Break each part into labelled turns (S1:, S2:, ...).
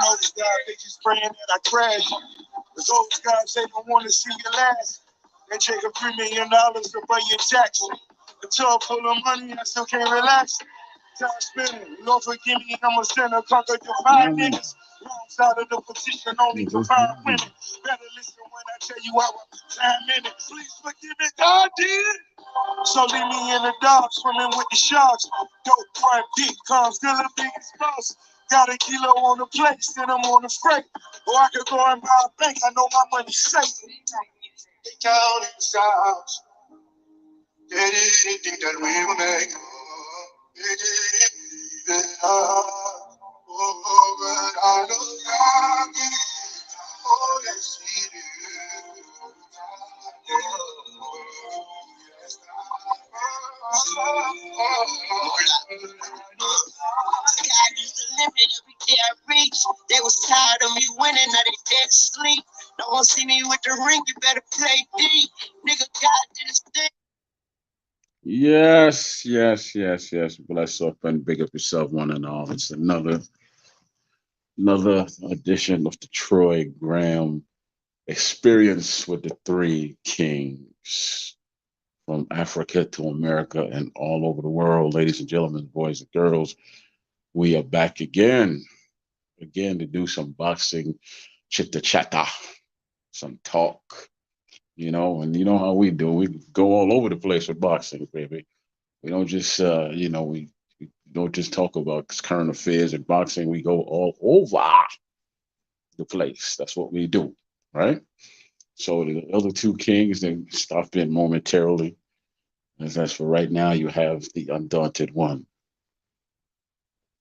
S1: Notice God, they just praying that I crash. Cause those guys, they don't want to see you last. They take $3 million to pay your tax. A tub full of money, I still can't relax. Time spinning, Lord forgive me, I'm a sinner, conquer your five niggas. Wrong side of the position, only to find women. Better listen when I tell you our time in it. Please forgive me, God did. So leave me in the dark, swimming with the sharks. Dope boy, big comes, still the biggest boss. Got a kilo on the plate, then I'm on the freight. Or I could go and buy a bank, I know my money's safe. They counting stars. They didn't think that we would make it. They didn't believe in us. Oh, but I know God did. Oh, yes, He did. God used to limit every day I reach. They was tired of me winning, now they dead sleep. Don't want to see me with the ring, you better play D. Nigga, God did his thing.
S2: Yes, yes, yes, yes. Bless up and big up yourself, one and all. It's another edition of the Troy Graham experience with the three kings from Africa to America and all over the world. Ladies and gentlemen, boys and girls, we are back again to do some boxing chitta chatta, some talk, and you know how we do. We go all over the place with boxing, baby. We don't just, we don't just talk about current affairs and boxing. We go all over the place. That's what we do, right? So the other two kings, they stop in momentarily. As that's for right now, you have the undaunted one.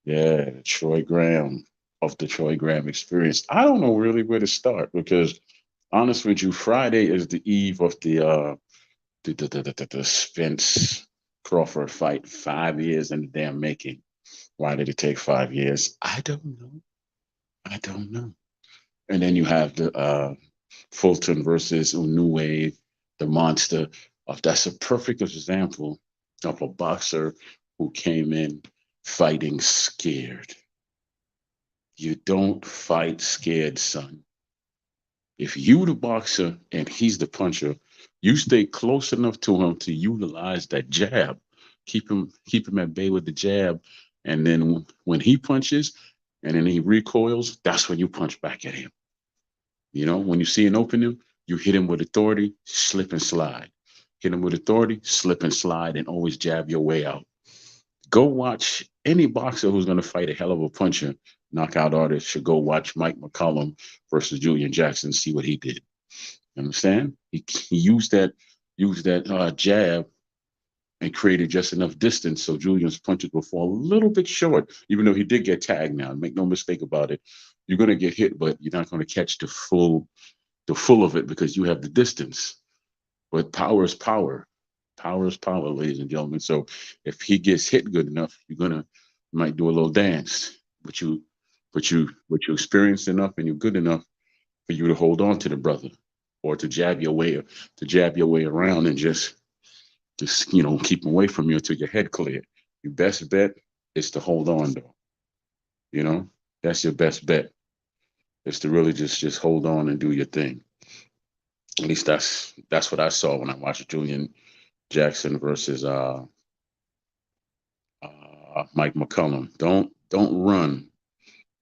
S2: Yeah, Troy Graham of the Troy Graham experience. I don't know really where to start because, honest with you, Friday is the eve of the Spence Crawford fight. 5 years in the damn making. Why did it take 5 years? I don't know. I don't know. And then you have the Fulton versus Inoue, the monster. That's a perfect example of a boxer who came in fighting scared. You don't fight scared, son. If you the boxer and he's the puncher, you stay close enough to him to utilize that jab. Keep him at bay with the jab. And then when he punches and then he recoils, that's when you punch back at him. When you see an opening, you hit him with authority, slip and slide. Hit him with authority, slip and slide, and always jab your way out. Go watch any boxer who's going to fight a hell of a puncher, knockout artist should go watch Mike McCollum versus Julian Jackson, see what he did. You understand? He used that jab and created just enough distance so Julian's punches will fall a little bit short, even though he did get tagged now. Make no mistake about it. You're going to get hit, but you're not going to catch the full of it because you have the distance. But power is power. Power is power, ladies and gentlemen. So if he gets hit good enough, you might do a little dance. But you experienced enough and you're good enough for you to hold on to the brother or to jab your way around and just keep him away from you until your head clear. Your best bet is to hold on though. You know, that's your best bet. Is to really just hold on and do your thing. At least that's what I saw when I watched Julian Jackson versus Mike McCullum. Don't run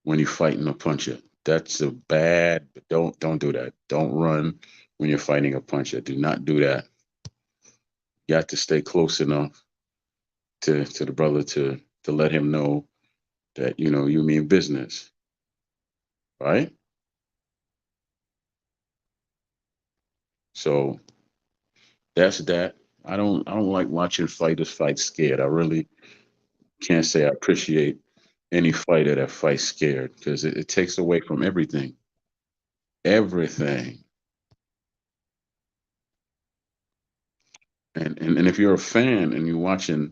S2: when you're fighting a puncher. That's a bad. Don't do that. Don't run when you're fighting a puncher. Do not do that. You have to stay close enough to the brother to let him know that you mean business, right? So that's that. I don't like watching fighters fight scared. I really can't say I appreciate any fighter that fights scared because it takes away from everything. Everything. And if you're a fan and you're watching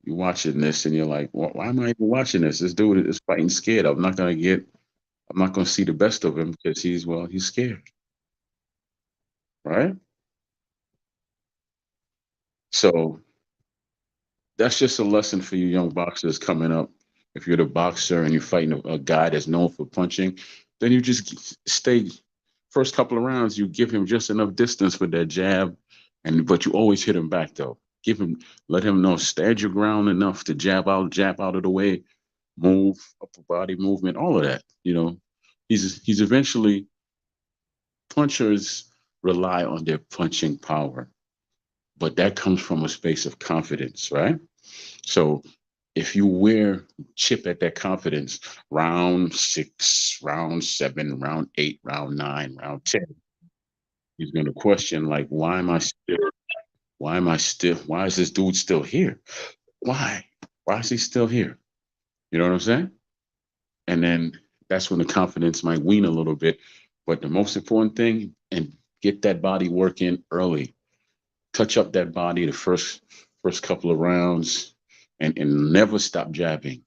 S2: this and you're like, why am I even watching this? This dude is fighting scared. I'm not gonna see the best of him because he's scared. right? So that's just a lesson for you young boxers coming up. If you're the boxer and you're fighting a guy that's known for punching, then you just stay first couple of rounds. You give him just enough distance with that jab, and but you always hit him back though. Give him, let him know, stand your ground enough to jab out of the way, move, upper body movement, all of that. He's eventually punchers rely on their punching power, but that comes from a space of confidence, right? So if you wear chip at that confidence, round six, round seven, round eight, round nine, round 10, he's going to question, like, why is this dude still here? Why? Why is he still here? You know what I'm saying? And then that's when the confidence might wean a little bit. But the most important thing, and get that body working early. Touch up that body the first couple of rounds, and never stop jabbing.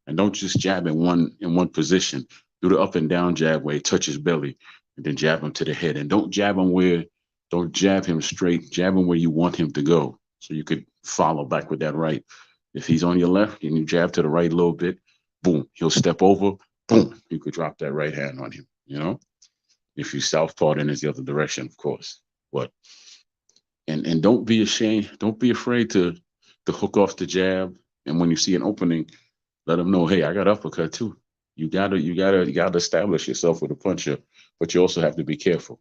S2: And don't just jab in one position. Do the up and down jab where he touches belly, and then jab him to the head. And don't jab him straight. Jab him where you want him to go, so you could follow back with that right. If he's on your left and you jab to the right a little bit, boom, he'll step over. Boom, you could drop that right hand on him. If you southpaw, then it's the other direction, of course. But and don't be ashamed. Don't be afraid to hook off the jab. And when you see an opening, let them know, hey, I got uppercut too. You gotta establish yourself with a puncher, but you also have to be careful.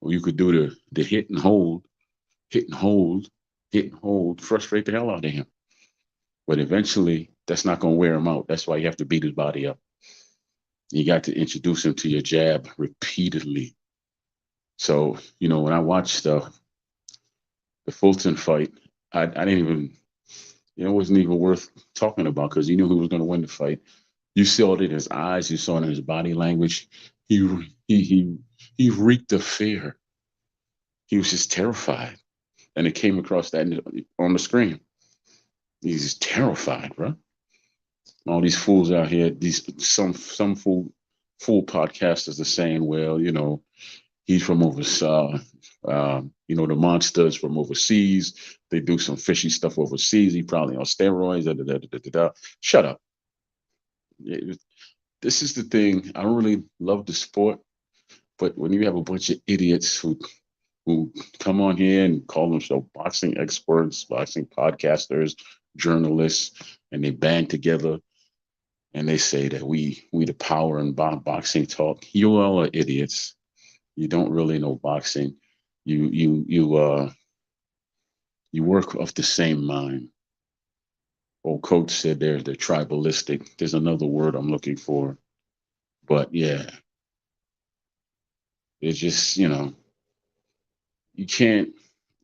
S2: Or you could do the hit and hold, hit and hold, hit and hold, frustrate the hell out of him. But eventually, that's not gonna wear him out. That's why you have to beat his body up. You got to introduce him to your jab repeatedly. So when I watched the Fulton fight, I didn't even it wasn't even worth talking about because you knew who was going to win the fight. You saw it in his eyes. You saw it in his body language. He he he he reeked of fear. He was just terrified, and it came across that on the screen. He's terrified, bro. All these fools out here. These some fool podcasters are saying, well, he's from overseas. The monsters from overseas. They do some fishy stuff overseas. He probably on steroids. Da, da, da, da, da, da. Shut up. This is the thing. I don't really love the sport, but when you have a bunch of idiots who come on here and call themselves boxing experts, boxing podcasters, journalists, and they band together and they say that we the power in boxing talk. You all are idiots. You don't really know boxing. You work off the same mind. Old coach said they're tribalistic. There's another word I'm looking for, but yeah, it's just you can't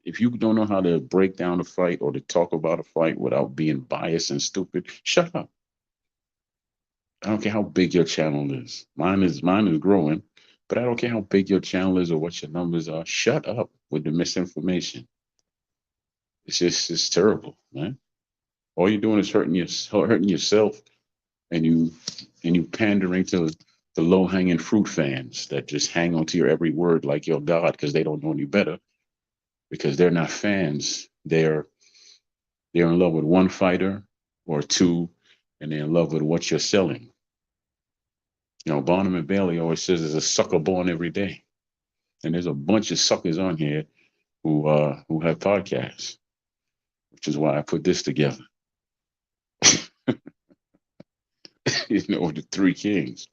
S2: if you don't know how to break down a fight or to talk about a fight without being biased and stupid. Shut up. I don't care how big your channel is. Mine is growing, but I don't care how big your channel is or what your numbers are. Shut up with the misinformation. It's terrible, man. All you're doing is hurting yourself, and you pandering to the low hanging fruit fans that just hang on to your every word like you're God because they don't know any better because they're not fans. They're in love with one fighter or two, and they're in love with what you're selling. Barnum and Bailey always says there's a sucker born every day, and there's a bunch of suckers on here who have podcasts, which is why I put this together. The 3 Kings,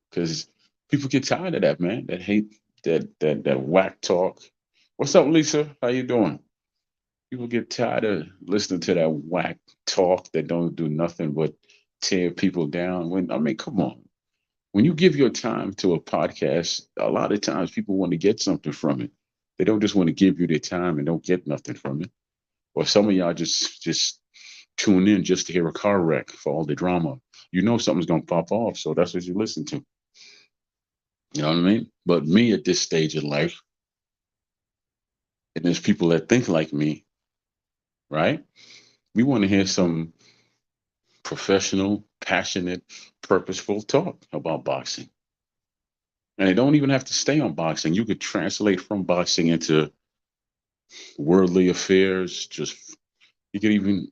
S2: because people get tired of that, man. That hate, that whack talk. What's up, Lisa? How you doing? People get tired of listening to that whack talk that don't do nothing but tear people down. Come on. When you give your time to a podcast, a lot of times people want to get something from it. They don't just want to give you their time and don't get nothing from it. Or some of y'all just tune in just to hear a car wreck for all the drama. You know something's gonna pop off, so that's what you listen to. You know what I mean? But me at this stage in life, and there's people that think like me, right? We want to hear some professional, passionate, purposeful talk about boxing. And it don't even have to stay on boxing. You could translate from boxing into worldly affairs. Just you could even,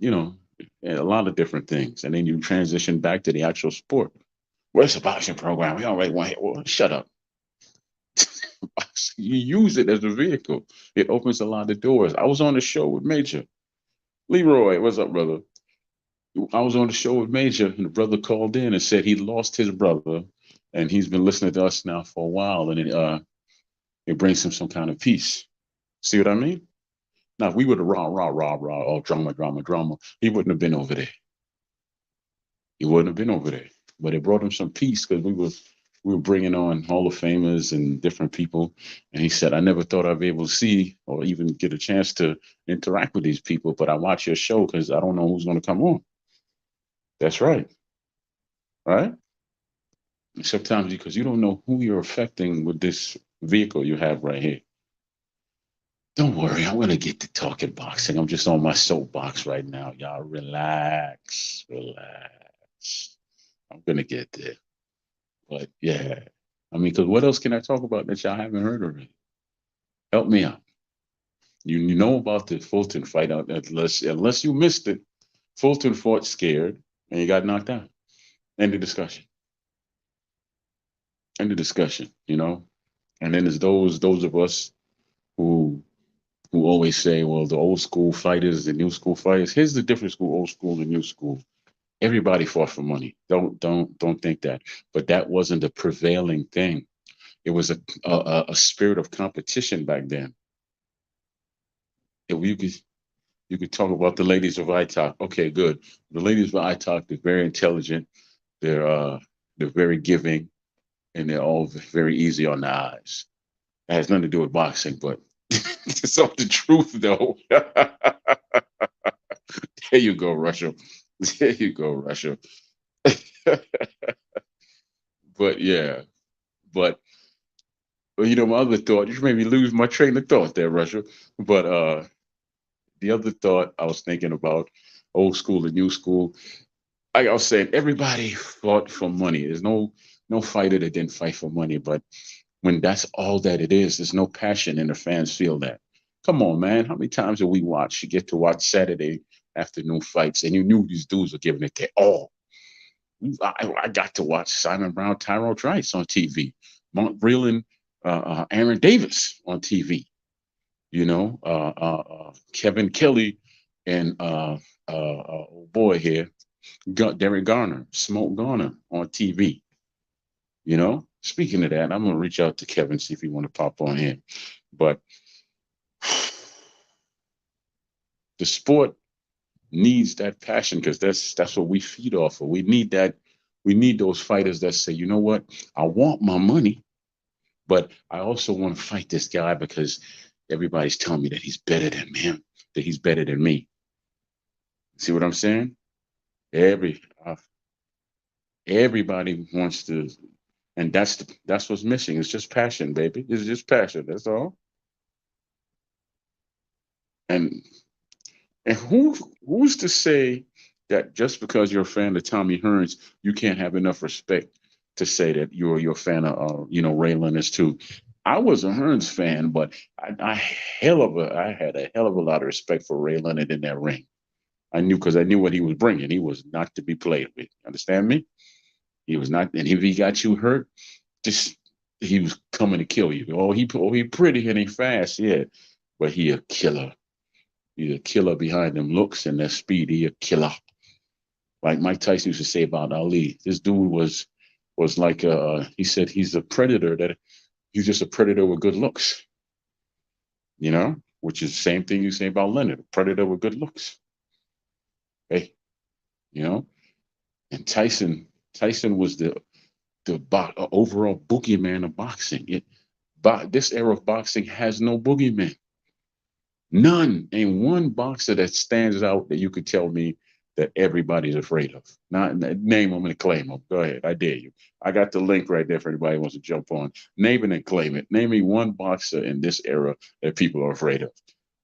S2: a lot of different things. And then you transition back to the actual sport. Well, it's a boxing program. We already want. Well, shut up. You use it as a vehicle. It opens a lot of doors. I was on the show with Major Leroy. What's up, brother? I was on the show with Major, and the brother called in and said he lost his brother, and he's been listening to us now for a while, and it brings him some kind of peace. See what I mean? Now, if we would have rah, all drama, drama, drama, he wouldn't have been over there. He wouldn't have been over there. But it brought him some peace because we were bringing on Hall of Famers and different people. And he said, I never thought I'd be able to see or even get a chance to interact with these people, but I watch your show because I don't know who's going to come on. That's right. Right? Sometimes because you don't know who you're affecting with this vehicle you have right here. Don't worry, I'm gonna get to talking boxing. I'm just on my soapbox right now. Y'all relax, relax. I'm gonna get there. But yeah. I mean, because what else can I talk about that y'all haven't heard already? Help me out. You know about the Fulton fight out unless you missed it. Fulton fought scared and he got knocked out. End of discussion. End of discussion. And then there's those of us who always say, well, the old school fighters, the new school fighters. Here's the difference between old school and new school. Everybody fought for money. Don't think that. But that wasn't the prevailing thing. It was a spirit of competition back then. If you could talk about the ladies of ITALK. Okay, good. The ladies of ITALK, they're very intelligent. They're very giving, and they're all very easy on the eyes. It has nothing to do with boxing, but it's all the truth though. There you go, Russia. There you go, Russia. But yeah, but my other thought, you made me lose my train of thought there, Russia. But the other thought I was thinking about old school and new school. Like I was saying, everybody fought for money. There's no fighter that didn't fight for money. But when that's all that it is, there's no passion, and the fans feel that. Come on, man. How many times did we watch? You get to watch Saturday afternoon fights, and you knew these dudes were giving it their all. I got to watch Simon Brown, Tyrell Trice on TV, Mark Breland, Aaron Davis on TV. Kevin Kelly and oh boy here, Derek Garner, Smoke Garner on TV. Speaking of that, I'm gonna reach out to Kevin see if he want to pop on in. But the sport needs that passion because that's what we feed off of. We need that. We need those fighters that say, you know what, I want my money, but I also want to fight this guy because everybody's telling me that he's better than him, that he's better than me. See what I'm saying? Every Everybody wants to, and that's what's missing. It's just passion, baby. It's just passion. That's all. And And who's to say that just because you're a fan of Tommy Hearns, you can't have enough respect to say that you're a fan of Ray Leonard too. I was a Hearns fan, but I had a hell of a lot of respect for Ray Leonard in that ring. I knew because I knew what he was bringing. He was not to be played with. Understand me? He was not, and if he got you hurt, just he was coming to kill you. He pretty and he fast, yeah, but he a killer. He's a killer behind them looks and that speed. He a killer. Like Mike Tyson used to say about Ali. This dude was like he said he's a predator that he's just a predator with good looks. Which is the same thing you say about Leonard, a predator with good looks. Hey, you know, and Tyson was the overall boogeyman of boxing. This era of boxing has no boogeyman. None. Ain't one boxer that stands out that you could tell me that everybody's afraid of. Not name them and claim them. Go ahead. I dare you. I got the link right there for anybody who wants to jump on. Name it and claim it. Name me one boxer in this era that people are afraid of.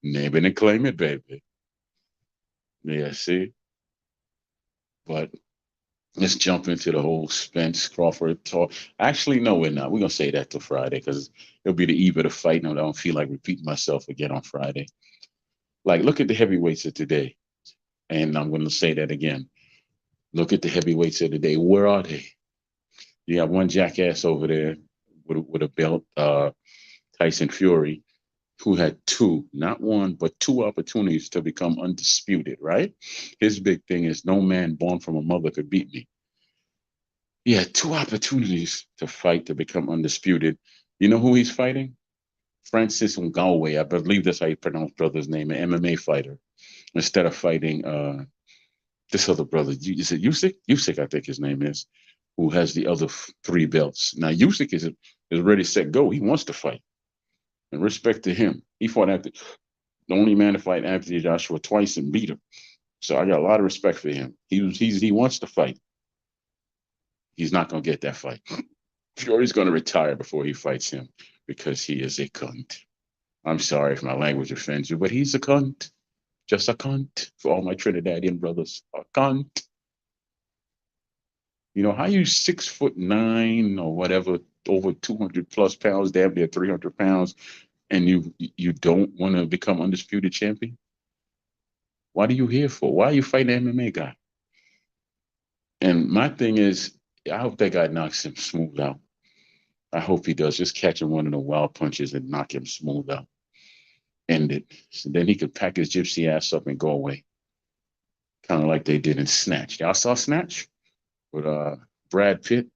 S2: Name it and claim it, baby. Yeah, see? But Let's jump into the whole Spence Crawford talk. Actually, no, we're not. We're gonna say that till Friday because it'll be the eve of the fight, and I don't feel like repeating myself again on Friday. Like, look at the heavyweights of today, and I'm gonna say that again. Look at the heavyweights of today. Where are they? You got one jackass over there with a belt, Tyson Fury, who had two, not one, but two opportunities to become undisputed, right? His big thing is no man born from a mother could beat me. He had two opportunities to fight to become undisputed. You know who he's fighting? Francis Ngannou, I believe that's how you pronounce brother's name, an MMA fighter. Instead of fighting this other brother, is it Usyk? Usyk, I think his name is, who has the other three belts. Now Usyk is ready, set, go. He wants to fight. And respect to him, he fought after the only man to fight Anthony Joshua twice and beat him. So I got a lot of respect for him. He wants to fight. He's not gonna get that fight. Fury's gonna retire before he fights him because he is a cunt. I'm sorry if my language offends you, but he's a cunt. Just a cunt for all my Trinidadian brothers. A cunt. You know, how you 6'9" or whatever, over 200 plus pounds, damn near 300 pounds, and you don't want to become undisputed champion? What are you here for? Why are you fighting an MMA guy? And my thing is, I hope that guy knocks him smooth out. I hope he does. Just catch him one of the wild punches and knock him smooth out. End it. So then he could pack his gypsy ass up and go away. Kind of like they did in Snatch. Y'all saw Snatch with Brad Pitt?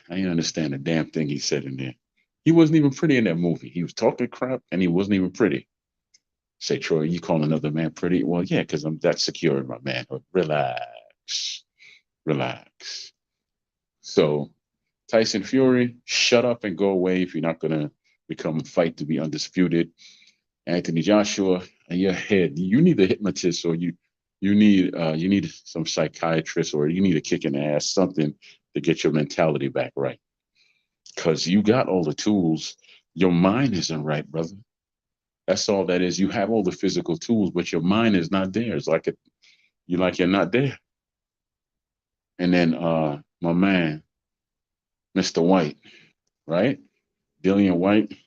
S2: I didn't understand a damn thing he said in there. He wasn't even pretty in that movie. He was talking crap and he wasn't even pretty. Say, Troy, you call another man pretty? Well, yeah, because I'm that secure in my manhood. Relax. Relax. So Tyson Fury, shut up and go away if you're not gonna become fight to be undisputed. Anthony Joshua, in your head, you need a hypnotist or you need some psychiatrist or you need a kick in the ass, something to get your mentality back right. Because you got all the tools. Your mind isn't right, brother. That's all that is. You have all the physical tools, but your mind is not there. It's like you're not there. And then my man, Mr. White, right? Dillian White,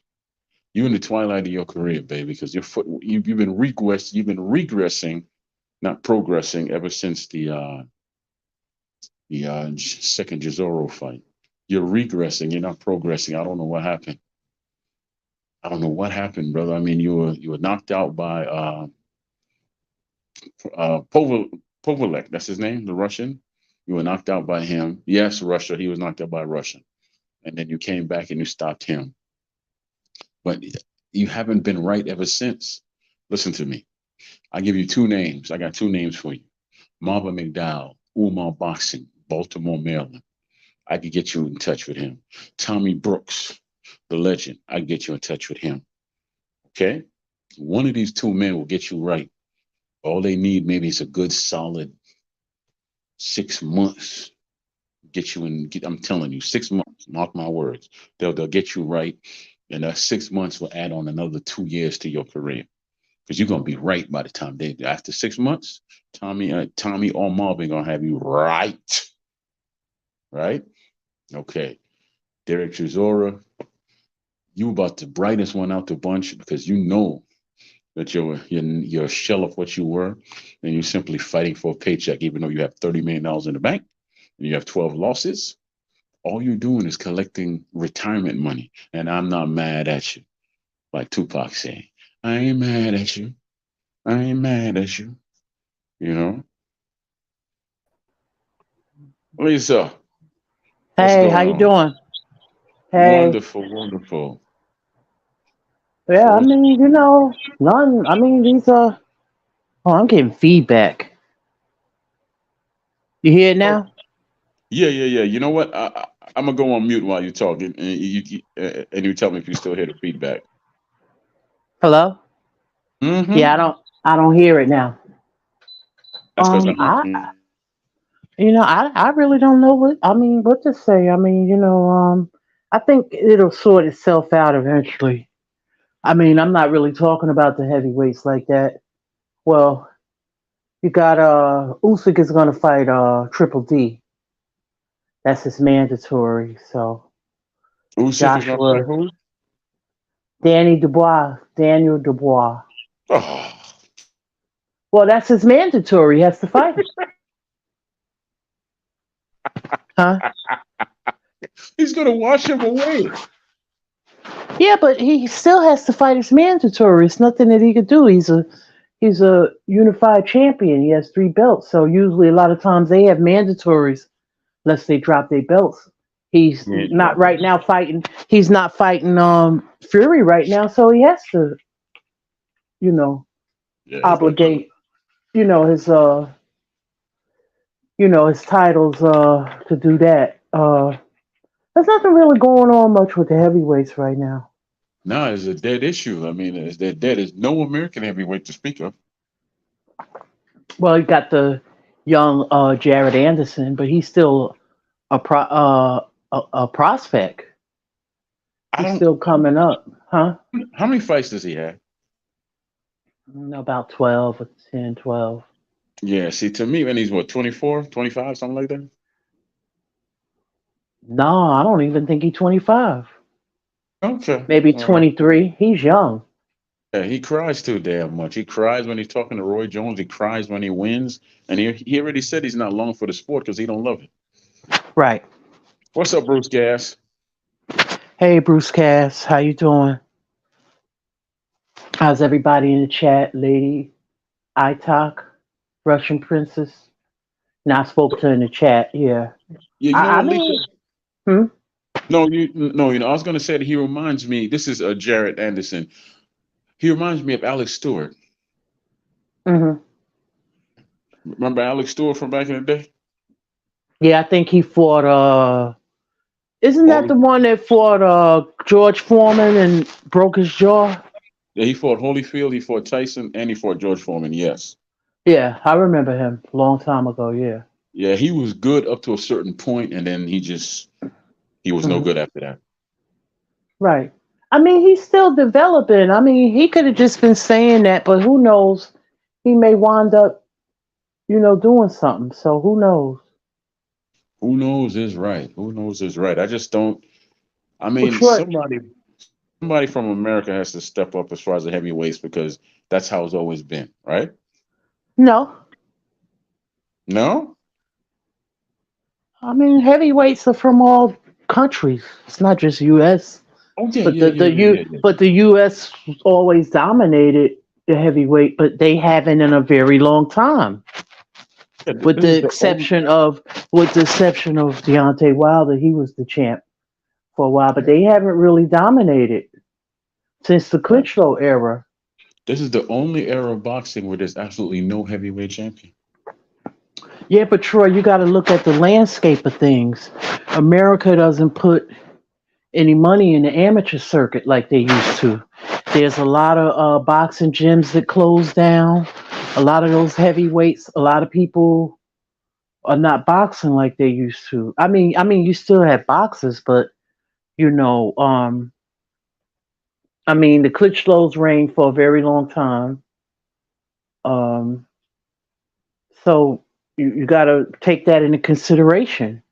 S2: you in the twilight of your career, baby, because you've been regressing, not progressing ever since the second Jizoro fight. You're regressing, you're not progressing. I don't know what happened. I don't know what happened, brother. I mean, you were knocked out by Povalek. That's his name, the Russian. You were knocked out by him. Yes, Russia. He was knocked out by Russia, and then you came back and you stopped him. But you haven't been right ever since. Listen to me. I give you two names. I got two names for you. Marvin McDowell, Umar Boxing, Baltimore, Maryland. I could get you in touch with him. Tommy Brooks, the legend. I could get you in touch with him. Okay? One of these two men will get you right. All they need maybe is a good solid 6 months. Get you in. I'm telling you, 6 months. Mark my words. They'll get you right, and that 6 months will add on another 2 years to your career because you're gonna be right by the time they after 6 months. Tommy or Marvin gonna have you right, right? Okay, Derek Chisora, you about the brightest one out the bunch because you know that you're a shell of what you were, and you're simply fighting for a paycheck, even though you have $30 million in the bank and you have 12 losses. All you're doing is collecting retirement money, and I'm not mad at you, like Tupac said. I ain't mad at you. I ain't mad at you. You know, Lisa, what's
S3: Hey, how
S2: going
S3: you
S2: on?
S3: doing? Hey,
S2: Wonderful, wonderful. So
S3: yeah, I
S2: what's
S3: mean, none. I mean, these are. Oh, I'm getting feedback. You hear it
S2: oh
S3: now?
S2: yeah, yeah, yeah. You know what? I'm gonna go on mute while you're talking, and you tell me if you still hear the feedback.
S3: Hello?
S2: Mm-hmm.
S3: Yeah, I don't hear it now.
S2: That's because
S3: I,
S2: I'm.
S3: I really don't know what to say. I mean, I think it'll sort itself out eventually. I mean, I'm not really talking about the heavyweights like that. Well, you got Usyk is gonna fight Triple D. That's his mandatory. So
S2: Usyk is gonna fight
S3: Joshua,
S2: who?
S3: Daniel Dubois.
S2: Oh,
S3: Well, that's his mandatory. He has to fight him, huh?
S2: he's gonna wash him away.
S3: Yeah, but he still has to fight his mandatory. It's nothing that he could do. He's a unified champion. He has 3 belts. So usually, a lot of times they have mandatories unless they drop their belts. He's
S2: He ain't
S3: not
S2: dropping
S3: right
S2: it.
S3: now fighting. He's not fighting Fury right now, so he has to, you know,
S2: Yeah, he got to.
S3: obligate, you know, his titles to do that. There's nothing really going on much with the heavyweights right now.
S2: Nah, it's a dead issue. I mean, it's they're dead. There's no American heavyweight to speak of.
S3: Well, you got the young Jared Anderson, but he's still a prospect.
S2: I
S3: He's
S2: don't.
S3: still coming up, huh?
S2: How many fights does he have?
S3: About 12 or 10, 12.
S2: Yeah, see, to me, when he's what, 24, 25, something like that.
S3: No, I don't even think he's 25.
S2: Okay.
S3: Maybe
S2: All right.
S3: 23. He's young.
S2: Yeah, he cries too damn much. He cries when he's talking to Roy Jones. He cries when he wins, and he already said he's not long for the sport because he don't love it.
S3: Right.
S2: What's up, Bruce Gas?
S3: Hey, Bruce Cass, how you doing? How's everybody in the chat? Lady Italk, Russian Princess. Now I spoke to her in the chat. Yeah.
S2: Yeah, you know
S3: I
S2: what, Lisa?
S3: mean, hmm?
S2: No, no, I was gonna say that he reminds me. This is Jared Anderson. He reminds me of Alex Stewart.
S3: Hmm.
S2: Remember Alex Stewart from back in the day?
S3: Yeah, I think he fought. Isn't that the
S2: Holy,
S3: one that fought George Foreman and broke his jaw?
S2: yeah, he fought Holyfield, he fought Tyson, and he fought George Foreman. Yes,
S3: Yeah, I remember him a long time ago. Yeah.
S2: yeah, he was good up to a certain point, and then he was no
S3: Hmm.
S2: good after that.
S3: Right. I mean, he's still developing. I mean, he could have just been saying that, but who knows? He may wind up, doing something. So who knows?
S2: Who knows is right. Who knows is right. I just don't. I
S3: Well,
S2: mean,
S3: Troy,
S2: somebody from America has to step up as far as the heavyweights because that's how it's always been, right?
S3: no.
S2: No?
S3: I mean, heavyweights are from all countries. It's not just U.S.
S2: Oh yeah,
S3: But
S2: yeah, yeah, yeah, yeah, yeah.
S3: the U.S. always dominated the heavyweight, but they haven't in a very long time.
S2: Yeah,
S3: With
S2: this
S3: the
S2: is the only.
S3: exception of Deontay Wilder, he was the champ for a while, but
S2: Yeah,
S3: they haven't really dominated since the
S2: right.
S3: Klitschko era.
S2: This is the only era of boxing where there's absolutely no heavyweight champion.
S3: Yeah, but Troy, you got to look at the landscape of things. America doesn't put any money in the amateur circuit like they used to. There's a lot of boxing gyms that closed down. A lot of those heavyweights, a lot of people are not boxing like they used to. I mean, you still have boxers, but you know, I mean, the Klitschko's reigned for a very long time. Um, so you got to take that into consideration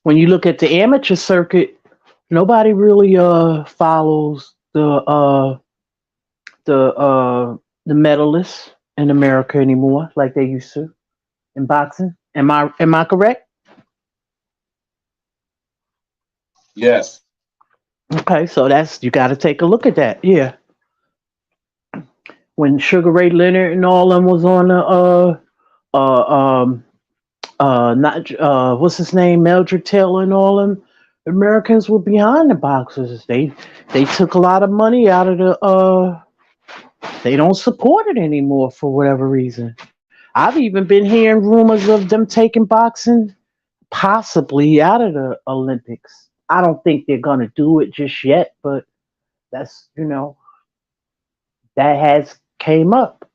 S3: when you look at the amateur circuit. Nobody really follows the medalists in America anymore like they used to in boxing. Am I correct?
S2: Yes.
S3: Okay, so that's you got to take a look at that. Yeah, when Sugar Ray Leonard and all them was on the um not what's his name, Meldrick Taylor and all them, Americans were behind the boxers. They took a lot of money out of the they don't support it anymore for whatever reason. I've even been hearing rumors of them taking boxing possibly out of the Olympics. I don't think they're gonna do it just yet, but that's that has came up.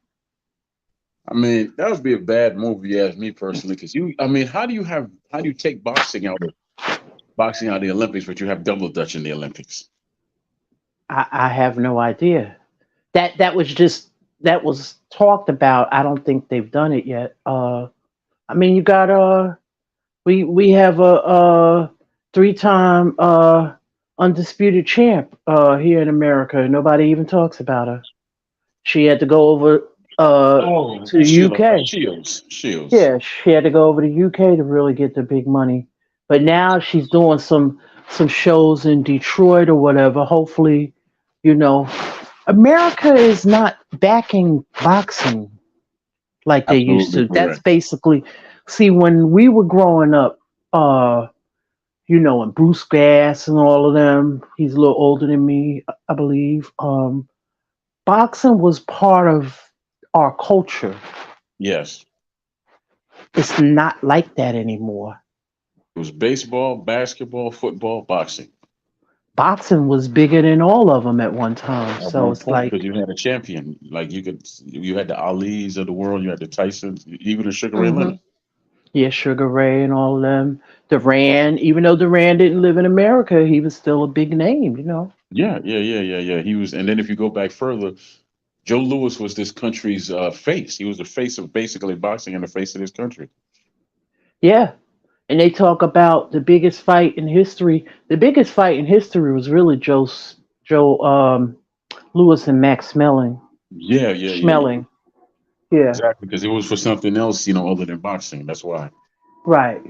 S2: I mean, that would be a bad move if you ask me personally, because I mean, how do you take boxing out of the Olympics, but you have double dutch in the Olympics?
S3: I have no idea. That was talked about. I don't think they've done it yet. I mean, you got We have a three-time undisputed champ here in America. Nobody even talks about her. She had to go over
S2: Oh,
S3: to the
S2: Sheila,
S3: UK.
S2: Shields, Shields.
S3: Yeah, she had to go over to UK to really get the big money. But now she's doing some shows in Detroit or whatever. Hopefully, you know, America is not backing boxing like they used
S2: Absolutely
S3: to. That's
S2: correct.
S3: basically, see, when we were growing up, and Bruce Gass and all of them, he's a little older than me, I believe. Boxing was part of our culture.
S2: Yes.
S3: It's not like that anymore.
S2: It was baseball, basketball, football, boxing
S3: Boxing was bigger than all of them at one time.
S2: at
S3: So
S2: one
S3: it's
S2: point
S3: like,
S2: because you had a champion. Like you had the Ali's of the world, you had the Tysons, even the Sugar Ray
S3: hmm
S2: Leonard.
S3: yeah, Sugar Ray and all of them. Duran, even though Duran didn't live in America, he was still a big name.
S2: Yeah, yeah, yeah, yeah, yeah. He was, and then if you go back further, Joe Louis was this country's face. He was the face of basically boxing and the face of this country.
S3: Yeah. And they talk about the biggest fight in history. The biggest fight in history was really Joe Lewis and Max Smelling.
S2: Yeah, yeah, yeah, yeah.
S3: Schmeling. Yeah.
S2: Exactly, because it was for something else, other than boxing. That's why.
S3: Right.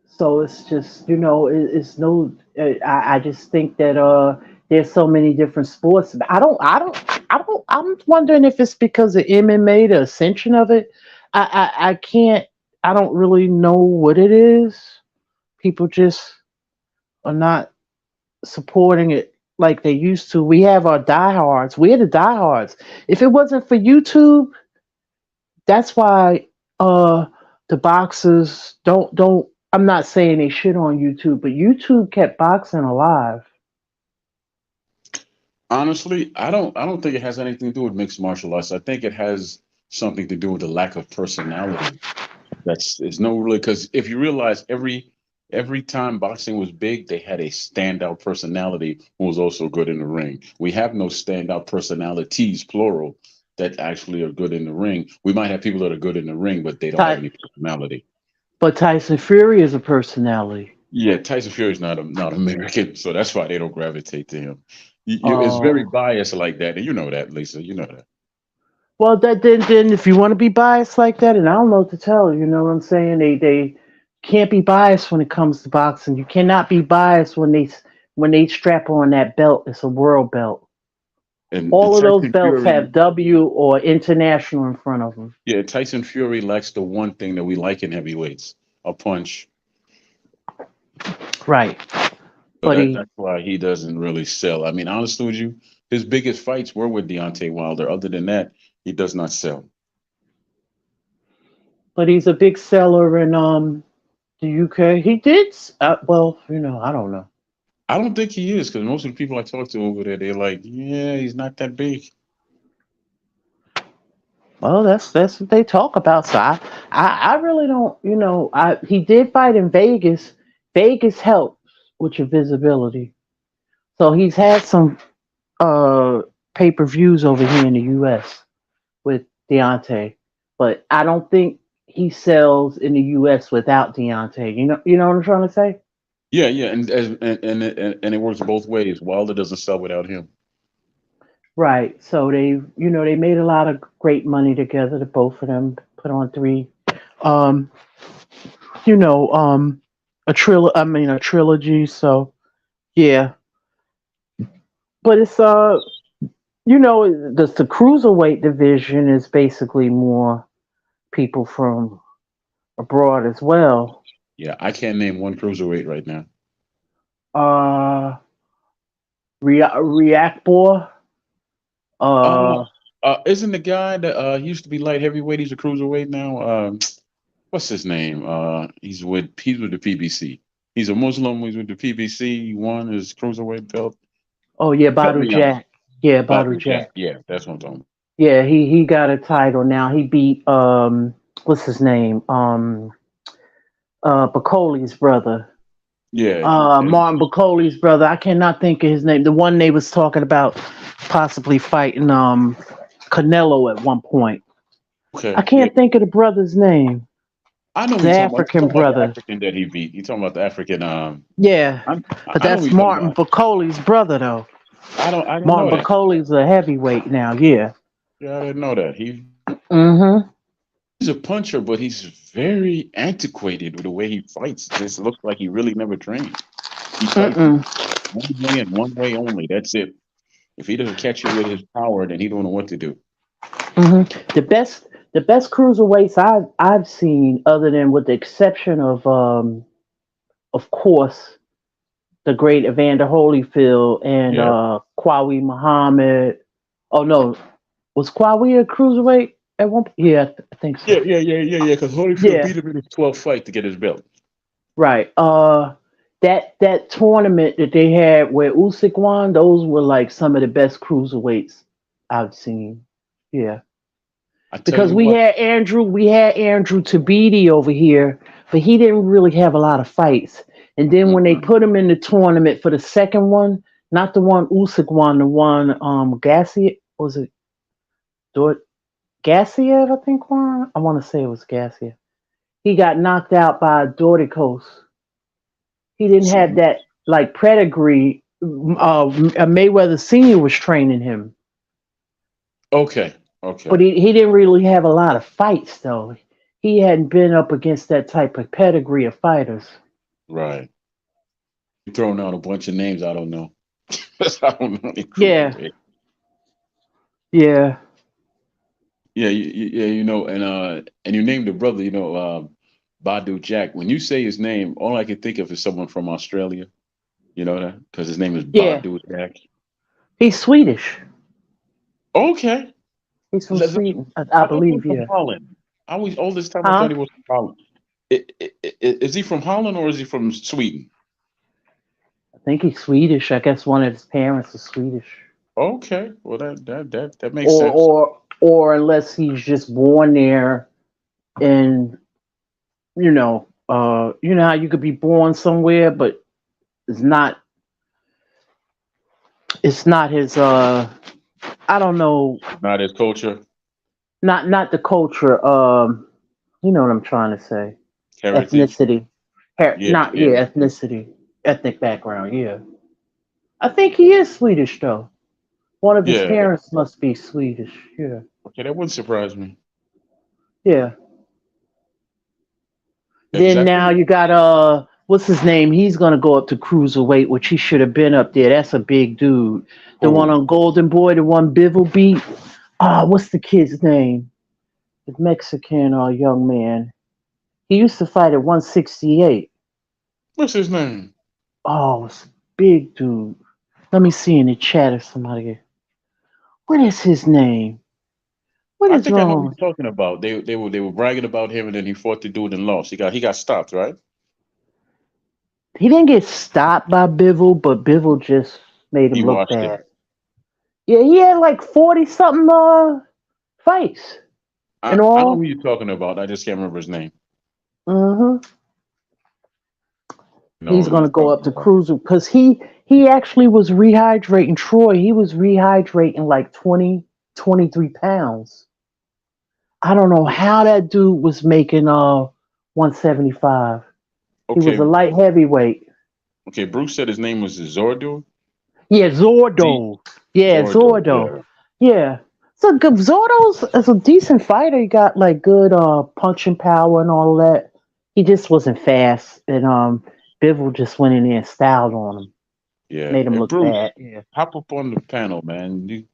S3: So it's just, it's no. I just think that there's so many different sports. I'm wondering if it's because of MMA, the ascension of it. I can't. I don't really know what it is. People just are not supporting it like they used to. We have our diehards. We're the diehards. If it wasn't for YouTube, that's why uh the boxers don't I'm not saying they shit on YouTube, but YouTube kept boxing alive.
S2: Honestly, I don't think it has anything to do with mixed martial arts. I think it has something to do with the lack of personality. That's it's no really because if you realize every time boxing was big, they had a standout personality who was also good in the ring. We have no standout personalities, plural, that actually are good in the ring. We might have people that are good in the ring, but they don't have
S3: Ty-
S2: any personality.
S3: but Tyson Fury is a personality.
S2: Yeah, Tyson Fury is not American, so that's why they don't gravitate to him. It's very
S3: Oh,
S2: biased like that, and you know that, Lisa. You know that.
S3: well, that then if you want to be biased like that, and I don't know what to tell you, you know what I'm saying? They can't be biased when it comes to boxing. You cannot be biased when they strap on that belt. It's a world belt.
S2: And
S3: All of those
S2: Tyson
S3: belts
S2: Fury,
S3: have W or international in front of them.
S2: yeah, Tyson Fury lacks the one thing that we like in heavyweights, a punch.
S3: Right.
S2: So
S3: But he
S2: that's why he doesn't really sell. I mean, honestly with you, his biggest fights were with Deontay Wilder. Other than that, he does not sell.
S3: but he's a big seller in the UK. He did well, I don't know.
S2: I don't think he is because most of the people I talk to over there, they're like, yeah, he's not that big.
S3: Well, that's what they talk about. So I really don't. He did fight in Vegas. Vegas helps with your visibility. So he's had some uh pay-per-views over here in the US with Deontay, but I don't think he sells in the US without Deontay. You know what I'm trying to say?
S2: Yeah, yeah, and it works both ways. Wilder doesn't sell without him.
S3: Right. So they made a lot of great money together. The both of them put on three, um, you know, um, a trilogy. So yeah, but it's the cruiserweight division is basically more people from abroad as well.
S2: Yeah, I can't name one cruiserweight right now.
S3: Uh, Reactbor.
S2: Uh,
S3: Uh,
S2: isn't the guy that he used to be light heavyweight? He's a cruiserweight now. What's his name? He's with the PBC. He's a Muslim. He's with the PBC. He won his cruiserweight belt.
S3: oh yeah,
S2: Help
S3: Badu
S2: me out.
S3: Jack. Yeah, Badu
S2: Badri Jack.
S3: Jack.
S2: Yeah, that's what I'm talking about.
S3: Yeah, he got a title now. He beat what's his name? Bacoli's brother.
S2: Yeah,
S3: Martin Bacoli's brother. I cannot think of his name. The one they was talking about possibly fighting Canelo at one point. I
S2: okay. Yeah,
S3: can't think of the brother's name.
S2: I know
S3: The
S2: we talking about. You
S3: African
S2: talking about the
S3: brother.
S2: African that he beat. You talking about the African.
S3: Yeah, but
S2: I know what
S3: that's
S2: you talking
S3: Martin
S2: about.
S3: Bacoli's brother though.
S2: I didn't
S3: Martin
S2: know that.
S3: Bacoli's a heavyweight now. Yeah.
S2: Yeah, I didn't know that.
S3: Mm-hmm.
S2: He's a puncher, but he's very antiquated with the way he fights. It just looks like he really never trained. He fights
S3: Mm-mm.
S2: one way and one way only. That's it. If he doesn't catch you with his power, then he don't know what to do.
S3: The best cruiserweights I've seen, other than with the exception of course, the great Evander Holyfield and
S2: Yeah.
S3: Kwawi Muhammad. Oh no, was Kwawi a cruiserweight at one point? Yeah, I think so.
S2: Yeah. Because Holyfield
S3: Yeah,
S2: beat him in his 12th fight to get his belt.
S3: right. That tournament that they had where Usyk won, those were like some of the best cruiserweights I've seen. Yeah.
S2: I tell
S3: Because
S2: you
S3: we
S2: what.
S3: had Andrew Tabiti over here, but he didn't really have a lot of fights. And then when they
S2: Mm-mm.
S3: put him in the tournament for the second one, not the one Usyk won, the one Gassiev, was it Dort Gassiev, I think won? I want to say it was Gassiev. He got knocked out by Dorticos. He didn't have
S2: See.
S3: that like pedigree. Mayweather Senior was training him,
S2: Okay. Okay.
S3: but he didn't really have a lot of fights though. He hadn't been up against that type of pedigree of fighters.
S2: Right. You're throwing out a bunch of names I don't know. I don't know any
S3: Yeah,
S2: cruiserweight.
S3: yeah,
S2: Yeah, yeah, and you named the brother, Badu Jack. When you say his name, all I can think of is someone from Australia. You know that because his name is
S3: yeah.
S2: Badu Jack.
S3: He's Swedish.
S2: Okay,
S3: He's from
S2: Let- let-
S3: Sweden, I
S2: I thought he was
S3: believe.
S2: from
S3: Yeah.
S2: Holland. I always all this time I thought
S3: Huh?
S2: he was from Holland. Is he from Holland or is he from Sweden?
S3: I think he's Swedish. I guess one of his parents is Swedish,
S2: Okay, well that makes
S3: or
S2: sense.
S3: unless he's just born there, and you know how you could be born somewhere, but it's not it's not his. I don't know.
S2: Not his culture,
S3: Not the culture. You know what I'm trying to say.
S2: heritage.
S3: Ethnicity.
S2: Yeah,
S3: Not
S2: yeah,
S3: yeah, ethnicity, ethnic background. Yeah, I think he is Swedish though. One of his
S2: yeah.
S3: parents must be Swedish. Yeah,
S2: Okay, that wouldn't surprise me.
S3: yeah.
S2: Yeah, because
S3: Then
S2: I
S3: now
S2: think
S3: you got what's his name? He's gonna go up to cruiserweight, which he should have been up there. That's a big dude. The one
S2: oh,
S3: on Golden Boy, the one Bivol beat. What's the kid's name? The Mexican young man. He used to fight at 168.
S2: what's his name?
S3: Oh, it's a big dude. Let me see in the chat if somebody. What is his name? What
S2: I
S3: is
S2: think I know what
S3: wrong?
S2: you're talking about. They were bragging about him, and then he fought the dude and lost. He got stopped, right?
S3: He didn't get stopped by Bivol, but Bivol just made
S2: He
S3: him look
S2: washed him.
S3: bad. Yeah, he had like 40 something fights in
S2: I know who
S3: all.
S2: you're talking about. I just can't remember his name.
S3: hmm
S2: I know
S3: He's
S2: who you're
S3: gonna go up
S2: talking
S3: to
S2: about.
S3: cruiser because he actually was rehydrating Troy. He was rehydrating like 20, 23 pounds. I don't know how that dude was making 175. He was a
S2: Okay,
S3: light heavyweight.
S2: okay. Bruce said his name was Zordo.
S3: Yeah,
S2: Z
S3: Zordo. Yeah,
S2: Zordo.
S3: Zordo.
S2: Yeah.
S3: Yeah. So good. Zordo's is a decent fighter. He got like good punching power and all that. He just wasn't fast, and Bivol just went in there and styled on him,
S2: Yeah.
S3: made him
S2: Hey,
S3: look
S2: Bruce,
S3: bad. Yeah.
S2: hop up on the panel, man. You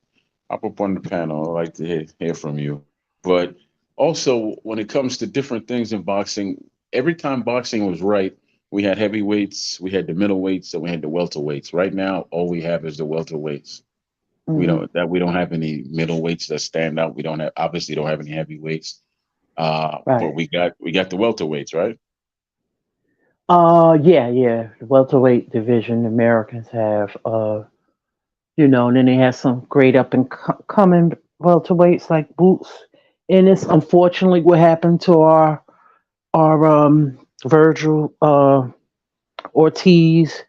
S2: hop up on the panel. I like to hear from you. But also, when it comes to different things in boxing, every time boxing was right, we had heavyweights, we had the middleweights, and we had the welterweights. Right now, all we have is the welterweights.
S3: hmm
S2: We don't have any middleweights that stand out. We don't have obviously don't have any heavyweights. But
S3: Right.
S2: we got the welterweights, right?
S3: Yeah, yeah. The welterweight division, the Americans have. And then they have some great up and coming welterweights like Boots. And it's unfortunately what happened to our Virgil Ortiz.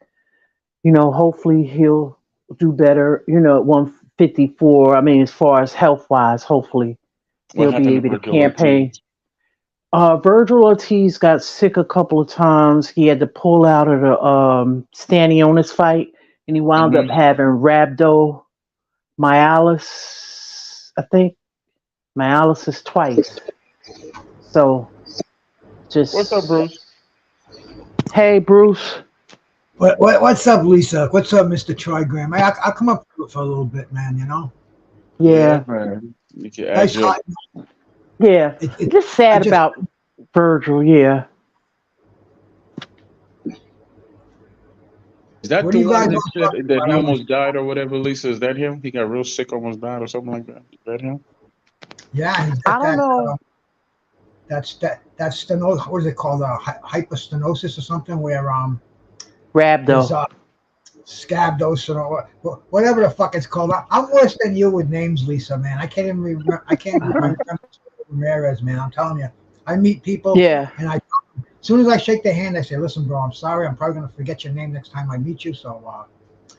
S3: Hopefully he'll do better. At 154. I mean, as far as health wise, hopefully
S2: What
S3: he'll be
S2: happened to
S3: able to
S2: Virgil Ortiz?
S3: campaign. Virgil Ortiz got sick a couple of times. He had to pull out of the Stanionis fight, and he wound up
S2: Hmm.
S3: having rhabdomyolysis. I think myolysis twice. So
S2: What's up,
S3: just
S2: Bruce?
S3: hey, Bruce.
S4: What's up, Lisa? What's up, Mr. Troy Graham? I'll come up for a little bit, man. You know,
S2: Yeah,
S3: Yeah,
S2: man. You can add
S4: nice.
S2: your.
S3: yeah. Just
S4: I
S3: sad
S4: just
S3: about Virgil. Yeah.
S2: Is that
S4: What are
S2: the
S4: you
S2: one
S4: guys
S2: that
S4: all
S2: said
S4: talking
S2: that
S4: about?
S2: he
S4: I was
S2: almost died or whatever, Lisa? Is that him? He got real sick, almost died or something like that. Is that him?
S4: Yeah, he's
S3: I
S4: got
S3: don't
S4: that.
S3: know.
S4: That's stenosis. What is it called? Hypostenosis or something? Where his
S3: Rhabdo.
S4: scabdos or whatever the fuck it's called. I'm worse than you with names, Lisa. Man, I can't even remember. I can't even remember Ramirez, man. I'm telling you, I meet people
S3: Yeah.
S4: and I. As soon as I shake their hand, I say, "Listen, bro, I'm sorry. I'm probably gonna forget your name next time I meet you. So,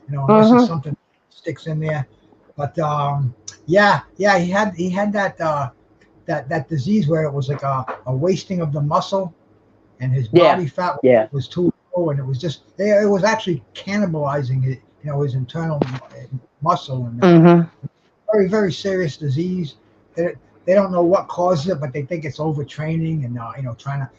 S4: unless it's
S3: Mhm.
S4: something that sticks in there." But yeah, he had that disease where it was like a wasting of the muscle, and his
S3: Yeah.
S4: body fat
S3: Yeah.
S4: was too low, and it was actually cannibalizing it, his internal muscle, and
S3: Mhm.
S4: very very serious disease. They, they don't know what causes it, but they think it's overtraining and trying to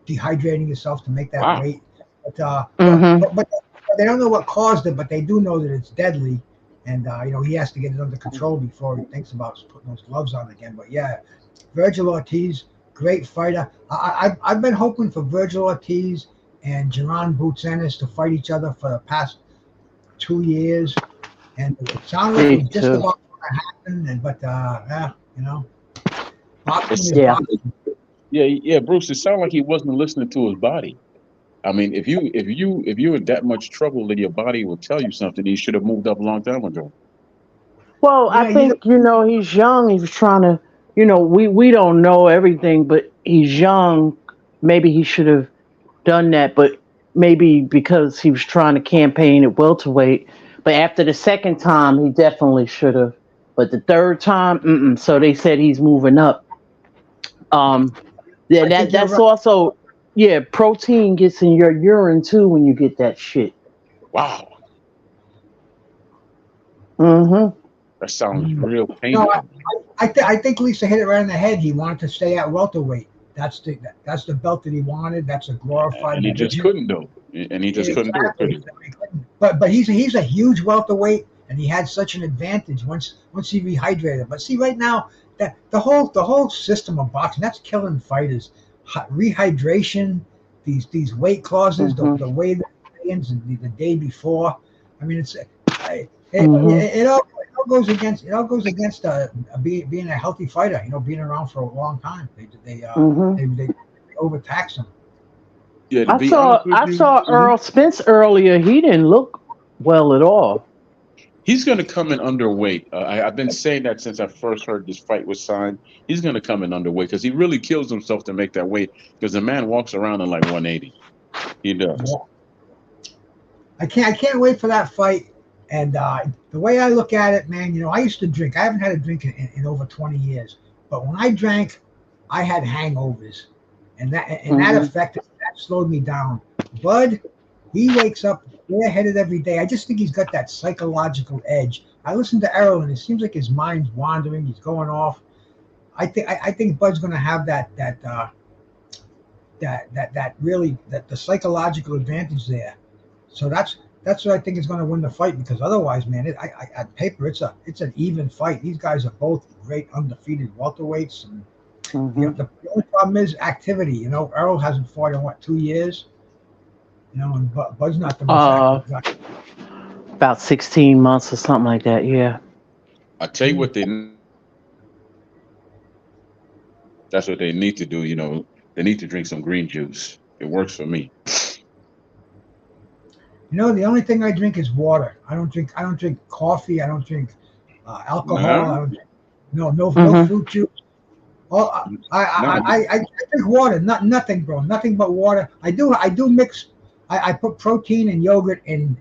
S4: dehydrating yourself to make that
S2: Wow.
S4: weight. But uh, but
S3: Mhm.
S4: but but they don't know what caused it, but they do know that it's deadly, and he has to get it under control before he thinks about putting those gloves on again. But yeah, Virgil Ortiz, great fighter. I've been hoping for Virgil Ortiz and Jaron Boots Ennis to fight each other for the past 2 years, and it sounded like it
S3: Me
S4: was just
S3: too.
S4: about going to happen. Yeah, boxing
S2: It's
S4: is
S3: Yeah.
S4: boxing.
S2: yeah, yeah, Bruce. It sounded like he wasn't listening to his body. I mean, if you're in that much trouble, then your body will tell you something. You should have moved up a long time ago.
S3: Well, I
S4: Yeah, he's a
S3: think he's young. He's trying to. We don't know everything, but he's young. Maybe he should have done that, but maybe because he was trying to campaign at welterweight. But after the second time, he definitely should have. But the third time, mm-mm. So they said he's moving up. Um, yeah,
S4: I think you're
S3: that's
S4: right.
S3: also yeah. Protein gets in your urine too when you get that shit.
S2: Wow,
S3: Hmm.
S2: that sounds
S4: Mm.
S2: real
S4: No,
S2: painful.
S4: I think Lisa hit it right on the head. He wanted to stay at welterweight. That's the belt that he wanted. That's a glorified
S2: And he just
S4: division.
S2: couldn't do it. And he just couldn't do it, could
S4: Exactly.
S2: he?
S4: But he's a huge welterweight, and he had such an advantage once he rehydrated. But see, right now that the whole system of boxing that's killing fighters. Rehydration, these weight clauses, the
S3: Hmm.
S4: the way that it ends the day before. I mean,
S3: Hmm.
S4: it all goes against being a healthy fighter. Being around for a long time.
S3: Hmm.
S4: They overtax them.
S2: Yeah, to
S3: I
S2: be honest
S3: saw
S2: with
S3: I
S2: you,
S3: saw Earl Spence earlier. He didn't look well at all.
S2: he's going to come in underweight. I've been saying that since I first heard this fight was signed. He's going to come in underweight because he really kills himself to make that weight because the man walks around in like 180. He does.
S4: I can't wait for that fight. And the way I look at it, man, I used to drink. I haven't had a drink in over 20 years. But when I drank, I had hangovers, and that
S3: Hmm.
S4: affected that slowed me down. Bud, he wakes up bareheaded every day. I just think he's got that psychological edge. I listen to Errol, and it seems like his mind's wandering. He's going off. I think Bud's going to have that really that the psychological advantage there. So that's what I think is going to win the fight because otherwise, man, at paper it's an even fight. These guys are both great undefeated welterweights, and
S3: Hmm.
S4: the only problem is activity. Errol hasn't fought in what 2 years. And Bud's not the most
S3: Uh,
S4: active guy.
S3: about 16 months or something like that. Yeah.
S2: I tell you what, that's what they need to do. They need to drink some green juice. It works for me.
S4: The only thing I drink is water. I don't drink coffee. I don't drink alcohol. I
S2: No,
S4: don't drink, no
S3: Hmm.
S4: fruit juice. Oh,
S2: no.
S4: I drink water, nothing, bro, nothing but water. I do mix. I put protein and yogurt in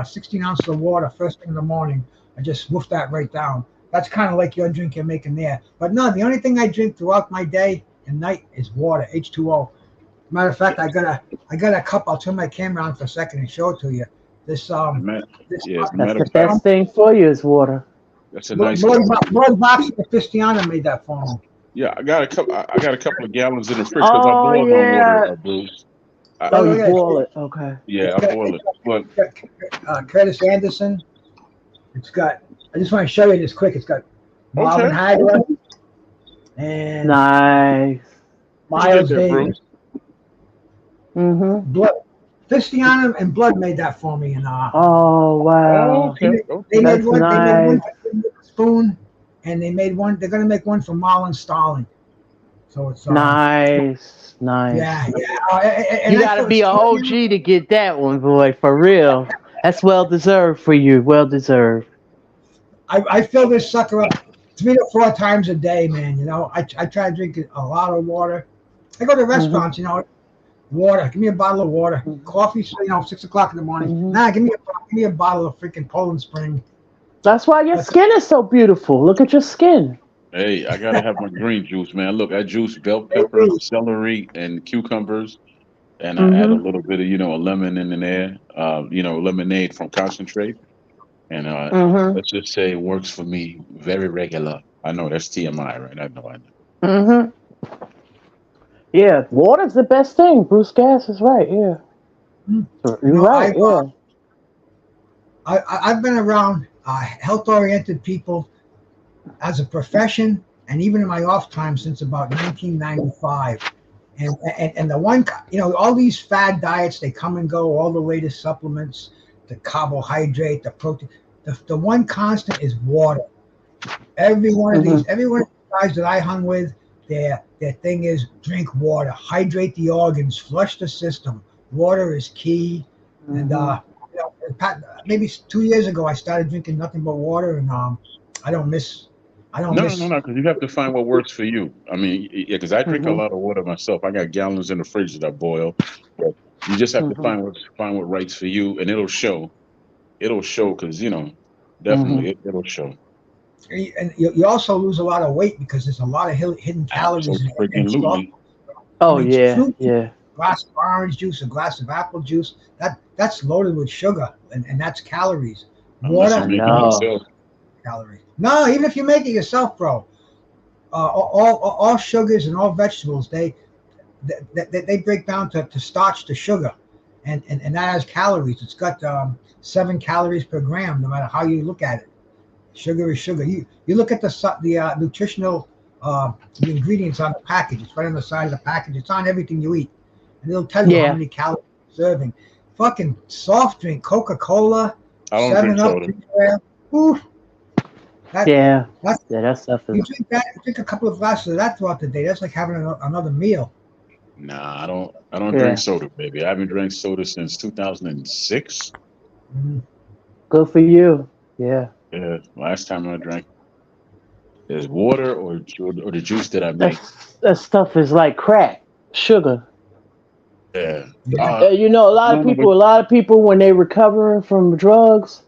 S4: 16 ounces of water first thing in the morning. I just wolf that right down. That's kind of like your drink you're making there. But no, the only thing I drink throughout my day, and night is water, H2O. Matter of fact, I got a cup. I'll turn my camera on for a second and show it to you. This
S2: Ma-
S4: this
S2: Yeah, as a
S3: That's
S2: matter
S3: the
S2: of fact,
S3: best thing for you is water.
S2: that's a nice cup.
S4: Blood Box and Cristiano made that for me.
S2: Yeah, I got a couple. I got a couple of gallons in the fridge because I
S3: Oh
S2: boil my water,
S3: yeah.
S2: Bruce. I,
S3: Oh,
S4: Look
S3: you
S4: at
S3: boil
S4: it.
S3: it. Okay.
S2: yeah,
S4: It's
S2: I
S4: got,
S2: boil it. But
S4: it's got Curtis Anderson. It's got. I just want to show you this quick. It's got Marvin
S2: okay,
S4: Hagler and
S3: Nice.
S2: where'd you get
S4: Miles
S2: that,
S4: Davis.
S2: Bruce?
S3: Mm-hmm.
S4: Blood. Cristiano and Blood made that for me, and
S3: Oh
S2: Oh,
S3: wow.
S2: okay,
S4: they
S2: okay.
S4: made
S3: That's
S4: one. They made one
S3: nice.
S4: for Spoon, and they made one. They're gonna make one for Marlon Starling. So it's
S3: Nice. Nice.
S4: yeah. And
S3: You
S4: I
S3: gotta
S4: feel
S3: be a
S4: extraordinary.
S3: OG to get that one, boy. For real. That's well deserved for you. Well deserved.
S4: I fill this sucker up 3 to 4 times a day, man. You know, I try to drink a lot of water. I go to
S3: Mm-hmm.
S4: restaurants, you know, water. Give me a bottle of water.
S3: Mm-hmm.
S4: Coffee, 6 o'clock in the morning.
S3: Mm-hmm.
S4: Nah, give me a bottle of freaking Poland Spring.
S3: That's why your
S4: That's
S3: skin is so beautiful. Look at your skin.
S2: Hey, I gotta have my green juice, man. Look, I juice bell peppers,
S4: maybe.
S2: celery, and cucumbers, and I add a
S3: Mm-hmm.
S2: little bit of, a lemon in there. Lemonade from concentrate, and
S3: Mm-hmm.
S2: let's just say it works for me very regular. I know that's TMI, right? I know, I know.
S3: Mm-hmm. Yeah, water's the best thing. Bruce Gas is right. Yeah.
S4: You
S3: You're
S4: know,
S3: right. Yeah.
S4: I've been around health-oriented people as a profession, and even in my off time since about 1995. And the one, all these fad diets, they come and go, all the latest supplements, the carbohydrate, the protein. The one constant is water. Every one of
S3: Mm-hmm.
S4: every one of the guys that I hung with, their thing is drink water, hydrate the organs, flush the system. Water is key. And
S3: Mm-hmm.
S4: maybe 2 years ago, I started drinking nothing but water, and I don't miss. I don't
S2: No, no,
S4: miss.
S2: no, because you have to find what works for you. I mean, yeah, because I drink a
S3: Mm-hmm.
S2: lot of water myself. I got gallons in the fridge that I boil. But you just have to
S3: Mm-hmm.
S2: find what writes for you, and it'll show. It'll show because
S3: Mm-hmm.
S2: definitely it'll show.
S4: And you also lose a lot of weight because there's a lot of hidden calories
S2: Absolutely
S4: in
S2: freaking
S4: stuff.
S2: lootly.
S4: I
S3: Oh
S4: mean,
S3: yeah.
S4: fruit,
S3: Yeah.
S4: a glass of orange juice, a glass of apple juice, that's loaded with sugar, and that's calories.
S2: Unless you
S3: I
S4: Water,
S2: make it
S3: know.
S2: yourself.
S4: calories. No, even if you make it yourself, bro. All sugars and all vegetables, they break down to starch to sugar, and that has calories. It's got 7 calories per gram, no matter how you look at it. Sugar is sugar. You look at the nutritional the ingredients on the package. It's right on the side of the package. It's on everything you eat, and it'll tell you how
S3: Yeah.
S4: many calories you're serving. Fucking soft drink, Coca-Cola,
S2: I don't drink
S4: 7 Up,
S2: soda.
S4: ginger ale. Ooh, that
S3: Yeah.
S4: that's
S3: Yeah. That stuff
S4: you
S3: is.
S4: drink that. You drink a couple of glasses of that throughout the day. That's like having another meal.
S2: Nah, I don't drink
S3: Yeah.
S2: soda, baby. I haven't drank soda since 2006.
S4: Mm.
S3: Good for you. Yeah.
S2: Yeah, last time I drank is water or the juice that I make.
S3: That stuff is like crack, sugar.
S2: Yeah.
S4: Yeah.
S2: No, no, but
S3: A lot of people, when they recovering from drugs,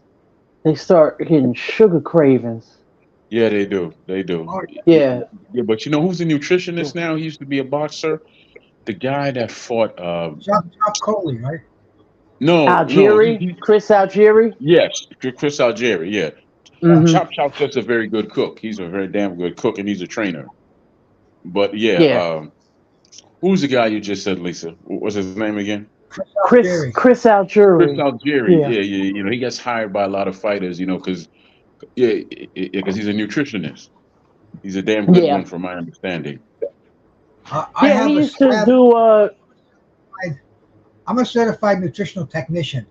S3: they start getting sugar cravings.
S2: yeah, they do. They do.
S4: Oh,
S3: Yeah.
S2: Yeah, but you know who's a nutritionist now? He used to be a boxer. The guy that fought.
S4: Chop Coley, right?
S2: No, no.
S3: Algieri, Chris Algieri.
S2: Yes, Chris Algieri. Yeah,
S3: Mm-hmm.
S2: Chop's just a very good cook. He's a very damn good cook, and he's a trainer. But yeah,
S3: Yeah.
S2: who's the guy you just said, Lisa? What's his name again?
S4: Jerry.
S3: Chris
S2: Chris
S3: Algieri.
S2: Algieri.
S3: Yeah.
S2: Yeah, yeah. He gets hired by a lot of fighters. Because because he's a nutritionist. He's a damn good
S3: Yeah.
S2: one, from my understanding.
S4: I
S3: Yeah. He
S4: have a
S3: used to
S4: I have
S3: do.
S4: I'm a certified nutritional technician.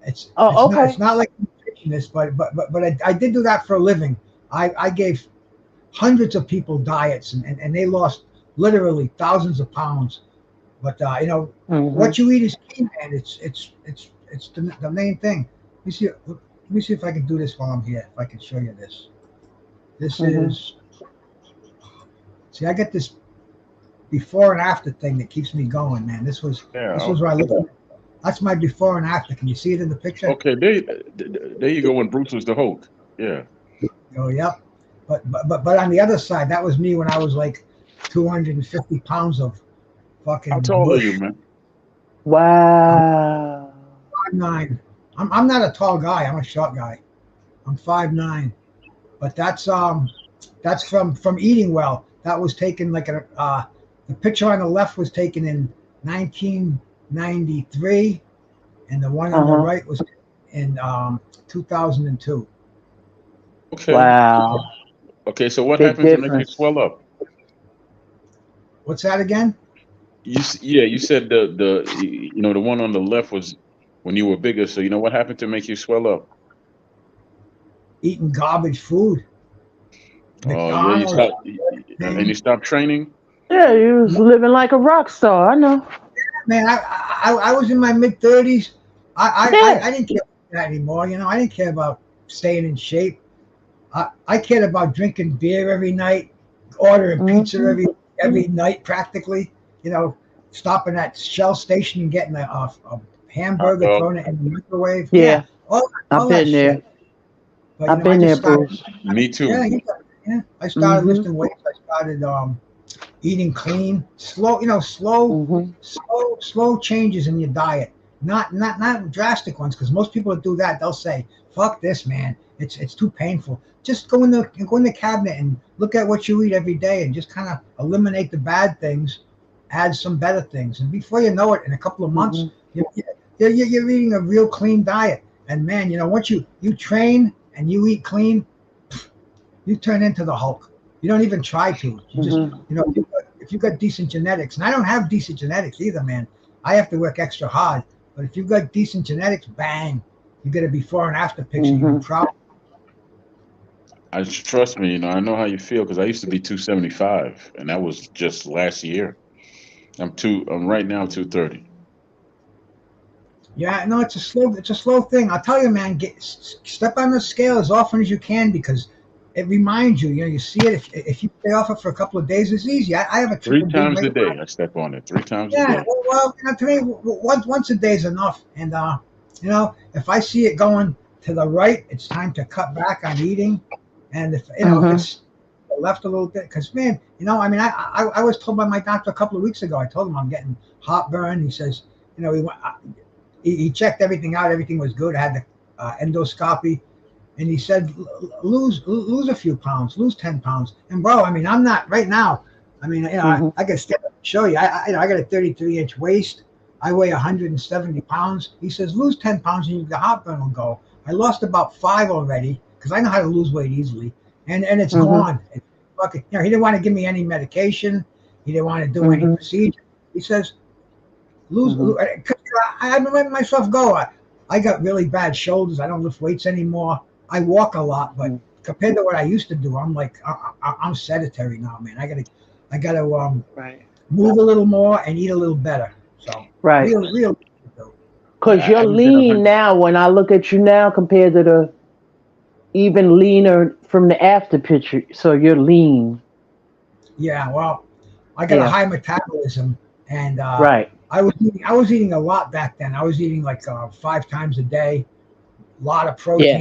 S4: It's
S3: Oh.
S4: it's not
S3: Okay.
S4: it's not like a nutritionist, but I did do that for a living. I gave hundreds of people diets, and they lost literally thousands of pounds. But
S3: Mm-hmm.
S4: what you eat is key, man. It's the main thing. Let me see if I can do this while I'm here. If I can show you this. This
S3: Mm-hmm.
S4: is see, I get this before and after thing that keeps me going, man. This was
S2: Yeah.
S4: this was where I looked at. That's my before and after. Can you see it in the picture?
S2: Okay. There you go. When Bruce was the Hulk. Yeah.
S4: Oh, yep. But on the other side, that was me when I was like 250 pounds of
S2: How
S4: fucking
S2: tall are you,
S4: mush.
S2: man?
S4: I'm
S3: Wow.
S4: 5'9". I'm not a tall guy. I'm a short guy. I'm 5'9". But that's from eating well. That was taken like the picture on the left was taken in 1993, and the one on the
S3: Uh-huh.
S4: right was in 2002.
S2: Okay.
S3: Wow.
S2: Okay. So what
S3: Big
S2: happened to make you
S3: difference.
S2: swell up?
S4: What's that again?
S2: Yeah, you said the one on the left was when you were bigger. So what happened to make you swell up?
S4: Eating garbage food,
S2: Oh yeah, you
S4: McDonald's,
S2: stopped and you
S4: thing.
S2: stopped training.
S3: Yeah, you was living like a rock star. I know.
S4: Man, I was in my mid 30s.
S3: Yeah.
S4: I didn't care about that anymore. I didn't care about staying in shape. I cared about drinking beer every night, ordering pizza
S3: Mm-hmm.
S4: every night practically. You know, stopping at Shell station and getting a
S2: Hot
S4: hamburger,
S2: dog.
S4: throwing it in the microwave. Yeah,
S3: Yeah. I've
S4: all that
S3: been there.
S4: shit. But
S3: I've
S4: I
S3: been
S4: just
S3: there,
S4: started.
S3: Bruce.
S2: Me
S4: Yeah,
S2: too.
S4: yeah. I started
S3: Mm-hmm.
S4: lifting weights. I started eating clean, slow. Slow,
S3: Mm-hmm.
S4: slow changes in your diet. Not drastic ones, because most people that do that, they'll say, "Fuck this, man. It's too painful." Just go in the cabinet and look at what you eat every day, and just kind of eliminate the bad things, add some better things, and before you know it, in a couple of months,
S3: Mm-hmm.
S4: you're eating a real clean diet. And man, once you train and you eat clean, you turn into the Hulk. You don't even try to. You just,
S3: Mm-hmm.
S4: if you got decent genetics, and I don't have decent genetics either, man. I have to work extra hard. But if you've got decent genetics, bang, you get a before and after picture. You'll be
S3: Mm-hmm.
S4: proud.
S2: Trust me. I know how you feel because I used to be 275, and that was just last year. I'm right now 230.
S4: Yeah, no, it's a slow thing. I'll tell you, man. Step on the scale as often as you can, because it reminds you. You see it. If you stay off it for a couple of days, it's easy. I have a
S2: Three
S4: triple B
S2: times a
S4: weight.
S2: day, I step on it. 3 times a
S4: Yeah,
S2: day.
S4: to me, once a day is enough. And if I see it going to the right, it's time to cut back on eating. And if
S3: Mm-hmm.
S4: it's left a little bit, because man, I mean, I was told by my doctor a couple of weeks ago. I told him I'm getting heartburn. He says, he checked everything out. Everything was good. I had the endoscopy, and he said, lose a few pounds, lose 10 pounds. And bro, I mean, I'm not right now. I mean,
S3: Mm-hmm.
S4: I can stand up and show you. I got a 33-inch waist. I weigh 170 pounds. He says, lose 10 pounds and the heartburn will go. I lost about 5 already, because I know how to lose weight easily, and it's
S3: Mm-hmm.
S4: gone. It's fucking, he didn't want to give me any medication. He didn't want to do any
S3: Mm-hmm.
S4: procedure. He says, lose.
S3: Mm-hmm.
S4: I've been letting myself go. I got really bad shoulders. I don't lift weights anymore. I walk a lot, but compared to what I used to do, I'm like I'm sedentary now, man. I gotta
S3: Right.
S4: move a little more and eat a little better. So
S3: Right.
S4: real.
S3: Because
S2: I
S3: you're
S2: haven't been
S3: lean
S2: 100.
S3: now. When I look at you now compared to the even leaner from the after picture. So you're lean.
S4: Yeah, well, I got a
S3: Yeah.
S4: high metabolism, and
S3: Right.
S4: I was eating a lot back then. I was eating like 5 times a day, a lot of
S3: Yeah.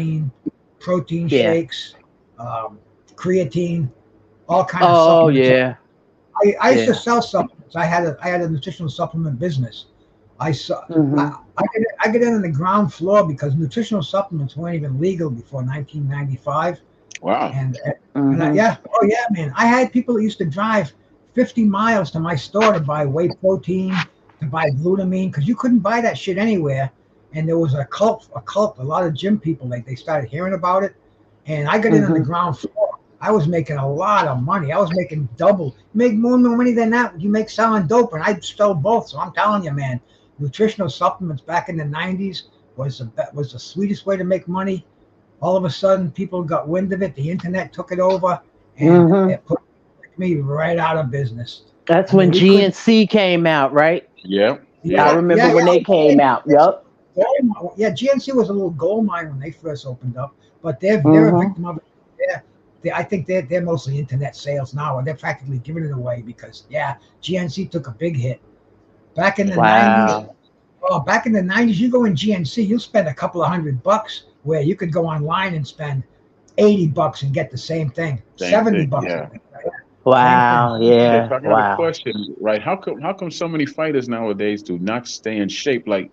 S4: protein
S3: Yeah.
S4: shakes, um, creatine, all kind of
S3: Oh
S4: supplements.
S3: yeah.
S4: I used to
S3: Yeah.
S4: sell supplements. I had a nutritional supplement business. I saw
S3: Mm-hmm.
S4: I get in on the ground floor because nutritional supplements weren't even legal before 1995.
S2: Wow.
S4: And
S3: Mm-hmm.
S4: yeah, oh yeah, man. I had people that used to drive 50 miles to my store to buy whey protein, to buy glutamine, because you couldn't buy that shit anywhere. And there was a lot of gym people, like they started hearing about it. And I got in on the
S3: Mm-hmm.
S4: ground floor. I was making a lot of money. I was making double. You make more money than that you make selling dope, and I sell both. So I'm telling you, man, nutritional supplements back in the 90s was the sweetest way to make money. All of a sudden, people got wind of it. The internet took it over, and
S3: Mm-hmm.
S4: it put me right out of business.
S3: That's
S4: I mean,
S3: when
S4: we couldn't.
S3: GNC came out, right?
S2: Yeah.
S3: I
S2: Yeah.
S3: remember when they came out. Yup.
S4: Yeah. GNC was a little gold mine when they first opened up, but they're a
S3: Mm-hmm.
S4: victim of it. I think they're mostly internet sales now, and they're practically giving it away because GNC took a big hit back in the 90s.
S3: Wow.
S4: Oh, back in the 90s, you go in GNC, you'll spend a couple of $100, where you could go online and spend $80 and get the same thing,
S2: Same
S4: 70
S2: thing.
S4: bucks.
S2: Yeah.
S4: Same thing.
S3: Wow.
S2: Yes,
S3: Yeah.
S2: I got a
S3: Wow.
S2: question, right? How come so many fighters nowadays do not stay in shape? Like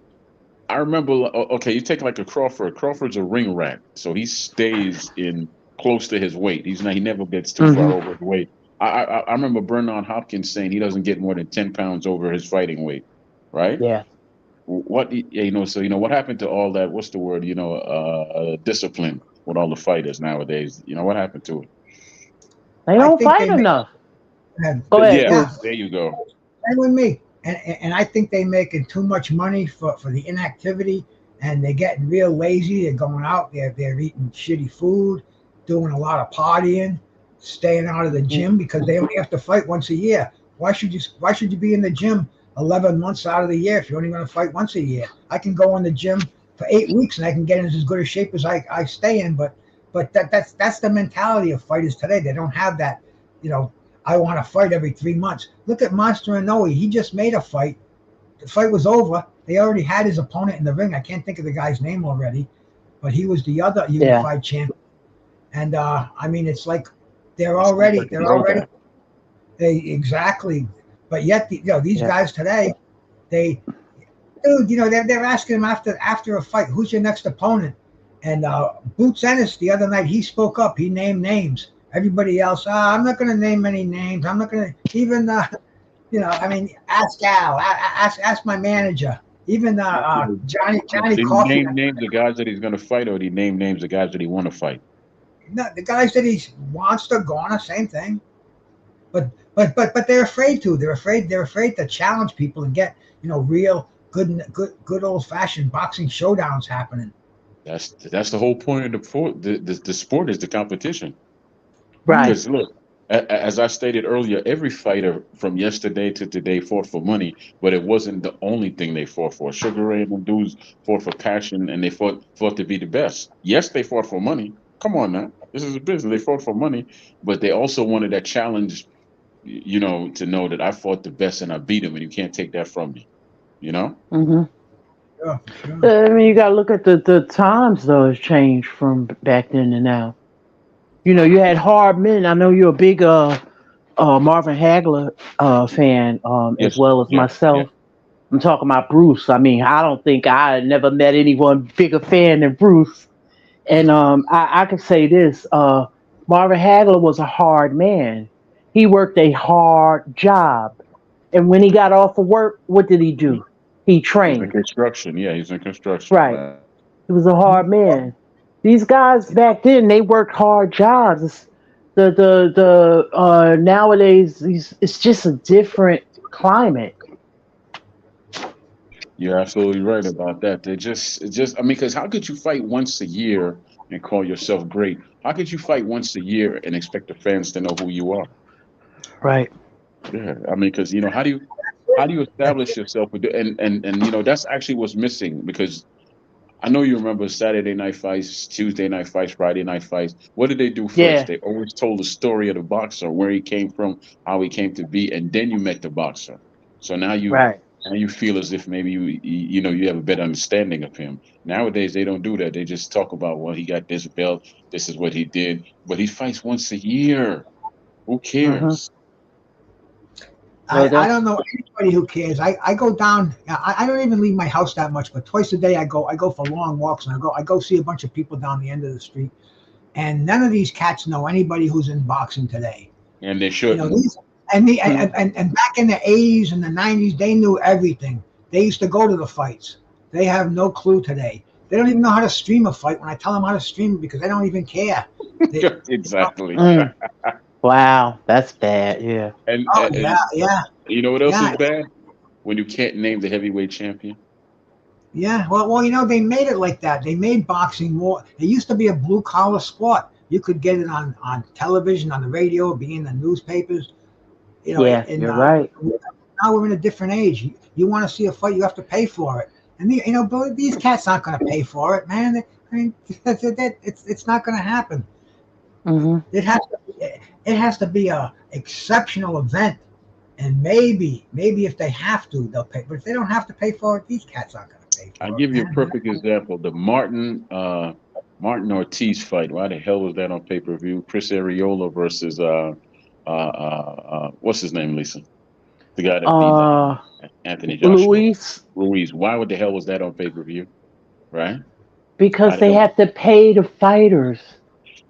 S2: I remember, okay, you take like a Crawford. Crawford's a ring rat, so he stays in close to his weight. He never gets too far
S3: Hmm.
S2: over his weight. I remember Bernard Hopkins saying he doesn't get more than 10 pounds over his fighting weight, right?
S3: Yeah.
S2: What so what happened to all that? What's the word? Discipline with all the fighters nowadays. What happened to it?
S3: They
S4: I
S3: don't
S4: think
S3: fight
S4: they make.
S3: enough. Go ahead,
S2: Yeah,
S4: Yeah,
S3: Bruce.
S2: there you go.
S4: same with me. And I think they making too much money for the inactivity, and they're getting real lazy. They're going out. They're eating shitty food, doing a lot of partying, staying out of the
S3: Mm.
S4: gym because they only have to fight once a year. Why should you be in the gym 11 months out of the year if you're only going to fight once a year? I can go in the gym for 8 weeks and I can get in as good a shape as I stay in. But that's the mentality of fighters today. They don't have that, you know. I want to fight every 3 months. Look at Monster Inoue. He just made a fight. The fight was over. They already had his opponent in the ring. I can't think of the guy's name already, but he was the other
S3: Yeah.
S4: unified champion. And I mean, it's like they're
S2: It sounds
S4: already
S2: like a
S4: they're already
S2: throwback.
S4: they exactly. But yet, these
S3: Yeah.
S4: guys today, they dude, they're asking him after a fight, who's your next opponent? And Boots Ennis the other night, he spoke up. He named names. Everybody else, I'm not going to name any names. I'm not going to even, I mean, ask Al, ask my manager. Even Johnny
S2: Did he
S4: Coffee.
S2: name names of guys that he's going to fight, or did he name names of guys that he want to fight?
S4: No, the guys that he wants to Garner, same thing. But they're afraid to. They're afraid to challenge people and get real good old fashioned boxing showdowns happening.
S2: That's the whole point of the sport is the competition.
S3: Right.
S2: Because look, as I stated earlier, every fighter from yesterday to today fought for money, but it wasn't the only thing they fought for. Sugar Ray and them dudes fought for passion, and they fought to be the best. Yes, they fought for money. Come on now, this is a business. They fought for money, but they also wanted that challenge. To know that I fought the best and I beat him, and you can't take that from me. You know.
S3: Hmm.
S4: Yeah, for sure.
S3: I mean, you got to look at the times though. Has changed from back then to now. You had hard men. I know you're a big Marvin Hagler fan, as
S2: Yes.
S3: well as
S2: Yeah. Yeah.
S3: myself. I'm talking about Bruce. I mean, I don't think I never met anyone bigger fan than Bruce. And I can say this: Marvin Hagler was a hard man. He worked a hard job, and when he got off of work, what did he do? He
S2: He's in
S3: trained.
S2: construction. Yeah, he's in construction.
S3: Right. He was a hard man. These guys back then, they worked hard jobs. The nowadays, it's just a different climate.
S2: You're absolutely right about that. I mean, because how could you fight once a year and call yourself great? How could you fight once a year and expect the fans to know who you are?
S3: Right.
S2: Yeah, I mean, because how do you establish yourself with and that's actually what's missing because I know you remember Saturday night fights, Tuesday night fights, Friday night fights. What did they do first?
S3: Yeah.
S2: They always told the story of the boxer, where he came from, how he came to be, and then you met the boxer. So
S3: Right.
S2: now you feel as if maybe you have a better understanding of him. Nowadays they don't do that. They just talk about, well, he got this belt, this is what he did, but he fights once a year. Who
S3: Hmm.
S2: cares?
S3: Well,
S4: I
S3: that's
S4: don't know anybody who cares. I go down. I don't even leave my house that much, but twice a day I go for long walks and I go see a bunch of people down the end of the street. And none of these cats know anybody who's in boxing today.
S2: And they
S4: You know
S2: shouldn't.
S4: these and the
S3: mm,
S4: and back in the 80s and the 90s, they knew everything. They used to go to the fights. They have no clue today. They don't even know how to stream a fight when I tell them how to stream it because they don't even care. They,
S2: Exactly.
S3: mm. Wow, that's bad. Yeah.
S2: And,
S4: oh
S2: and
S4: yeah,
S2: and
S4: yeah,
S2: you know what else is
S4: yeah.
S2: bad? When you can't name the heavyweight champion.
S4: Yeah, well, they made it like that. They made boxing more. It used to be a blue collar sport. You could get it on television, on the radio, be in the newspapers.
S3: Yeah,
S4: And
S3: you're right.
S4: now we're in a different age. You want to see a fight, you have to pay for it. And but these cats aren't going to pay for it, man. I mean, it's not going to happen.
S3: Hmm.
S4: It has to be a exceptional event, and maybe if they have to, they'll pay. But if they don't have to pay for it, these cats aren't going to pay
S2: I'll
S4: for it,
S2: give you a
S4: man.
S2: perfect example. The Martin Ortiz fight. Why the hell was that on pay-per-view? Chris Arreola versus What's his name, Lisa? The guy that beat
S3: Uh,
S2: Anthony Joshua.
S3: Luis,
S2: Ruiz. Why would the hell was that on pay per view? Right? Why
S3: because
S2: the
S3: they
S2: hell?
S3: have to pay the fighters.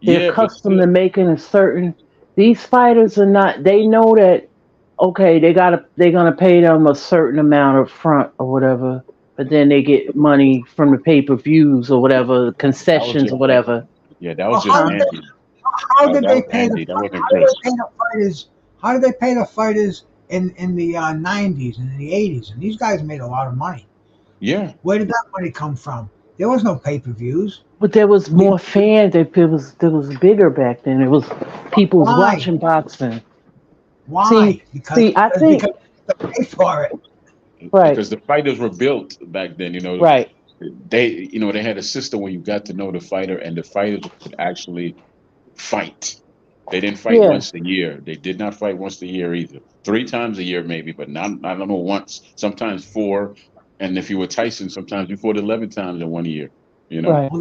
S3: They're
S2: Yeah, but
S3: accustomed
S2: still,
S3: to making a certain. These fighters are not. They know that. Okay, they're gonna pay them a certain amount up front or whatever, but then they get money from the pay per views or whatever,
S2: that was
S3: concessions or
S2: just Andy.
S3: whatever.
S2: Yeah, that was
S4: Well,
S2: just
S3: Huh?
S2: Andy.
S4: how did
S2: That
S4: they
S2: was
S4: pay the
S2: Andy. That wasn't
S4: how did
S2: Chris.
S4: they pay the fighters? How did they pay the fighters in the '90s and in the '80s? And these guys made a lot of money.
S2: Yeah,
S4: Where did that money come from? There was no pay-per-views.
S3: But there was
S4: We
S3: more fans. It was bigger back then. It was people was
S4: why?
S3: watching boxing. See,
S4: Why? Because
S3: see, I
S4: because
S3: think
S4: because they pay for it.
S3: right,
S2: because the fighters were built back then.
S3: right,
S2: They had a system where you got to know the fighter, and the fighters could actually fight. They didn't fight
S3: yeah,
S2: once a year. They did not fight once a year either. Three times a year maybe, but not I don't know once. Sometimes four, and if you were Tyson, sometimes you fought 11 times in one year. You know?
S3: right,
S4: Well,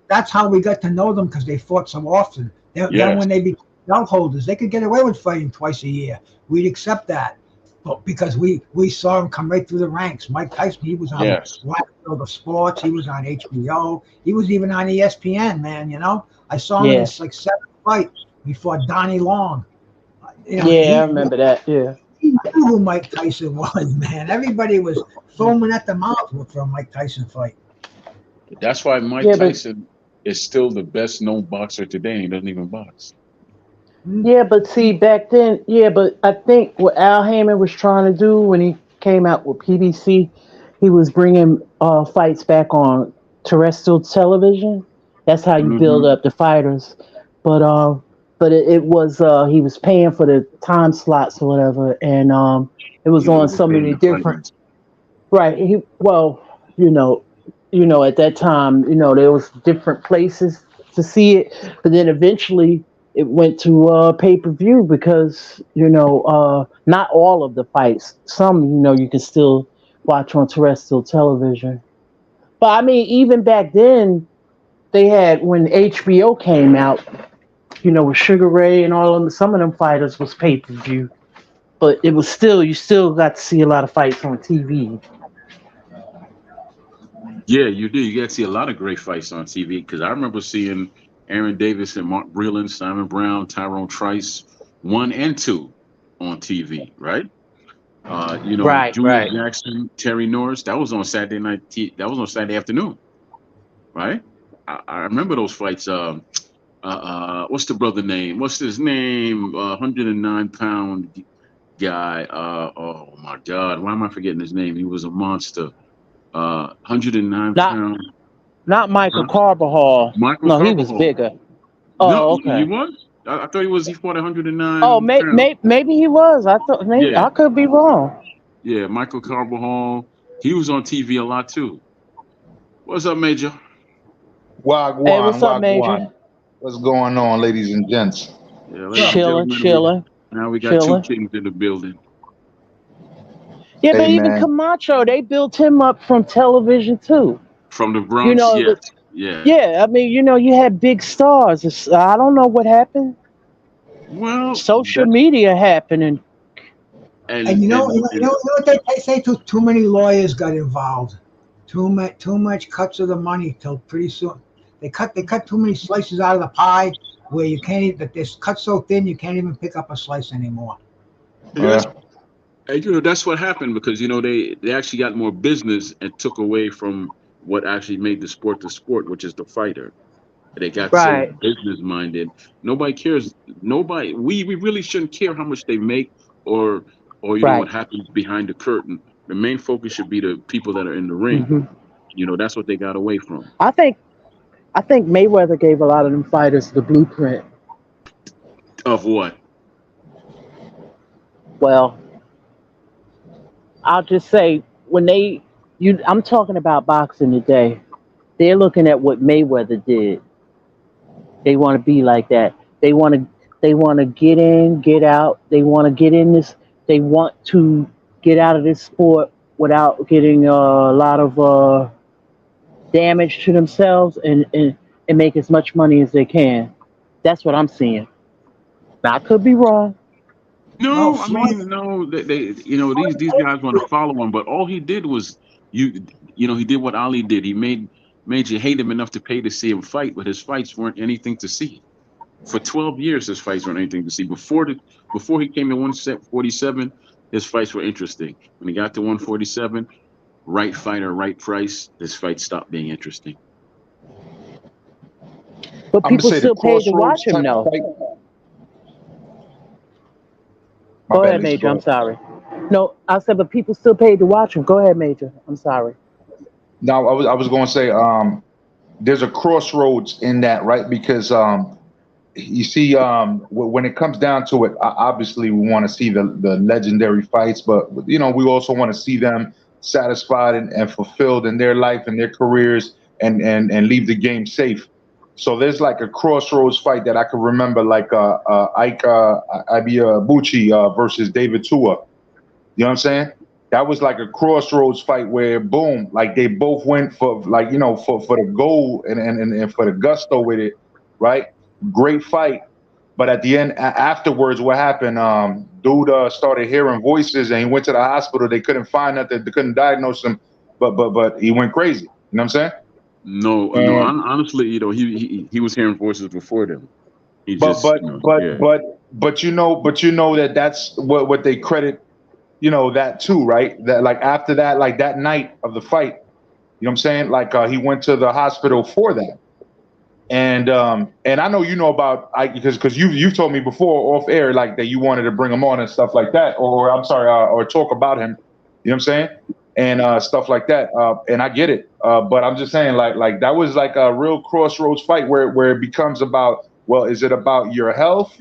S4: that's how we got to know them because they fought so often. Then
S2: Yes,
S4: when they became belt holders, they could get away with fighting twice a year. We'd accept that. But because we saw him come right through the ranks. Mike Tyson, he was on
S2: yes,
S4: Wild World of Sports. He was on HBO. He was even on ESPN. Man, I saw him in
S3: yeah,
S4: his like seventh fight before Donnie Long.
S3: yeah. I
S4: He
S3: remember that. Yeah,
S4: he knew who Mike Tyson was. Man, everybody was foaming at the mouth for a Mike Tyson fight.
S2: that's why Mike
S3: yeah, but
S2: Tyson is still the best known boxer today. And he doesn't even box.
S4: Hmm?
S3: yeah, but see, back then, yeah, but I think what Al Heyman was trying to do when he came out with PBC, he was bringing fights back on terrestrial television. That's how you build
S2: Hmm.
S3: up the fighters. But it was he was paying for the time slots or whatever, and it was
S2: He was
S3: on so
S2: overpaying
S3: many
S2: the
S3: different.
S2: fighters.
S3: Right. You know, at that time, there was different places to see it, but then eventually it went to pay per view because not all of the fights. Some you can still watch on terrestrial television. But I mean, even back then, they had when HBO came out, with Sugar Ray and all of them. Some of them fighters was pay per view, but it was still you still got to see a lot of fights on TV.
S2: Yeah, you do. You get to see a lot of great fights on TV because I remember seeing Aaron Davis and Mark Breland, Simon Brown, Tyrone Trice, one and two on TV, right?
S3: Right,
S2: Julius
S3: right.
S2: Jackson, Terry Norris. That was on Saturday night. That was on Saturday afternoon, right? I remember those fights. What's the brother name? What's his name? 109-pound guy. Oh my God, why am I forgetting his name? He was a monster. 109
S3: Not
S2: pound.
S3: not Michael
S2: Huh?
S3: Carbajal.
S2: Michael
S3: No, he was
S2: Carbajal.
S3: bigger.
S2: No,
S3: Oh,
S2: he
S3: okay.
S2: was. I thought he fought
S3: Oh,
S2: 109 pounds.
S3: maybe he was. I thought maybe
S2: Yeah,
S3: I could be wrong.
S2: yeah. Michael Carbajal. He was on TV a lot too. What's up, Major?
S3: Hey,
S5: Wagwan,
S3: what's up,
S5: wagwan.
S3: Major?
S5: What's going on, ladies and gents?
S2: Yeah, ladies
S4: Sure.
S2: and
S3: Chilling,
S2: gentlemen,
S3: chilling,
S2: now we got two
S3: chilling.
S2: kings in the building
S3: Yeah, but
S5: Hey,
S3: even
S5: man.
S3: Camacho, they built him up from television too.
S2: from the
S3: You
S2: Bronx.
S3: know,
S2: Yes, yeah.
S3: yeah. I mean, you had big stars. I don't know what happened.
S2: Well,
S3: Social
S2: that
S3: media happened, and
S4: And
S2: and and,
S4: you
S2: and
S4: know what they say? Too many lawyers got involved. Too much cuts of the money till pretty soon. They cut too many slices out of the pie where you can't even. That this cut so thin you can't even pick up a slice anymore.
S2: yes,
S5: Uh,
S2: and, that's what happened because they actually got more business and took away from what actually made the sport, which is the fighter. They got so
S3: right,
S2: business minded. Nobody cares. Nobody. We really shouldn't care how much they make or what
S3: right.
S2: happens behind the curtain. The main focus should be the people that are in the ring.
S3: hmm
S2: That's what they got away from.
S3: I think I think Mayweather gave a lot of them fighters the blueprint.
S2: Of what?
S3: Well, I'll just say when I'm talking about boxing today. They're looking at what Mayweather did. They want to be like that. They want to get in, get out. They want to get in this. They want to get out of this sport without getting a lot of damage to themselves and make as much money as they can. That's what I'm seeing. Now, I could be wrong.
S4: No,
S2: No, I
S4: Floyd.
S2: mean, no, they these guys want to follow him, but all he did was he did what Ali did. He made you hate him enough to pay to see him fight, but his fights weren't anything to see. For 12 years, his fights weren't anything to see. Before he came to 147, his fights were interesting. When he got to 147, right fighter, right price, his fight stopped being interesting.
S3: But
S5: I'm gonna
S3: people
S5: say the
S3: still paid to
S5: crossroads
S3: watch him,
S5: type of
S3: though.
S5: fight. My
S3: Go
S5: bad,
S3: ahead,
S5: Lisa.
S3: Major.
S5: Go
S3: I'm
S5: ahead.
S3: sorry. No, I said, but people still paid to watch him. Go ahead, Major. I'm sorry.
S5: Now, I was going to say, there's a crossroads in that, right? Because you see, when it comes down to it, obviously we want to see the legendary fights, but we also want to see them satisfied and fulfilled in their life and their careers, and leave the game safe. So there's like a crossroads fight that I can remember, like Ike Ibeabuchi versus David Tua. You know what I'm saying? That was like a crossroads fight where boom, like they both went for, like, for the goal, and for the gusto with it, right? Great fight. But at the end, afterwards, what happened? Dude started hearing voices, and he went to the hospital. They couldn't find nothing. They couldn't diagnose him. But he went crazy. You know what I'm saying?
S2: No, no,
S5: And
S2: honestly, he was hearing voices before them. He
S5: but
S2: just,
S5: but but
S2: yeah.
S5: but but that's what they credit, that too, right? That, like, after that, like that night of the fight, you know what I'm saying? Like, he went to the hospital for that. And I know about, because you've told me before off air, like, that you wanted to bring him on and stuff like that, or I'm sorry, or talk about him. You know what I'm saying? And stuff like that. And I get it. But I'm just saying, like that was like a real crossroads fight where it becomes about, well, is it about your health?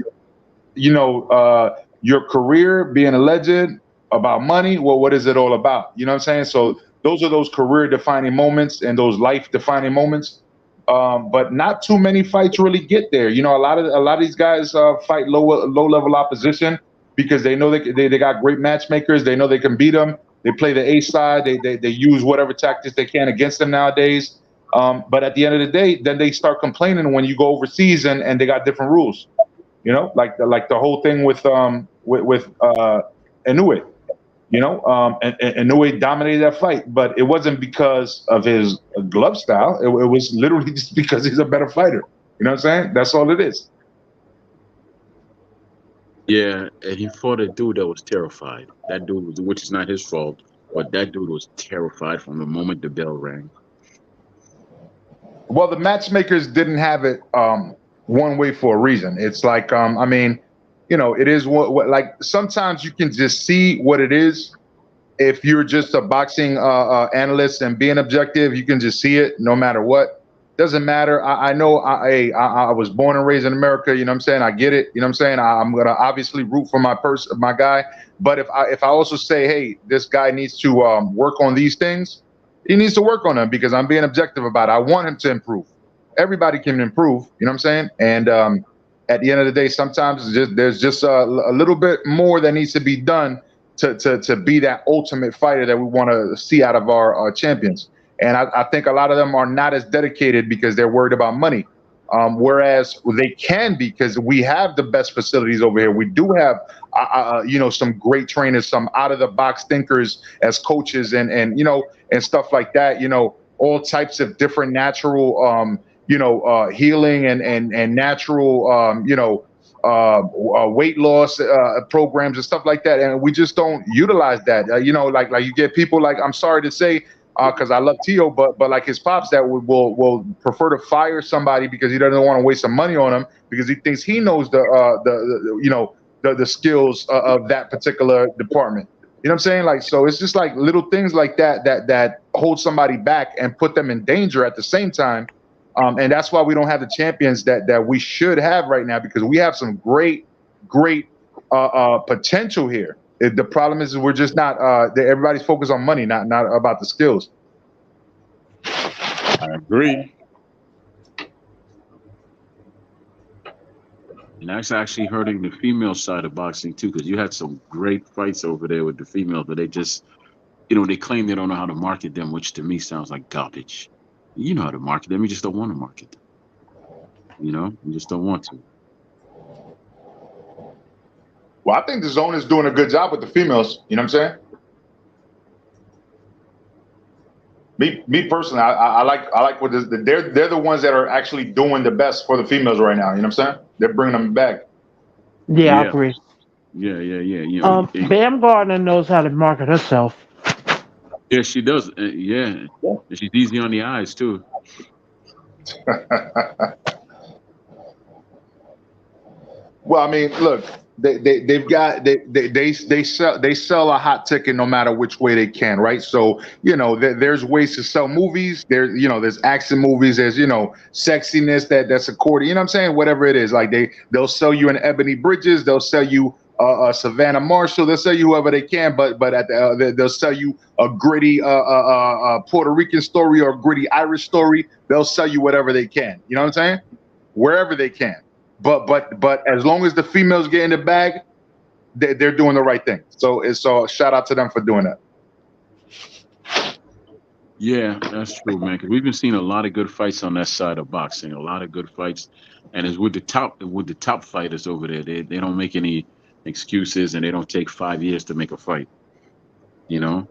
S5: Your career, being a legend, about money? Well, what is it all about? You know what I'm saying? So those are those career defining moments and those life defining moments. But not too many fights really get there. A lot of these guys fight low level opposition because they know they got great matchmakers. They know they can beat them. They play the A side. They use whatever tactics they can against them nowadays. But at the end of the day, then they start complaining when you go overseas and they got different rules. Like the whole thing with Inoue. And Inoue dominated that fight, but it wasn't because of his glove style. It was literally just because he's a better fighter. You know what I'm saying? That's all it is.
S2: Yeah, and he fought a dude that was terrified. That dude was, which is not his fault, but that dude was terrified from the moment the bell rang.
S5: Well, the matchmakers didn't have it one way for a reason. It's like, I mean, it is what, like, sometimes you can just see what it is. If you're just a boxing analyst and being objective, you can just see it no matter what. Doesn't matter. I know I was born and raised in America. You know what I'm saying? I get it. You know what I'm saying? I'm gonna obviously root for my guy. But if I also say, hey, this guy needs to work on these things, he needs to work on them, because I'm being objective about it. I want him to improve. Everybody can improve. You know what I'm saying? And at the end of the day, sometimes there's just a little bit more that needs to be done to be that ultimate fighter that we want to see out of our champions. And I think a lot of them are not as dedicated because they're worried about money. Whereas they can be, because we have the best facilities over here. We do have, some great trainers, some out of the box thinkers as coaches, and stuff like that. All types of different natural, healing and natural, weight loss programs and stuff like that, and we just don't utilize that. Like you get people, like, I'm sorry to say, because I love Tio, but like his pops that will prefer to fire somebody because he doesn't want to waste some money on him, because he thinks he knows the skills of that particular department. You know what I'm saying? Like, so it's just like little things like that hold somebody back and put them in danger at the same time. And that's why we don't have the champions that we should have right now, because we have some great potential here. The problem is we're just not. Everybody's focused on money, not about the skills.
S2: I agree. And that's actually hurting the female side of boxing too, because you had some great fights over there with the females, but they just, they claim they don't know how to market them, which to me sounds like garbage. You know how to market them, you just don't want to market them. You just don't want to.
S5: Well, I think the zone is doing a good job with the females. You know what I'm saying? Me personally, I like what they're the ones that are actually doing the best for the females right now. You know what I'm saying? They're bringing them back.
S3: Yeah, I
S2: Yeah,
S3: agree.
S2: yeah. You know,
S3: Bam Gardner knows how to market herself.
S2: yeah, she does. Yeah, she's easy on the eyes too.
S5: Well, I mean, look, they've got they sell a hot ticket no matter which way they can, right? So there's ways to sell movies. There's action movies. There's sexiness that's according. You know what I'm saying? Whatever it is, like they'll sell you an Ebony Bridges. They'll sell you Savannah Marshall. They'll sell you whoever they can, but at they'll sell you a gritty Puerto Rican story or a gritty Irish story. They'll sell you whatever they can. You know what I'm saying? Wherever they can. But as long as the females get in the bag, they're doing the right thing. So shout out to them for doing that.
S2: Yeah, that's true, man. Because we've been seeing a lot of good fights on that side of boxing. A lot of good fights, and it's with the top fighters over there. They don't make any excuses, and they don't take 5 years to make a fight. You know,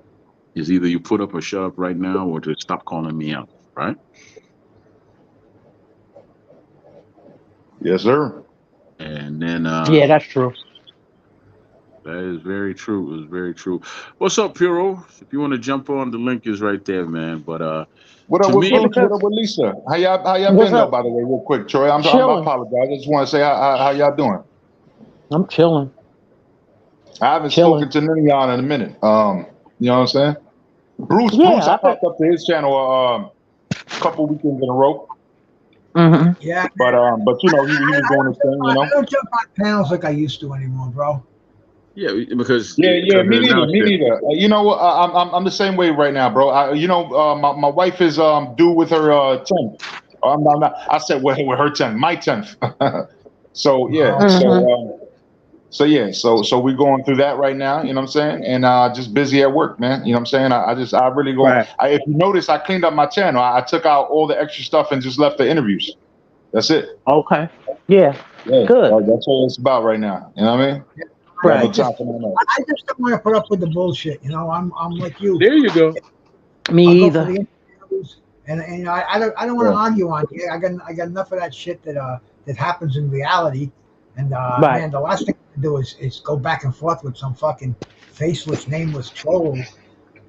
S2: it's either you put up or shut up right now, or to stop calling me out. Right?
S5: Yes, sir.
S2: And then
S3: Yeah, that's true.
S2: that is very true. It's very true. What's up, Puro? If you want to jump on, the link is right there, man. But
S5: What up
S2: to
S5: with
S3: Yeah,
S2: me,
S5: Bruce? What
S3: because
S5: up with Lisa? How y'all
S3: what's
S5: been though?
S3: up?
S5: By the way, real quick, Troy. I
S3: Chilling.
S5: apologize. I just want to say how y'all doing.
S3: I'm chilling.
S5: I haven't
S3: Chilling.
S5: spoken to none of y'all in a minute. You know what I'm saying? Bruce,
S3: Yeah,
S5: I
S3: I've been.
S5: popped up to his channel a couple weekends in a row,
S3: Hmm.
S4: Yeah,
S5: but he was doing his thing.
S4: I don't jump on panels like I used to anymore, bro.
S2: yeah, because
S5: Yeah,
S2: because
S5: me
S2: now
S5: neither,
S2: it's
S5: me
S2: that.
S5: neither. You know what? I'm the same way right now, bro. My wife is due with her 10th. I'm not. I said with her 10th, my 10th. So yeah,
S4: Oh,
S3: Hmm.
S5: so we're going through that right now. You know what I'm saying? And just busy at work, man. You know what I'm saying? I really go.
S3: Right.
S5: If you notice, I cleaned up my channel. I took out all the extra stuff and just left the interviews. That's it.
S3: Okay. Yeah.
S5: Yeah,
S3: Good.
S5: that's all it's about right now. You know what I mean? I got
S4: I
S5: no
S3: Right.
S5: time
S4: just
S5: for none of that.
S4: I just don't want to put up with the bullshit. I'm like you.
S2: There you go.
S3: Me
S4: I'll go for
S3: either.
S4: the interviews, and I don't want to
S5: Yeah.
S4: argue on here. I got enough of that shit that happens in reality. And
S3: Right.
S4: man, the last thing to do is go back and forth with some fucking faceless, nameless troll.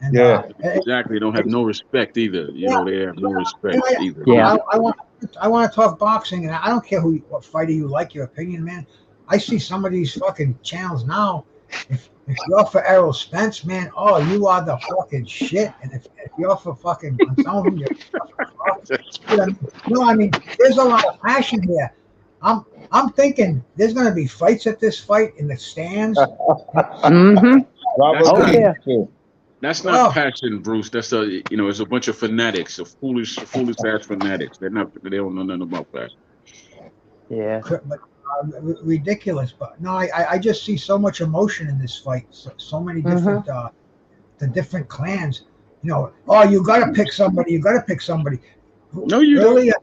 S4: And
S5: Yeah.
S2: Exactly. They don't have no respect either. You
S4: yeah,
S2: know, they have no respect
S4: and
S2: either.
S3: Yeah.
S4: I want to talk boxing, and I don't care what fighter you like, your opinion, man. I see some of these fucking channels now. If you're for Errol Spence, man, oh, you are the fucking shit. And if you're for fucking on some of them, you're fucking. No, I mean, there's a lot of passion here. I'm I'm thinking there's going to be fights at this fight in the stands.
S3: Hmm.
S2: That's
S3: Oh
S2: not
S3: yeah.
S2: that's not
S4: Oh,
S2: passion, Bruce. That's it's a bunch of fanatics, of foolish ass fanatics. They don't know nothing about passion.
S3: Yeah.
S4: but ridiculous. But no, I just see so much emotion in this fight. So many
S3: Hmm.
S4: different the different clans. Oh, you got to pick somebody. You got to pick somebody.
S2: No, you don't.
S4: Earlier,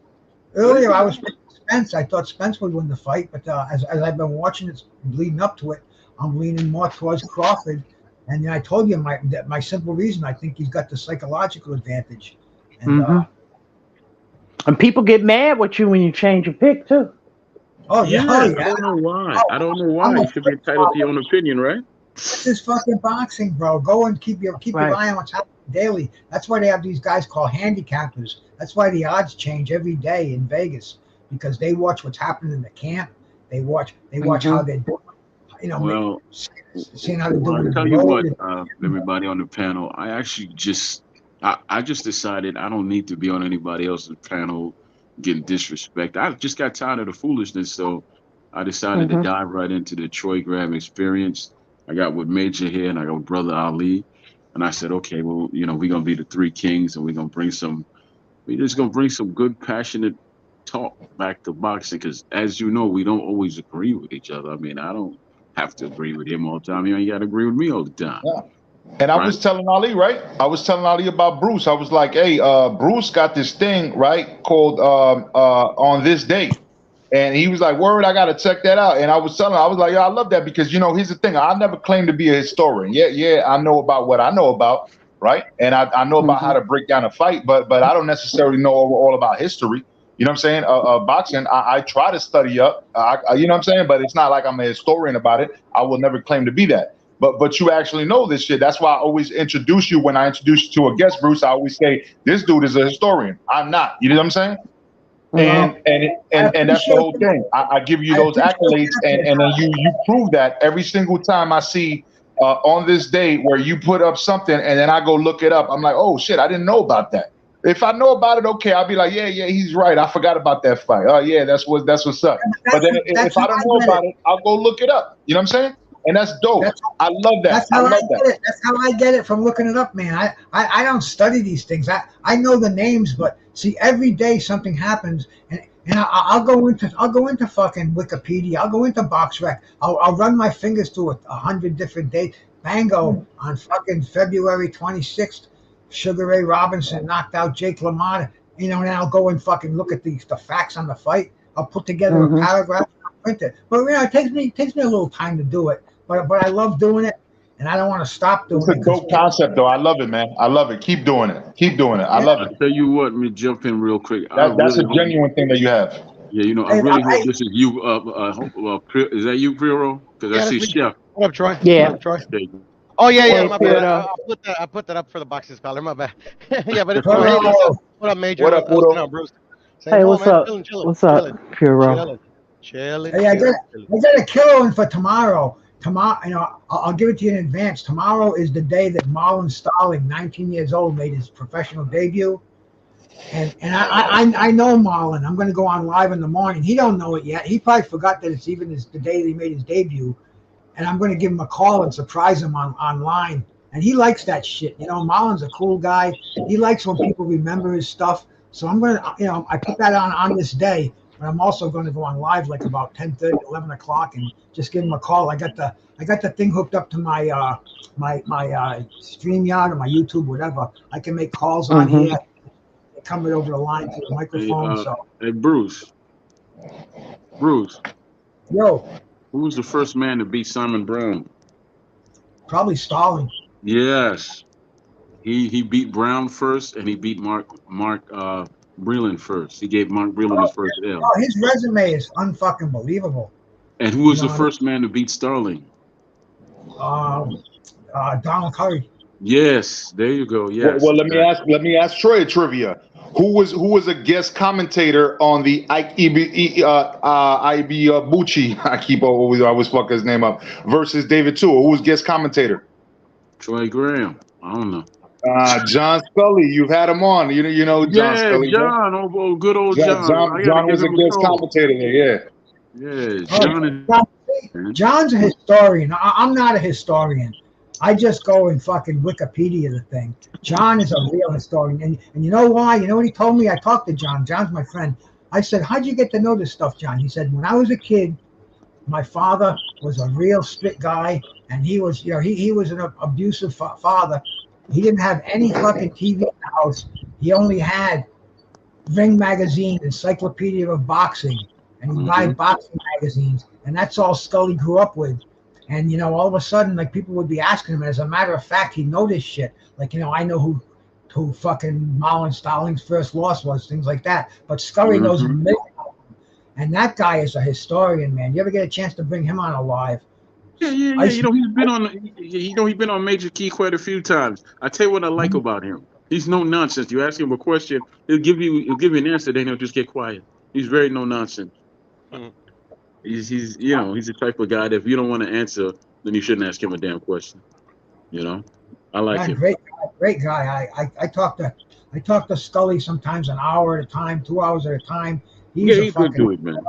S2: No, you
S4: I
S2: don't.
S4: was picking Spence. I thought Spence would win the fight, but as I've been watching it leading up to it, I'm leaning more towards Crawford. And then I told you my simple reason. I think he's got the psychological advantage. And
S3: Hmm. And people get mad with you when you change your pick too.
S4: oh yeah, oh
S2: Yeah, I
S4: yeah.
S2: don't know why. I don't know
S4: I'm
S2: why.
S4: a
S2: You should be entitled to your own opinion, right?
S4: This is fucking boxing, bro. Go and keep your
S3: Right.
S4: eye on what's happening daily. That's why they have these guys called handicappers. That's why the odds change every day in Vegas because they watch what's happening in the camp. They watch how
S3: Hmm.
S4: they're doing. You know,
S2: Well,
S4: seeing how they're
S2: well, I
S4: doing in
S2: tell
S4: the
S2: you what,
S4: road.
S2: everybody on the panel, I just decided I don't need to be on anybody else's panel getting disrespect. I just got tired of the foolishness, so I decided to
S3: Hmm.
S2: dive right into the Troy Graham experience. I got with Major here, and I got with Brother Ali, and I said, okay, well, we're gonna be the 3 Kings, and we're just gonna bring some good, passionate talk back to boxing, because as you know, we don't always agree with each other. I mean, I don't have to agree with him all the time. You ain't got to agree with me all the time,
S5: Yeah. And I
S2: right?
S5: was telling Ali, right? I was telling Ali about Bruce. I was like, hey, Bruce got this thing, right, called on this day. And he was like, "Word, I gotta check that out." And I was telling him, I was like, "Yo, I love that because here's the thing. I never claimed to be a historian. Yeah, I know about what I know about, right? And I know about how to break down a fight, but I don't necessarily know all about history. You know what I'm saying? Boxing, I try to study up. You know what I'm saying? But it's not like I'm a historian about it. I will never claim to be that. But you actually know this shit. That's why I always introduce you when I introduce you to a guest, Bruce. I always say this dude is a historian. I'm not. You know what I'm saying? And that's the whole thing. I give you those accolades, and then you prove that every single time I see on this day where you put up something, and then I go look it up. I'm like, oh shit, I didn't know about that. If I know about it, okay, I'll be like, yeah, he's right. I forgot about that fight. Oh yeah, that's what's up. But then if I don't know about it, I'll go look it up. You know what I'm saying? And that's dope. I love that. I love that.
S4: That's how I get it from looking it up, man. I don't study these things. I know the names, but see, every day something happens, and I'll go into fucking Wikipedia. I'll go into BoxRec. I'll run my fingers through 100 different dates. Bango, on fucking February 26th, Sugar Ray Robinson knocked out Jake LaMotta. You know, and I'll go and fucking look at the facts on the fight. I'll put together a paragraph and print it. But you know, it takes me a little time to do it. But I love doing it, and I don't want to stop doing it.
S5: It's a dope concept, though. I love it, man. I love it. Keep doing it. Keep doing it. I love it.
S2: I'll tell you what, let me jump in real quick.
S5: That's a genuine thing that you have.
S2: Yeah, you know, I really hope this is you. Is that you, Piro? Because I see Chef.
S6: What up, Troy?
S3: Yeah.
S6: What up, Troy? Oh yeah, my bad.
S3: Piro.
S6: I put that up for the boxing scholar. My bad. Yeah, but it's what up, Major?
S5: What up,
S6: Bruce?
S3: Hey, what's up? What's up, Piro?
S6: Chilling.
S4: Hey, I got a killer one for tomorrow. Tomorrow, you know, I'll give it to you in advance. Tomorrow is the day that Marlon Starling, 19 years old, made his professional debut. And I know Marlon. I'm going to go on live in the morning. He don't know it yet. He probably forgot that it's even the day that he made his debut. And I'm going to give him a call and surprise him online. And he likes that shit. You know, Marlon's a cool guy. He likes when people remember his stuff. So I'm going to, you know, I put that on this day. But I'm also going to go on live like about 10:30, 11 o'clock, and just give him a call. I got the thing hooked up to my StreamYard or my YouTube, whatever. I can make calls on here, coming over the line to the microphone.
S2: Hey, Bruce.
S4: Yo,
S2: Who was the first man to beat Simon Brown?
S4: probably Starling.
S2: Yes, he beat Brown first, and he beat Mark Breland first. He gave Mark Breland his first L.
S4: Oh, his resume is unfucking believable.
S2: And who was the first man to beat Starling?
S4: Donald Curry.
S2: Yes, there you go. Yes.
S5: Well, let me ask Troy a trivia. Who was a guest commentator on the Ibuchi? I always fuck his name up. Versus David Tua. Who was guest commentator?
S2: Troy Graham. I don't know.
S5: John Scully. You've had him on. You know John Scully.
S2: John. Oh, good old John.
S5: John was a guest commentator there.
S2: Yeah.
S4: John's a historian. I'm not a historian. I just go and fucking Wikipedia the thing. John is a real historian. And you know why? You know what he told me? I talked to John. John's my friend. I said, how'd you get to know this stuff, John? He said, when I was a kid, my father was a real strict guy. And he was, you know, he was an abusive father. He didn't have any fucking TV in the house. He only had Ring Magazine, Encyclopedia of Boxing, and he'd buy boxing magazines. And that's all Scully grew up with. And, you know, all of a sudden, like, people would be asking him. And as a matter of fact, he know this shit. Like, you know, I know who fucking Marlon Starling's first loss was, things like that. But Scully knows a million of them. And that guy is a historian, man. You ever get a chance to bring him on alive?
S2: Yeah. You know, he's been on Major Key quite a few times. I tell you what I like about him. He's no nonsense. You ask him a question, he'll give you an answer, then he'll just get quiet. He's very no nonsense. He's the type of guy that if you don't want to answer, then you shouldn't ask him a damn question. You know, I like him.
S4: Great guy. I talk to Scully sometimes an hour at a time, 2 hours at a time.
S2: He's a good dude, man.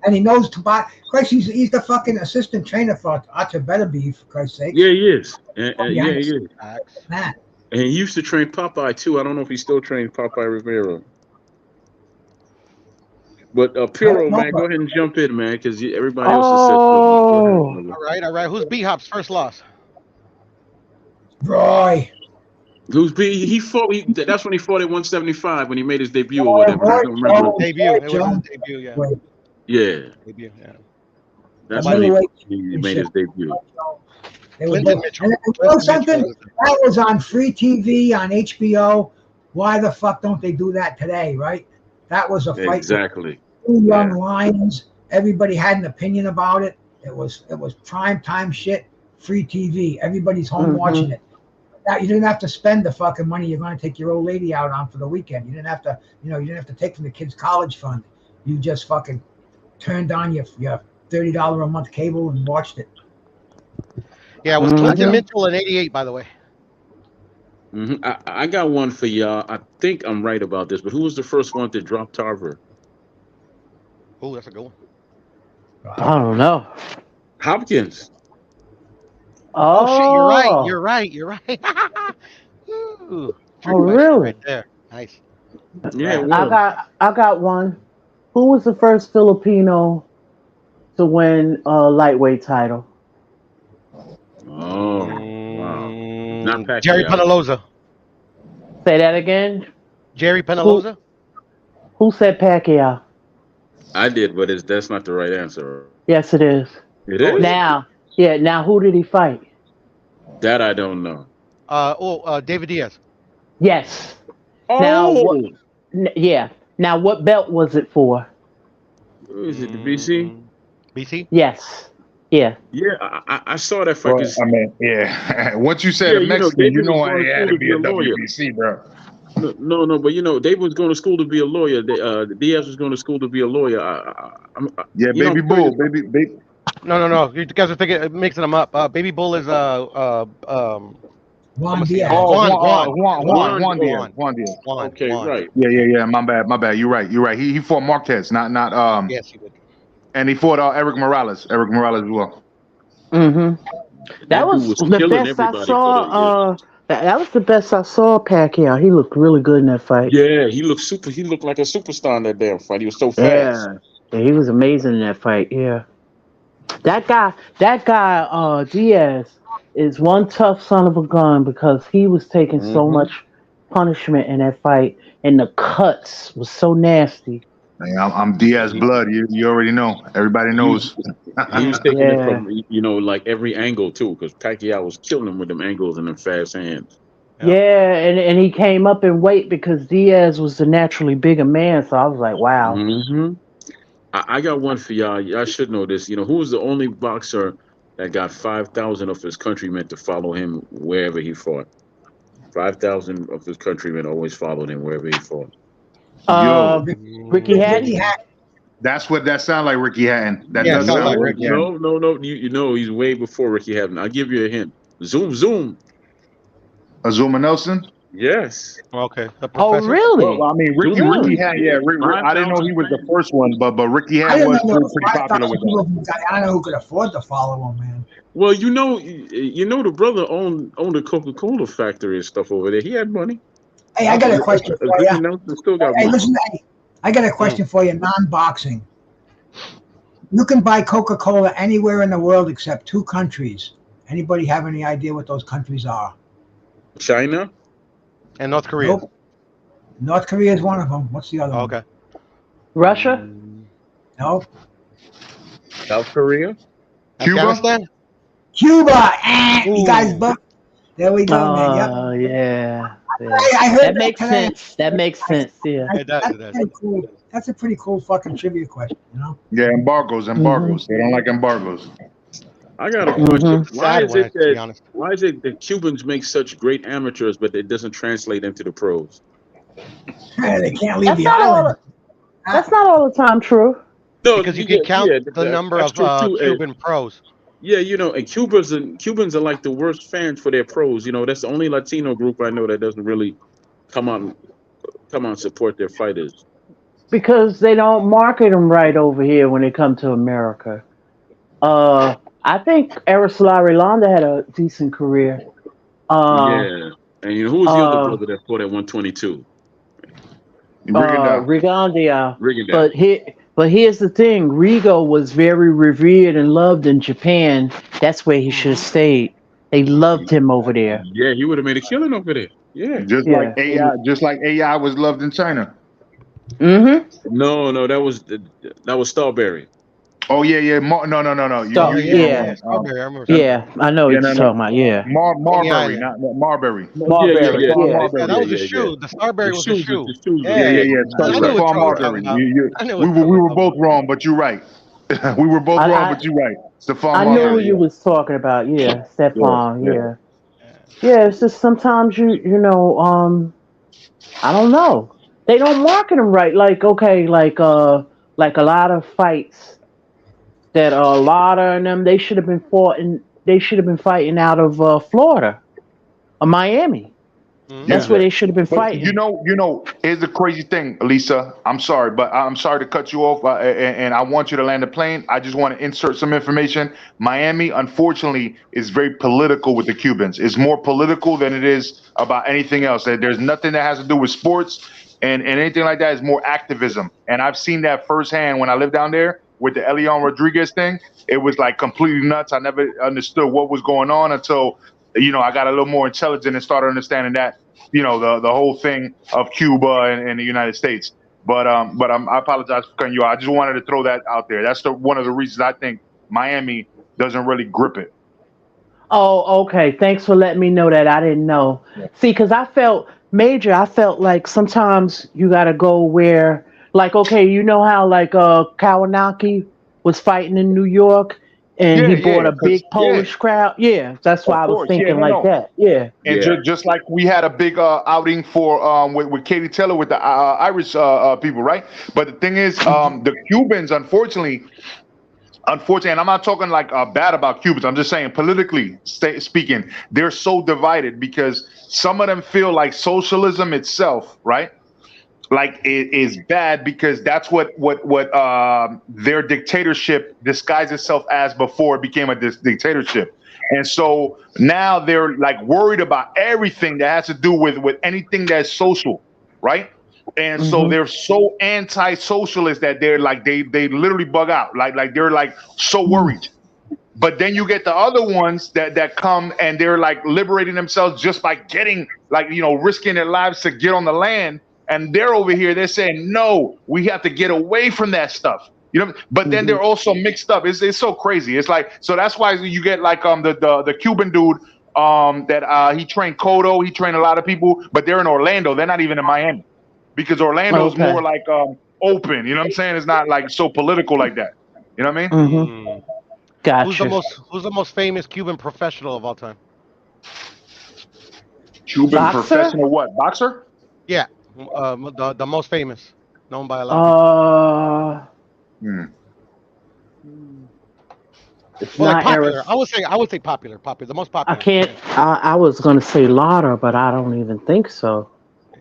S4: And he knows to buy. Christ, he's the fucking assistant trainer for Archer Betterby, for Christ's sake.
S2: Yeah, he is. He is.
S4: Man.
S2: And he used to train Popeye too. I don't know if he still trains Popeye Rivera. But Piro, man, go ahead and jump in, man, because everybody else is set.
S6: All right. Who's B-Hop's first loss?
S4: Roy.
S2: He fought. That's when he fought at 175 when he made his debut or whatever. I don't remember.
S6: It was his debut, yeah.
S2: Yeah,
S6: Debut, yeah.
S2: that's
S6: Might
S2: when
S6: have
S4: middleweight
S2: he made his debut.
S4: They were
S6: Clinton
S4: both.
S6: Mitchell.
S4: And you know
S6: Clinton
S4: something?
S6: Mitchell.
S4: That was on free TV on HBO. Why the fuck don't they do that today, right? That was a fight with
S2: Exactly.
S4: two young
S2: Yeah.
S4: lions. Everybody had an opinion about it. It was prime time shit. Free TV. Everybody's home watching it. That you didn't have to spend the fucking money you're going to take your old lady out on for the weekend. You didn't have to, you didn't have to take from the kids' college fund. You just fucking turned on your $30 a month cable and watched it.
S6: Yeah, it was
S2: I
S6: Clinton
S2: got,
S6: Mitchell in '88, by the way.
S2: I got one for y'all. I think I'm right about this, but who was the first one to drop Tarver?
S6: Oh, that's a good one.
S3: I don't know.
S2: Hopkins.
S6: Oh shit, you're right.
S3: Oh,
S6: You're right. You're right. Ooh,
S3: oh,
S6: trick question right
S3: really?
S6: there. Nice.
S2: Yeah, it
S3: I
S2: was.
S3: got one. Who was the first Filipino to win a lightweight title?
S2: Oh, wow. Not
S6: Jerry
S2: Pacquiao.
S6: Penaloza.
S3: Say that again.
S6: Jerry
S3: Who
S6: Penaloza.
S3: who said Pacquiao?
S2: I did, but that's not the right answer.
S3: Yes, it is.
S2: It
S6: Oh, it
S2: is?
S6: is.
S3: Now, yeah. Now, who did he fight?
S2: That I don't know.
S6: David Diaz.
S3: Yes. Now what?
S2: Oh,
S3: Yeah. Now what belt was it for?
S2: is it the BC?
S6: BC.
S3: Yes. Yeah.
S2: Yeah, I saw that fight.
S5: Well,
S2: 'Cause,
S5: I mean, yeah. Once you said
S2: yeah,
S5: a Mexican,
S2: David
S5: you
S2: was
S5: know
S2: going to
S5: it had
S2: school
S5: to
S2: to
S5: be
S2: be
S5: a
S2: a lawyer.
S5: WBC, bro.
S2: No, but David was going to school to be a lawyer. Diaz was going to school to be a lawyer.
S5: Yeah,
S2: I'm
S5: baby
S2: curious.
S5: bull, baby.
S6: No. You guys are mixing them up. Baby Bull is
S4: Juan
S6: ¿cómo se llama?
S4: Diaz.
S5: Oh,
S6: Juan.
S5: Juan Diaz.
S2: Okay, right.
S5: Yeah. My bad. You're right. He fought Marquez, not
S6: Yes, he did.
S5: and he fought Eric Morales as well.
S3: Mm-hmm. That
S2: That dude
S3: was
S2: was
S3: the
S2: killing
S3: best I
S2: everybody for that. Yeah.
S3: saw. That was the best I saw Pacquiao. He looked really good in that fight.
S2: Yeah, he looked super. He looked like a superstar in that damn fight. He was so fast.
S3: Yeah. Yeah, he was amazing in that fight. Yeah. Diaz is one tough son of a gun because he was taking so
S2: Hmm.
S3: much punishment in that fight, and the cuts was so nasty.
S5: Hey, I'm Diaz
S2: He,
S5: blood. You already know. Everybody
S2: he was
S5: knows.
S2: he was taking it
S3: Yeah.
S2: from like every angle too, because Pacquiao was killing him with them angles and them fast hands.
S6: Yeah.
S3: Yeah, and he came up in weight because Diaz was the naturally bigger man. So I was like, wow.
S2: Hmm. I got one for y'all. Y'all should know this. Who was the only boxer that got 5,000 of his countrymen to follow him wherever he fought? 5,000 of his countrymen always followed him wherever he fought.
S3: Uh,
S5: Yo,
S3: Ricky
S4: Ricky
S3: Hatton.
S4: Hatton.
S5: that's what that sound like, Ricky Hatton. That
S6: Yeah, it
S5: does
S6: sounds
S5: sound
S6: like
S5: like
S6: Ricky.
S5: Ricky Hatton.
S2: No. You know he's way before Ricky Hatton. I'll give you a hint. Zoom.
S5: Azuma Nelson.
S2: Yes.
S6: Okay, the
S3: Oh,
S6: professor.
S3: really?
S5: Well, I mean,
S2: Zoom.
S5: Ricky
S3: Really?
S5: Hatton.
S2: Yeah.
S5: Yeah, I didn't know he was the
S2: 5,000
S5: first one, but Ricky
S4: I
S5: Hatton
S4: didn't
S5: was
S4: know there was
S5: pretty popular
S4: 5,000
S5: with
S4: people
S5: that.
S4: from Guyana who could afford to follow him, man.
S2: Well, the brother owned a Coca-Cola factory and stuff over there. He had money.
S4: Hey, I got a question for you.
S2: Zoom Nelson still got
S4: Hey,
S2: money.
S4: listen, hey, I got a question for you, non-boxing. You can buy Coca-Cola anywhere in the world except two countries. Anybody have any idea what those countries are?
S2: China,
S6: And North Korea.
S4: Nope. North Korea is one of them. What's the other
S6: Oh,
S4: one?
S6: okay.
S3: Russia?
S4: No.
S2: South Korea.
S5: Cuba?
S6: Afghanistan.
S4: Cuba. You
S6: Ooh.
S4: guys both. There we go, man. Yep.
S3: Oh, yeah.
S4: I heard
S3: That makes
S4: today.
S3: sense. That makes sense. Yeah.
S6: It does.
S4: That's
S6: It does.
S4: pretty cool. That's a pretty cool fucking trivia question, you know?
S5: Yeah, embargoes. They don't like embargoes.
S2: I got a question.
S3: Mm-hmm.
S2: Why
S6: Sad
S2: is
S6: one,
S2: it
S6: to be
S2: that
S6: honest.
S2: the Cubans make such great amateurs, but it doesn't translate into the pros?
S4: They can't leave
S3: That's
S4: the
S3: not all.
S4: island.
S3: That's not all the time true.
S2: No,
S6: Because you can count the number
S2: that's
S6: of
S2: true too.
S6: Cuban pros.
S2: Yeah, and Cubans are like the worst fans for their pros. That's the only Latino group I know that doesn't really come out and support their fighters.
S3: Because they don't market them right over here when they come to America. I think Aristotle Landa had a decent career.
S2: Yeah, and who was the other
S3: uh,
S2: brother that fought at 122?
S3: Rigondeaux.
S2: Rigondeaux.
S3: But here's the thing: Rigo was very revered and loved in Japan. That's where he should have stayed. They loved him over there.
S2: Yeah, he would have made a killing over there. Yeah.
S5: Just like AI was loved in China.
S3: Mm-hmm.
S2: No, that was Starberry.
S5: Oh yeah, yeah. No.
S3: So
S6: Yeah,
S5: You
S6: yeah, yeah,
S5: wrong.
S6: yeah. Strawberry. I remember
S2: That,
S6: Strawberry.
S3: yeah, I know
S5: Yeah,
S3: what
S5: no,
S3: you're
S5: no.
S3: talking about. Yeah,
S6: Coney
S5: Marbury,
S6: Island.
S5: not Marbury.
S2: no, yeah, yeah,
S3: Marbury.
S2: yeah,
S5: Stephon
S3: Yeah,
S2: yeah,
S6: Yeah, that
S5: Marbury.
S6: was
S2: yeah,
S6: a
S2: yeah, yeah.
S6: shoe. The Starberry was a
S2: The
S6: shoe.
S2: shoes were
S5: Yeah,
S6: Yeah,
S5: yeah,
S2: yeah.
S5: yeah.
S6: I knew what
S5: Stephon
S6: Trump was talking
S5: Marbury.
S6: about. I knew what
S5: We
S6: Trump was
S5: were
S6: talking
S5: both
S6: about.
S5: wrong, but you're right. We were both
S3: I,
S5: wrong,
S3: I
S5: but you're right. Stephon
S3: I knew who
S5: Marbury.
S3: you
S5: Yeah,
S3: was talking about. Yeah,
S5: yeah,
S3: Stephon.
S5: yeah.
S3: Yeah, yeah. It's just sometimes I don't know. They don't market them right. Like okay, like a lot of fights that a lot of them they should have been fought in. They should have been fighting out of Florida or Miami.
S6: Hmm.
S3: That's
S2: Yeah.
S3: where they should have been
S5: But
S3: fighting.
S5: here's the crazy thing, Lisa. I'm sorry, but I'm sorry to cut you off, and I want you to land the plane. I just want to insert some information. Miami, unfortunately, is very political with the Cubans. It's more political than it is about anything else. There's nothing that has to do with sports and anything like that. Is more activism, and I've seen that firsthand when I lived down there with the Elion Rodriguez thing. It was like completely nuts. I never understood what was going on until I got a little more intelligent and started understanding that the whole thing of Cuba and the United States. But I apologize for cutting you out. I just wanted to throw that out there. That's one of the reasons I think Miami doesn't really grip it.
S3: Oh, okay. Thanks for letting me know that. I didn't know.
S5: Yeah.
S3: See, because I felt major. I felt like sometimes you got to go where, like, okay, you know how like Kawanaki was fighting in New York, and he
S5: Yeah,
S3: brought a
S5: because
S3: big Polish crowd. Yeah, that's why
S5: of
S3: I was
S5: course, yeah,
S3: thinking like
S5: no.
S3: that. Yeah.
S5: And
S2: Yeah.
S5: just like we had a big outing for with Katie Taylor with the Irish people, right? But the thing is, the Cubans, unfortunately, and I'm not talking like bad about Cubans. I'm just saying politically speaking, they're so divided because some of them feel like socialism itself, right? Like it is bad because that's what their dictatorship disguised itself as before it became a dictatorship. And so now they're like worried about everything that has to do with anything that's social, right? And so
S3: Hmm.
S5: they're so anti-socialist that they're like they literally bug out. Like they're like so worried. But then you get the other ones that come and they're like liberating themselves just by getting like risking their lives to get on the land. And they're over here, they're saying, no, we have to get away from that stuff. But then
S3: Hmm.
S5: they're also mixed up. It's so crazy. It's like so that's why you get like the Cuban dude that he trained Cotto, he trained a lot of people, but they're in Orlando. They're not even in Miami because Orlando's more
S3: Okay.
S5: like open. You know what I'm saying? It's not like so political like that. You know what I mean?
S3: Hmm.
S6: Hmm.
S3: Gotcha.
S6: Who's the most famous Cuban professional of all time?
S5: Cuban
S3: Boxer.
S5: professional what? Boxer?
S6: Yeah, the most famous, known by a lot of people.
S3: Uh,
S5: Hmm.
S3: it's
S6: Well, like
S3: not
S6: popular.
S3: Eris.
S6: I would say popular, the most
S3: I
S6: popular.
S3: can't.
S6: Yeah.
S3: I was gonna say Lauder, but I don't even think so.
S6: Uh,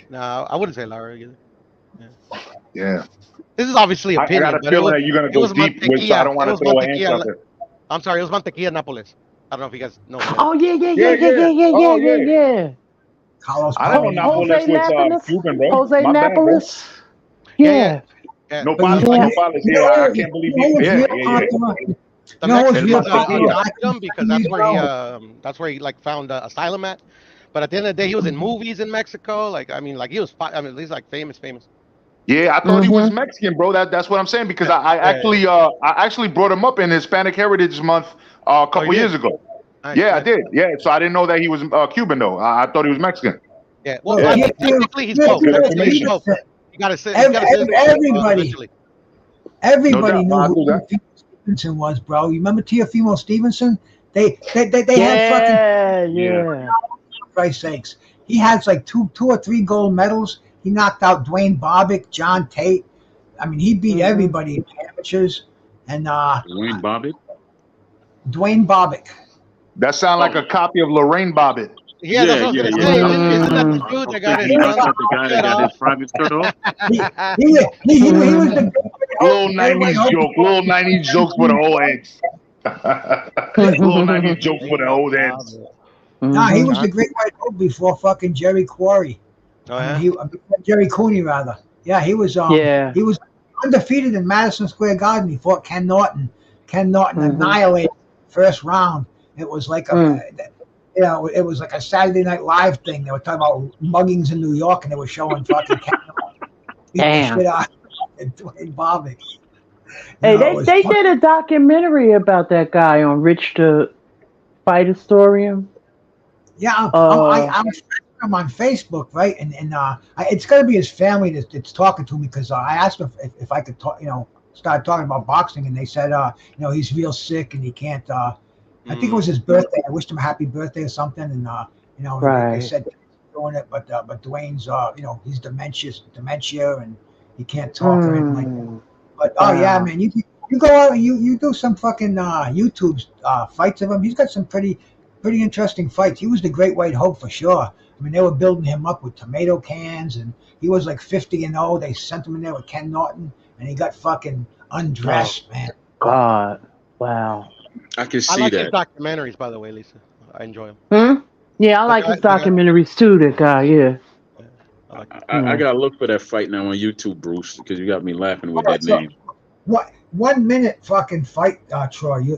S6: no, I wouldn't say Lara either. Yeah.
S5: Yeah.
S6: This is obviously
S5: I got
S6: opinion,
S5: a
S6: but
S5: feeling that you're gonna
S6: it
S5: go
S6: was
S5: deep with, so I
S6: Mantequilla.
S5: don't
S6: It
S5: want to
S6: was
S5: throw an answer out
S6: Mantequilla.
S5: there.
S6: I'm sorry, it was Mantequilla Nápoles. I don't know if you guys know who that is.
S3: Oh yeah, yeah, yeah,
S5: Yeah,
S3: yeah,
S5: yeah.
S3: yeah, yeah, yeah,
S5: Oh
S3: yeah,
S5: yeah.
S3: yeah.
S4: Carlos
S5: I didn't know
S4: Pontiac.
S5: Napolis
S3: Jose
S5: was
S3: Napolis.
S5: Cuban, bro.
S3: Jose
S5: My bad, bro.
S3: Napolis.
S6: Yeah, yeah,
S3: Yeah.
S6: yeah.
S5: No
S4: But
S5: Palace,
S3: Yeah.
S5: no Palace. Yeah, I can't believe
S4: you know
S5: he.
S4: who's
S5: Yeah,
S4: real
S5: yeah, yeah.
S4: popular?
S6: The
S4: You know who's
S5: El
S4: real
S6: Mexicans
S4: popular
S5: Mantequilla.
S4: back
S6: adopted
S4: in
S6: him
S4: the
S6: because
S4: 70s, bro?
S6: that's where he like found asylum at. But at the end of the day, he was in movies in Mexico. Like I mean, like he was. I mean, he's like famous.
S5: Yeah, I thought he was
S3: Mhm.
S5: Mexican, bro. That's what I'm saying because
S6: Yeah, yeah, yeah.
S5: I actually brought him up in Hispanic Heritage Month a
S6: Oh, you
S5: couple
S6: did?
S5: years ago.
S6: Nice,
S5: Yeah, I
S6: nice.
S5: did. Yeah, so I didn't know that he was Cuban though. I thought he was Mexican.
S6: Yeah. Well,
S4: Look,
S5: Yeah,
S6: I
S4: Tia
S6: mean, technically he's
S5: that's
S6: both.
S5: good
S6: Technically he's
S5: information.
S6: both.
S4: Stevenson,
S6: He's got a citizenship
S4: everybody,
S6: eventually.
S5: No
S4: everybody
S5: doubt.
S4: knew
S5: I
S4: who
S5: do that.
S4: Teofimo Stevenson was, bro. You remember Teofimo Stevenson? They had fucking,
S3: Yeah,
S2: Yeah.
S3: yeah.
S4: for Christ's sakes. He has like two or three gold medals. He knocked out Dwayne Bobbitt, John Tate. I mean, he beat
S3: Mhm.
S4: everybody in the amateurs. And
S2: Wayne Bobbitt.
S4: Dwayne Bobbitt.
S5: That sounds like
S2: Oh,
S5: a copy of Lorraine Bobbitt.
S6: Yeah, that's what I was
S2: yeah,
S6: gonna
S2: yeah.
S6: say.
S2: I was
S6: Isn't that the
S3: Mm.
S6: dude
S2: I was
S6: that got
S2: thinking
S6: his
S2: he
S6: tongue
S2: messed with the guy that
S6: cut
S2: got
S6: off?
S2: his private cut off.
S4: He was the
S5: Little
S4: everybody
S5: 90s joke. Little 90s jokes for the old heads. Little 90s jokes for the
S6: Dwayne
S5: old heads.
S6: Bobbitt.
S4: Nah, he was
S3: Mhm.
S4: the
S6: John.
S4: great white hope before fucking Jerry Quarry.
S6: Oh
S4: I mean,
S6: yeah.
S4: before Jerry Cooney rather. Yeah,
S3: Yeah.
S4: he was undefeated in Madison Square Garden. He fought Ken Norton. Ken Norton
S3: Mhm.
S4: annihilated first round. It was like
S3: Mm.
S4: it was like a Saturday Night Live thing. They were talking about muggings in New York, and they were showing fucking Ken Norton. beat the
S3: Damn.
S4: shit out of Dwayne Bobbitt.
S3: Hey,
S4: It was
S3: they
S4: fun.
S3: did a documentary about that guy on Rich the Fight Historian.
S4: Yeah,
S3: Uh,
S4: I'm friends with him on Facebook, right? It's gonna be his family that's talking to me because I asked him if I could talk, start talking about boxing, and they said, he's real sick and he can't. I think it was his birthday. I wished him a happy birthday or something, and they
S3: right.
S4: said doing it, but Dwayne's, he's dementia, and he can't talk or anything like that.
S3: Mm,
S4: But oh yeah,
S3: wow.
S4: man, you go out and you do some fucking YouTube fights of him. He's got some pretty interesting fights. He was the Great White Hope for sure. I mean, they were building him up with tomato cans, and he was like 50-0. They sent him in there with Ken Norton, and he got fucking
S6: Oh,
S4: undressed, man.
S3: God. Wow.
S2: I can
S6: I
S2: see
S6: like his
S2: that.
S6: documentaries, by the way, Lisa. I enjoy them.
S3: Hmm? Yeah, I
S6: The
S3: like
S6: guy,
S3: his
S6: the guy.
S3: documentaries too, that guy, yeah.
S6: Yeah, I like him.
S2: I
S3: Hmm.
S2: gotta look for that fight now on YouTube, Bruce, because you got me laughing
S4: All
S2: with
S4: right,
S2: that
S4: so
S2: name.
S4: what 1 minute fucking fight, Troy?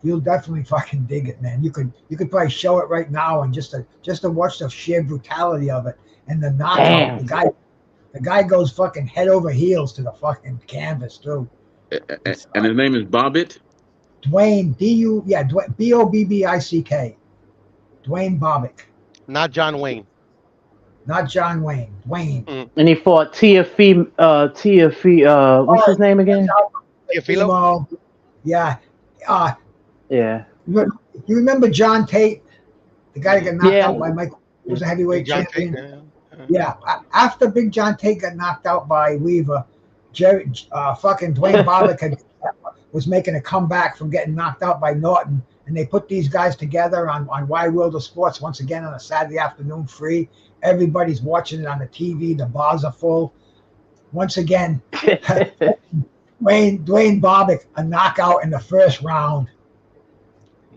S4: You'll definitely fucking dig it, man. You could probably show it right now and just to watch the sheer brutality of it and the knockout.
S3: Damn.
S4: The guy goes fucking head over heels to the fucking canvas too. It's
S2: And his name is Bobbitt.
S4: Dwayne Bobbick. Dwayne Bobbick,
S6: Not John Wayne.
S4: not John Wayne. Dwayne.
S6: Mm.
S3: And he fought what's his
S4: Oh,
S3: name again?
S6: Teofilo?
S4: Emo. Yeah. Uh,
S3: Yeah.
S4: you remember John Tate, the guy that got knocked
S3: Yeah.
S4: out by Mike? He was a
S6: Big
S4: heavyweight
S6: John Tate.
S4: champion. Yeah. After Big John Tate got knocked out by Weaver, fucking Dwayne Bobbick was making a comeback from getting knocked out by Norton, and they put these guys together on Wide World of Sports once again on a Saturday afternoon, free. Everybody's watching it on the TV. The bars are full. Once again, Dwayne Bobbick, a knockout in the first round.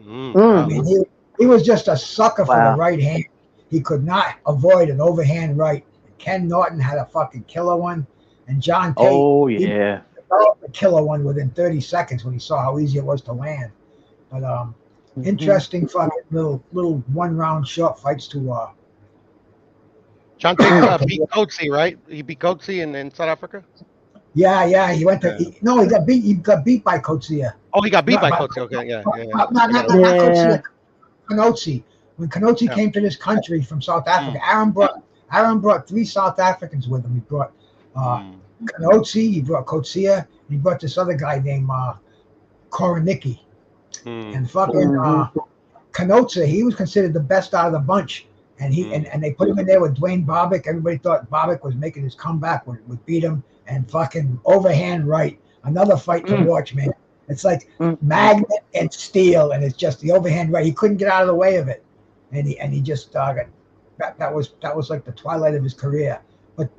S4: I
S6: Wow.
S4: mean, he was just a sucker for the
S3: Wow.
S4: right hand. He could not avoid an overhand right. Ken Norton had a fucking killer one, and John Tate,
S3: Oh
S4: he
S3: yeah.
S4: developed a killer one within 30 seconds when he saw how easy it was to land. But
S3: Mhm.
S4: interesting fucking little 1 round short fights to
S6: John Tate beat Coetzee, right? He beat Coetzee in South Africa.
S4: yeah, he went to no, he got beat by Coetzee.
S6: Oh, he got beat
S4: No,
S6: by
S4: but
S6: Coetzee. Okay, yeah.
S4: not
S6: I got it.
S4: not
S3: Yeah.
S4: Coetzee, Canotsi. When Canotsi
S6: Yeah.
S4: came to this country from South Africa,
S6: Mm.
S4: Aaron brought 3 South Africans with him. He brought Canotsi, he brought Coetzee, and he brought this other guy named Koronicki. And fucking Canotsi, he was considered the best out of the bunch. And and they put him in there with Dwayne Bobbick. Everybody thought Bobbick was making his comeback, would beat him, and fucking overhand right. Another fight to watch, man. It's like magnet and steel, and it's just the overhand right. He couldn't get out of the way of it, and he just got that was like the twilight of his career. But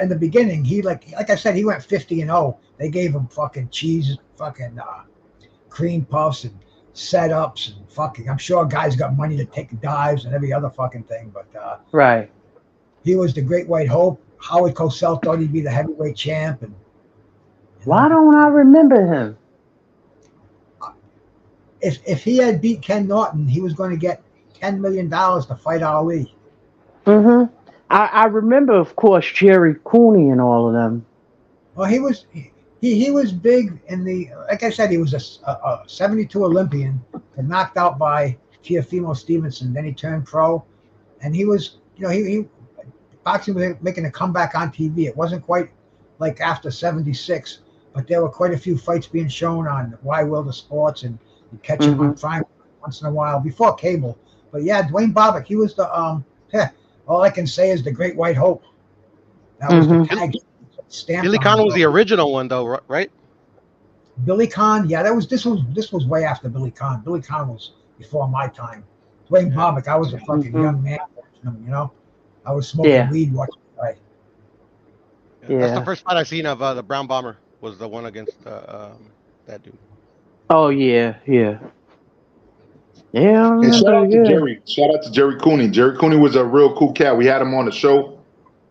S4: in the beginning, he like I said, he went 50-0. They gave him fucking cheese, fucking cream puffs and setups and fucking. I'm sure guys got money to take dives and every other fucking thing, but
S3: Right.
S4: he was the Great White Hope. Howard Cosell thought he'd be the heavyweight champ, and
S3: Why don't I remember him?
S4: if he had beat Ken Norton, he was going to get $10 million to fight Ali.
S3: Mm-hmm. I remember, of course, Jerry Cooney and all of them.
S4: Well, he was big in the, like I said, he was a 72 Olympian, and knocked out by Teofimo Stevenson. Then he turned pro, and he was, he boxing was making a comeback on TV. It wasn't quite like after 76, but there were quite a few fights being shown on Wide World of Sports, and you catch him on Prime once in a while before cable. But yeah, Dwayne Bobbick, he was the all I can say is the Great White Hope. That was the tag stamp.
S6: Billy Conn was the original one, though, right?
S4: Billy Conn, yeah, this was way after Billy Conn. Billy Conn was before my time. Dwayne Bobbick, I was a fucking young man watching him, I was smoking weed watching him play.
S6: That's the first fight I seen of the Brown Bomber, was the one against that dude.
S3: Oh yeah. Yeah.
S5: And shout out to Jerry. Shout out to Jerry Cooney. Jerry Cooney was a real cool cat. We had him on the show,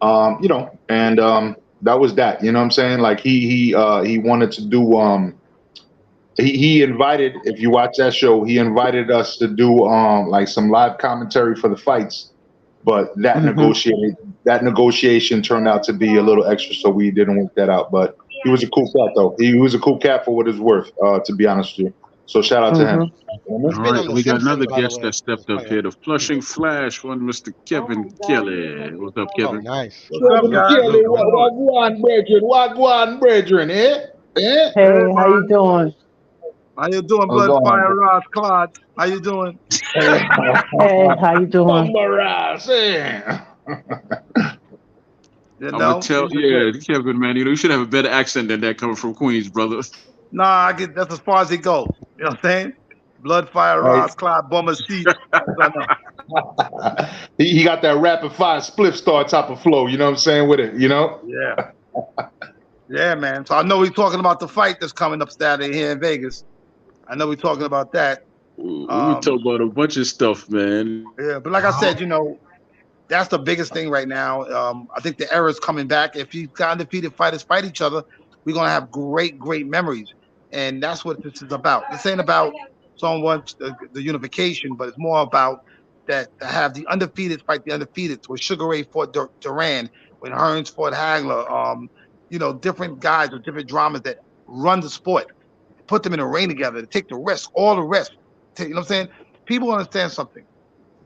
S5: and that was that. You know what I'm saying? Like he wanted to do. He invited. If you watch that show, he invited us to do like some live commentary for the fights, but that that negotiation turned out to be a little extra, so we didn't work that out. But he was a cool cat, though. He was a cool cat for what it's worth, to be honest with you. So shout out to him.
S2: All
S6: He's been
S2: right,
S6: on The
S2: we got another
S6: Simpsons, by the
S2: guest
S6: way.
S2: that stepped
S6: Oh
S2: up
S6: yeah.
S2: here, the Flushing Flash, one Mr. Kevin Kelly. What's up,
S6: Oh,
S2: Kevin?
S6: nice.
S1: What's up,
S5: Kevin
S1: guys?
S5: Kelly,
S1: What's going on?
S5: Wagwan brethren, Wagwan brethren, eh? Eh?
S3: Hey,
S1: Hey,
S3: how you
S1: man.
S3: doing?
S1: How you doing,
S5: What's
S1: Blood,
S5: going
S1: Fire,
S5: on?
S1: Ross, Claude? How you doing?
S3: Hey, how you doing?
S5: Bumbaras, eh?
S1: You
S2: I'm gonna
S1: know,
S2: tell,
S1: things are good.
S2: yeah, Kevin, man, you should have a better accent than that coming from Queens, brother.
S1: Nah, I get that's as far as it goes. You know what I'm saying? Blood, Fire,
S5: Right.
S1: Ross, Claude, Bummer, Seat. That's what I know.
S5: He got that rapid fire split star type of flow, you know what I'm saying, with it, you know?
S1: Yeah. Yeah, man. So I know we're talking about the fight that's coming up Saturday here in Vegas. I know we're talking about that.
S2: We talk about a bunch of stuff, man.
S1: Yeah, but like I said, you know, that's the biggest thing right now. I think the era is coming back. If you got undefeated fighters fight each other, we're gonna have great, great memories, and that's what this is about. This ain't about someone the unification, but it's more about that to have the undefeated fight the undefeated. When Sugar Ray fought Duran, when Hearns fought Hagler, you know, different guys with different dramas that run the sport, put them in a ring together, to take the risk, all the risk. You know what I'm saying? People understand something.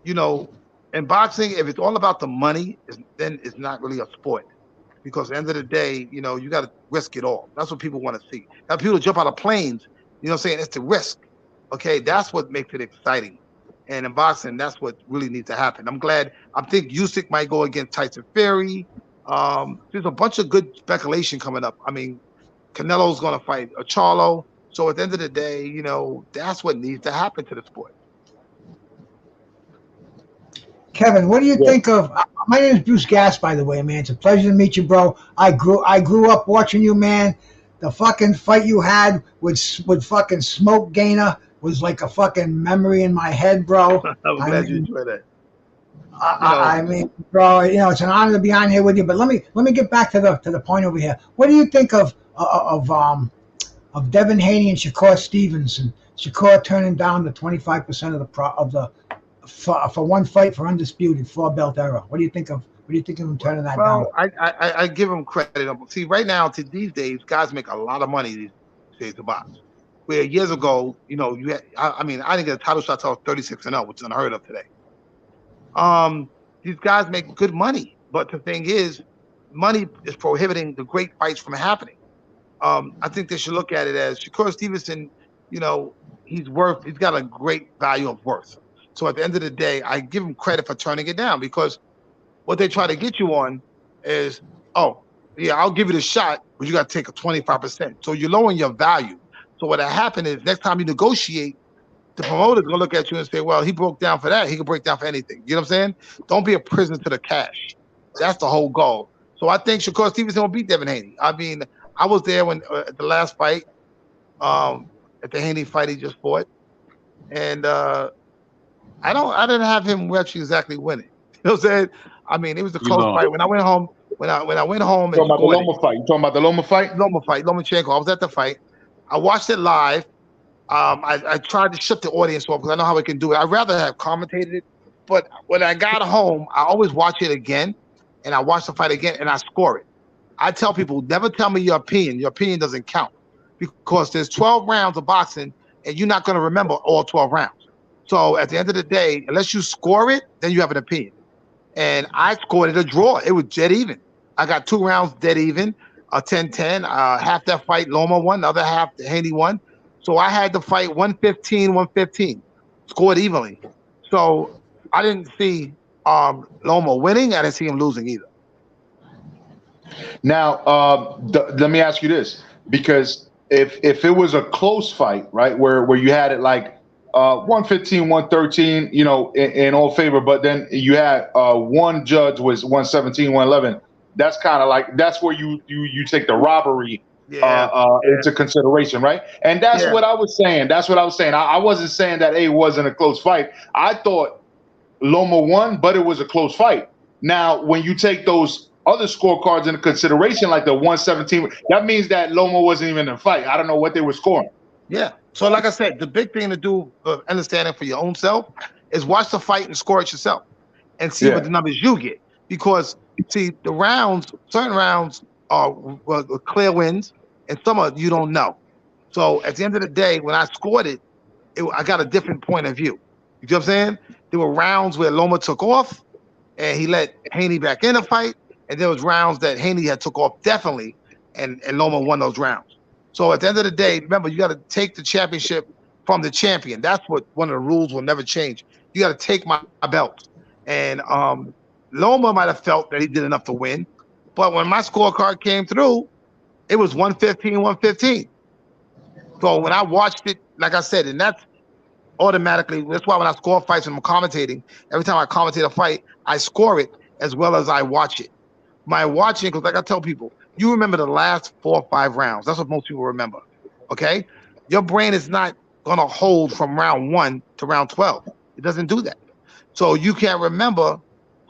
S1: You know, in boxing, if it's all about the money, then it's not really a sport. Because at the end of the day, you know, you got to risk it all. That's what people want to see. Now, people jump out of planes, you know what I'm saying? It's the risk. Okay, that's what makes it exciting. And in boxing, that's what really needs to happen. I'm glad. I think Usyk might go against Tyson Fury. There's a bunch of good speculation coming up. I mean, Canelo's going to fight Charlo. So at the end of the day, you know, that's what needs to happen to the sport.
S4: Kevin, what do you
S5: Yeah.
S4: think of? My name is Bruce Gass, by the way, man. It's a pleasure to meet you, bro. I grew up watching you, man. The fucking fight you had with fucking Smoke Gainer was like a fucking memory in my head, bro.
S1: I'm
S4: I
S1: glad you
S4: mean,
S1: enjoy that.
S4: I mean, bro, you know, it's an honor to be on here with you. But let me get back to the point over here. What do you think of Devin Haney and Shakur Stevenson? Shakur turning down the 25% of the for one fight for undisputed 4-belt era. What do you think of him turning that down?
S1: Well, I give him credit. See, right now, to these days, guys make a lot of money these days to box. Where years ago, you know, you had, I mean, I didn't get a title shot till I was 36-0, which is unheard of today. These guys make good money, but the thing is, money is prohibiting the great fights from happening. I think they should look at it as Shakur Stevenson, you know, he's got a great value of worth. So at the end of the day, I give him credit for turning it down because what they try to get you on is, oh, yeah, I'll give you the shot, but you got to take a 25%. So you're lowering your value. So what happened is next time you negotiate, the promoter's gonna look at you and say, well, he broke down for that. He can break down for anything. You know what I'm saying? Don't be a prisoner to the cash. That's the whole goal. So I think Shakur Stevenson will beat Devin Haney. I mean, I was there when at the last fight, at the Haney fight he just fought, and I didn't have him actually exactly winning. You know what I'm saying? I mean, it was a
S2: You
S1: close
S2: lost.
S1: fight. When I went home, when I went home
S5: You
S1: and
S5: talking about the
S1: scored it,
S5: Loma fight? You talking about the Loma fight?
S1: Lomachenko. I was at the fight. I watched it live. I tried to shut the audience off because I know how I can do it. I'd rather have commentated it, but when I got home, I always watch it again, and I watch the fight again, and I score it. I tell people, never tell me your opinion. Your opinion doesn't count because there's 12 rounds of boxing, and you're not going to remember all 12 rounds. So at the end of the day, unless you score it, then you have an opinion. And I scored it a draw. It was dead even. I got 2 rounds dead even, 10-10. Half that fight, Loma won. The other half, Haney won. So I had the fight 115-115, scored evenly. So I didn't see Loma winning. I didn't see him losing either.
S5: Now, let me ask you this, because if it was a close fight, right, where you had it like 115, 113, you know, in all favor, but then you had one judge was 117, 111. That's kind of like that's where you take the robbery into consideration, right? And that's what I was saying. That's what I was saying. I wasn't saying that it wasn't a close fight. I thought Loma won, but it was a close fight. Now, when you take those other scorecards into consideration, like the 117, that means that Loma wasn't even in the fight. I don't know what they were scoring.
S1: Yeah. So like I said, the big thing to do, understanding for your own self, is watch the fight and score it yourself and see what the numbers you get. Because
S7: See, the rounds, certain rounds are clear wins, and some are you don't know. So at the end of the day, when I scored I got a different point of view. You know what I'm saying? There were rounds where Loma took off, and he let Haney back in the fight, and there was rounds that Haney had took off definitely, and Loma won those rounds. So at the end of the day, remember you got to take the championship from the champion. That's what one of the rules will never change. You got to take my belt, and Loma might have felt that he did enough to win, but when my scorecard came through, it was 115, 115. So when I watched it, like I said, and that's automatically, that's why when I score fights and I'm commentating, every time I commentate a fight, I score it as well as I watch it. My watching, because like I tell people, you remember the last 4 or 5 rounds. That's what most people remember. Okay? Your brain is not going to hold from round 1 to round 12. It doesn't do that. So you can't remember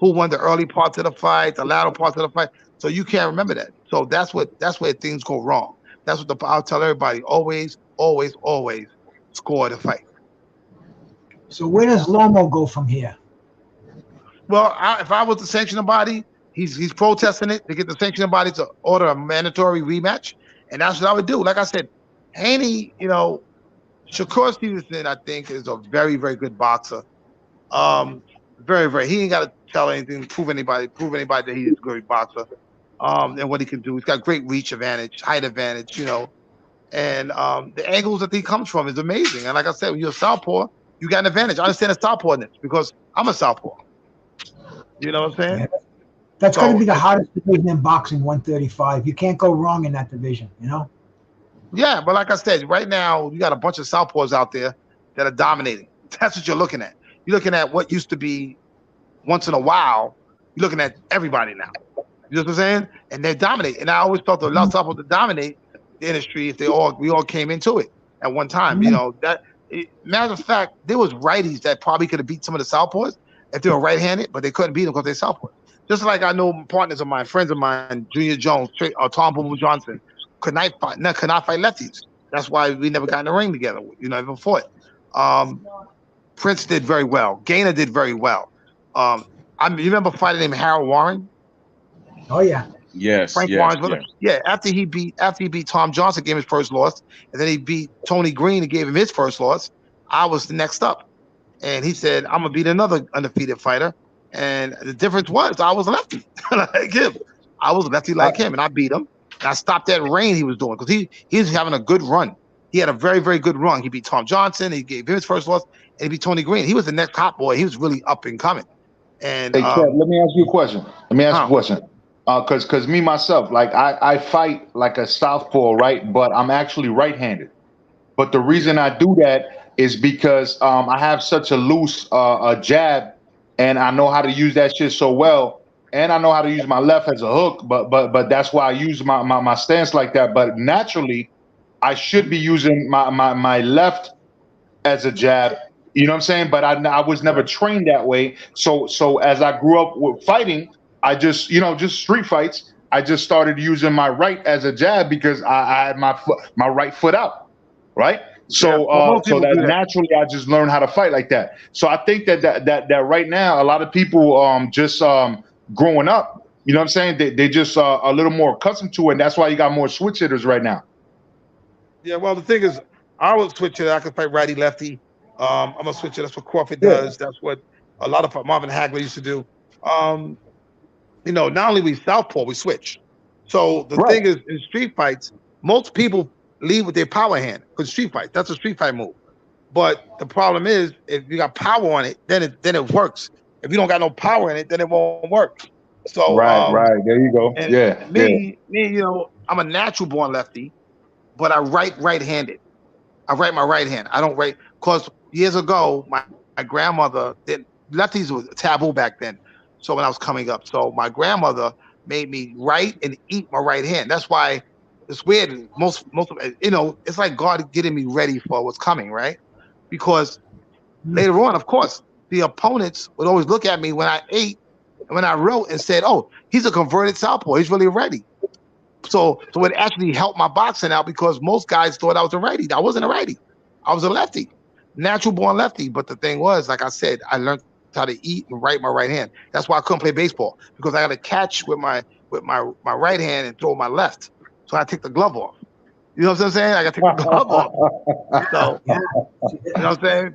S7: who won the early parts of the fight, the latter parts of the fight. So you can't remember that. So that's where things go wrong. That's what I'll tell everybody. Always, always, always score the fight.
S4: So where does Lomo go from here?
S7: Well, if I was the sanctioning body, he's protesting it to get the sanctioning body to order a mandatory rematch, and that's what I would do. Like I said, Haney, Shakur Stevenson, I think, is a very, very good boxer. Very, very. He ain't got to tell anything, prove anybody that he is a great boxer. And what he can do. He's got great reach advantage, height advantage, and the angles that he comes from is amazing. And like I said, when you're a southpaw, you got an advantage. I understand the southpawness because I'm a southpaw. You know what I'm saying?
S4: Yeah. That's going to be the hardest division in boxing, 135. You can't go wrong in that division,
S7: Yeah, but like I said, right now you got a bunch of southpaws out there that are dominating. That's what you're looking at. You're looking at what used to be once in a while. You're looking at everybody now. You know what I'm saying? And they dominate. And I always thought the last southpaws to dominate the industry if we all came into it at one time. Matter of fact, there was righties that probably could have beat some of the southpaws if they were right-handed, but they couldn't beat them because they're southpaws. Just like I know partners of mine, friends of mine, Junior Jones, Tom Boom Johnson, could not fight lefties. That's why we never got in the ring together. Never fought. Prince did very well. Gainer did very well. You remember fighting named Harold Warren?
S4: Oh yeah.
S2: Yes.
S7: Frank Warren's brother. Yeah. After he beat Tom Johnson, gave him his first loss, and then he beat Tony Green and gave him his first loss. I was the next up, and he said, "I'm gonna beat another undefeated fighter." And the difference was I was lefty like him. I was lefty like him, and I beat him. And I stopped that reign he was doing because he was having a good run. He had a very, very good run. He beat Tom Johnson. He gave him his first loss, and he beat Tony Green. He was the next hot boy. He was really up and coming. And
S5: hey, Kev, let me ask you a question. Because me myself, like I fight like a southpaw, right? But I'm actually right-handed. But the reason I do that is because I have such a loose jab, and I know how to use that shit so well, and I know how to use my left as a hook. But that's why I use my stance like that. But naturally, I should be using my left as a jab. You know what I'm saying? But I was never trained that way. So as I grew up with fighting, I just just street fights. I just started using my right as a jab because I had my right foot out, right? So so that naturally I just learned how to fight like that. So I think that right now a lot of people just growing up, you know what I'm saying? They just a little more accustomed to it, and that's why you got more switch hitters right now.
S7: Yeah, well the thing is, I was switch hitter. I could fight righty lefty. I'm a switcher. That's what Crawford does. That's what a lot of Marvin Hagler used to do. Not only we southpaw, we switch. So the thing is, in street fights, most people lead with their power hand because street fight. That's a street fight move. But the problem is, if you got power on it, then it works. If you don't got no power in it, then it won't work. So
S5: right. There you go.
S7: And me, I'm a natural born lefty, but I write right-handed. I write my right hand. I don't write because years ago my grandmother lefties was taboo back then. So when I was coming up, so my grandmother made me write and eat my right hand. That's why it's weird. Most of it's like God getting me ready for what's coming, right? Because later on, of course, the opponents would always look at me when I ate and when I wrote and said, "Oh, he's a converted southpaw. He's really ready." So it actually helped my boxing out because most guys thought I was a righty. I wasn't a righty. I was a lefty, natural born lefty. But the thing was, like I said, I learned how to eat and write my right hand. That's why I couldn't play baseball, because I got to catch with my right hand and throw my left. So I take the glove off. You know what I'm saying? I got to take the glove off. So
S4: Yeah.
S7: you know what I'm saying?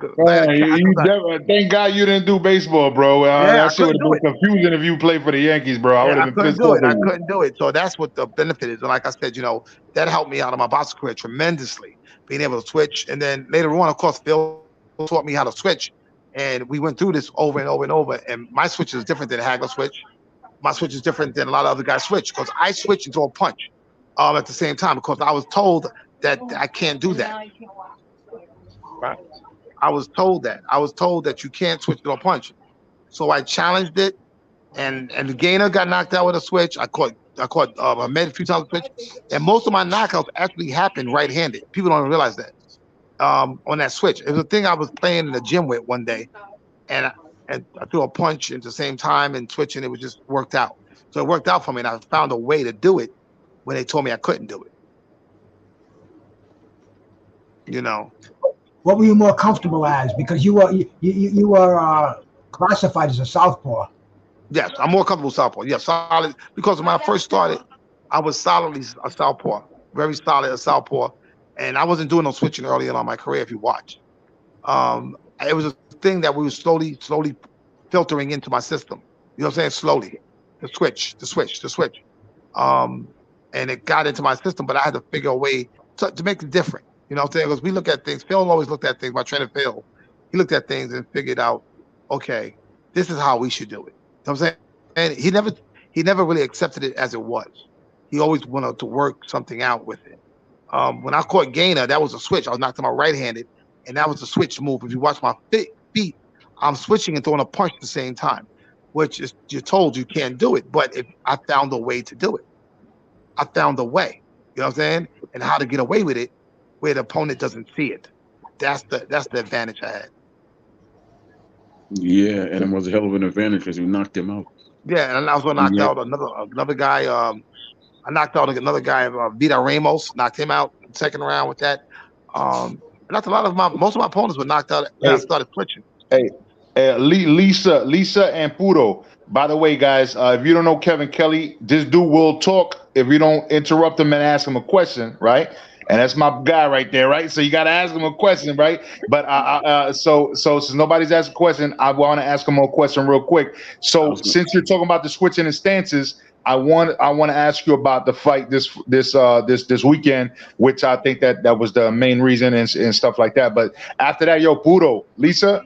S5: Man, thank God you didn't do baseball, bro.
S7: Yeah, I
S5: That shit would
S7: couldn't do
S5: have
S7: it.
S5: been confusing if you played for the Yankees, bro. I would
S7: Yeah,
S5: have
S7: I
S5: been
S7: couldn't
S5: pissed
S7: do
S5: off
S7: it.
S5: at
S7: I
S5: you.
S7: couldn't do it. So that's what the benefit is. And like I said, that helped me out of my boxing career tremendously, being able to switch. And then later on, of course, Phil taught me how to switch. And we went through this over and over and over. And my switch is different than Hagler switch. My switch is different than a lot of other guys switch, because I switch into a punch at the same time, because I was told that I can't do that. Right? I was told that. I was told that you can't switch to a punch. So I challenged it, and the Gainer got knocked out with a switch. I caught Ahmed a few times with a switch, and most of my knockouts actually happened right-handed. People don't realize that. On that switch, it was a thing I was playing in the gym with one day, and I threw a punch at the same time and switching. It was just worked out. So it worked out for me, and I found a way to do it when they told me I couldn't do it.
S4: What were you more comfortable as? Because you were classified as a southpaw.
S7: Yes, I'm more comfortable southpaw. Yes, solid. Because when I first started, I was solidly a southpaw, very solid a southpaw, and I wasn't doing no switching early on in my career. If you watch, it was a thing that we were slowly filtering into my system. You know what I'm saying? Slowly, the switch. Um, and it got into my system, but I had to figure a way to make it different. You know what I'm saying? Because we look at things. Phil always looked at things. My trainer Phil, he looked at things and figured out, okay, this is how we should do it. You know what I'm saying? And he never really accepted it as it was. He always wanted to work something out with it. When I caught Gainer, that was a switch. I was knocked him out right-handed, and that was a switch move. If you watch my feet, I'm switching and throwing a punch at the same time, which is, you're told you can't do it. But if I found a way to do it, I found a way. You know what I'm saying? And how to get away with it where the opponent doesn't see it. That's the advantage I had.
S2: Yeah, and it was a hell of an advantage because you knocked him out.
S7: Yeah, and I also knocked out another guy. I knocked out another guy, Vida Ramos, knocked him out in the second round with that. Knocked most of my opponents were knocked out when I started switching.
S5: Hey, Lisa and Pudo. By the way, guys, if you don't know Kevin Kelly, this dude will talk if you don't interrupt him and ask him a question, right? And that's my guy right there, right? So you got to ask him a question, right? But so since nobody's asked a question, I want to ask him a question real quick. So since you're talking about the switching and stances, I want to ask you about the fight this weekend, which I think that was the main reason and stuff like that. But after that, yo, Pudo, Lisa,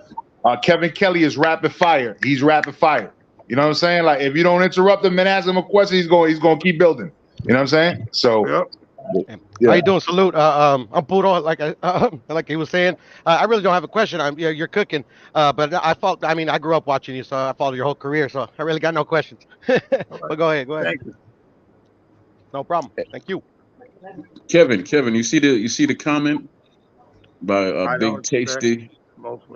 S5: Kevin Kelly is rapid fire. He's rapid fire. You know what I'm saying? Like, if you don't interrupt him and ask him a question, he's going to keep building. You know what I'm saying? So.
S7: Yep.
S6: Yeah. How you doing? Salute. I'm Puro. Like he was saying, I really don't have a question. You're cooking, but I grew up watching you, so I followed your whole career, so I really got no questions. But go ahead.
S7: Thank you.
S6: No problem. Thank you.
S2: Kevin, you see the comment by Big Tasty?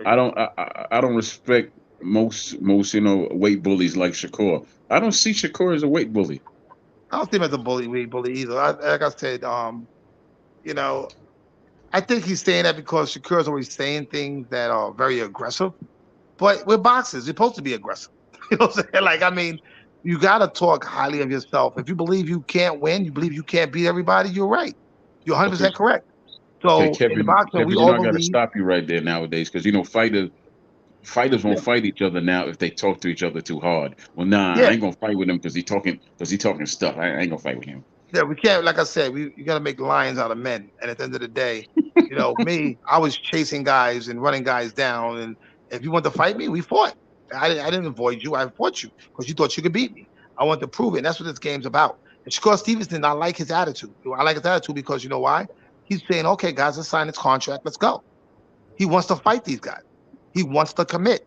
S2: I don't respect most weight bullies like Shakur. I don't see Shakur as a weight bully.
S7: I don't see him as a bully either. Like I said, I think he's saying that because Shakur's always saying things that are very aggressive. But we're boxers. You're supposed to be aggressive. You know what I'm saying? Like, I mean, you got to talk highly of yourself. If you believe you can't win, you believe you can't beat everybody, you're right. You're 100% correct. So,
S2: Kevin,
S7: in boxing, we
S2: all
S7: all
S2: got to
S7: believe.
S2: stop you right there nowadays because, fighters won't fight each other now if they talk to each other too hard. Well, I ain't gonna fight with him because he talking stuff. I ain't gonna fight with him.
S7: Yeah, we can't. Like I said, you got to make lions out of men. And at the end of the day, me, I was chasing guys and running guys down. And if you want to fight me, we fought. I didn't avoid you. I fought you because you thought you could beat me. I want to prove it. And that's what this game's about. And Shakur Stevenson, I like his attitude. I like his attitude because you know why? He's saying, okay, guys, let's sign this contract. Let's go. He wants to fight these guys. He wants to commit.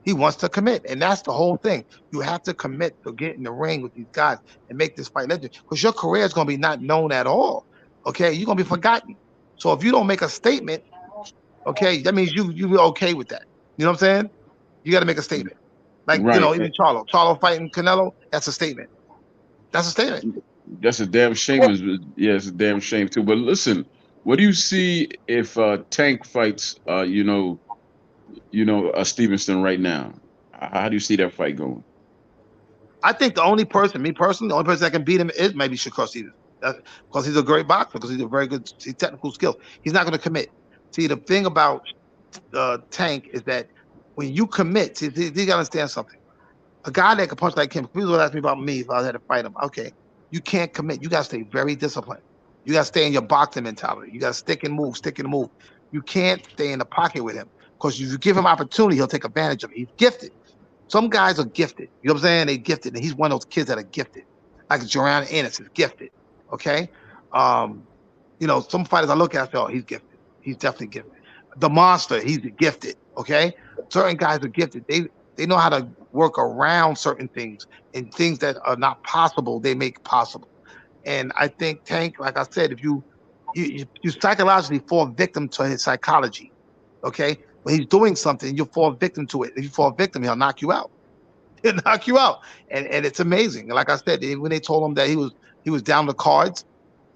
S7: And that's the whole thing. You have to commit to get in the ring with these guys and make this fight legendary because your career is going to be not known at all. Okay, you're going to be forgotten. So if you don't make a statement, okay, that means you're okay with that. You know what I'm saying? You got to make a statement. Like, even Charlo fighting Canelo, that's a statement. That's a statement.
S2: That's a damn shame. Yeah, it's a damn shame too. But listen, what do you see if Tank fights, Stevenson right now? How do you see that fight going?
S7: I think the only person, me personally, the only person that can beat him is maybe Shakur Stevens. Because he's a great boxer, because he's a very good technical skill. He's not going to commit. See, the thing about Tank is that when you commit, see, you got to understand something. A guy that can punch like him, people would ask me about me if I had to fight him. Okay, you can't commit. You got to stay very disciplined. You got to stay in your boxing mentality. You got to stick and move, stick and move. You can't stay in the pocket with him because if you give him opportunity, he'll take advantage of it. He's gifted. Some guys are gifted. You know what I'm saying? They're gifted, and he's one of those kids that are gifted. Like Joanne Ennis is gifted. Okay, you know, some fighters I look at, I say, oh, he's gifted. He's definitely gifted. The monster, he's gifted. Okay, certain guys are gifted. They know how to work around certain things and things that are not possible, they make possible. And I think Tank, like I said, if you psychologically fall victim to his psychology, okay? When he's doing something, you fall victim to it. If you fall victim, he'll knock you out. He'll knock you out, and it's amazing. Like I said, when they told him that he was down the cards,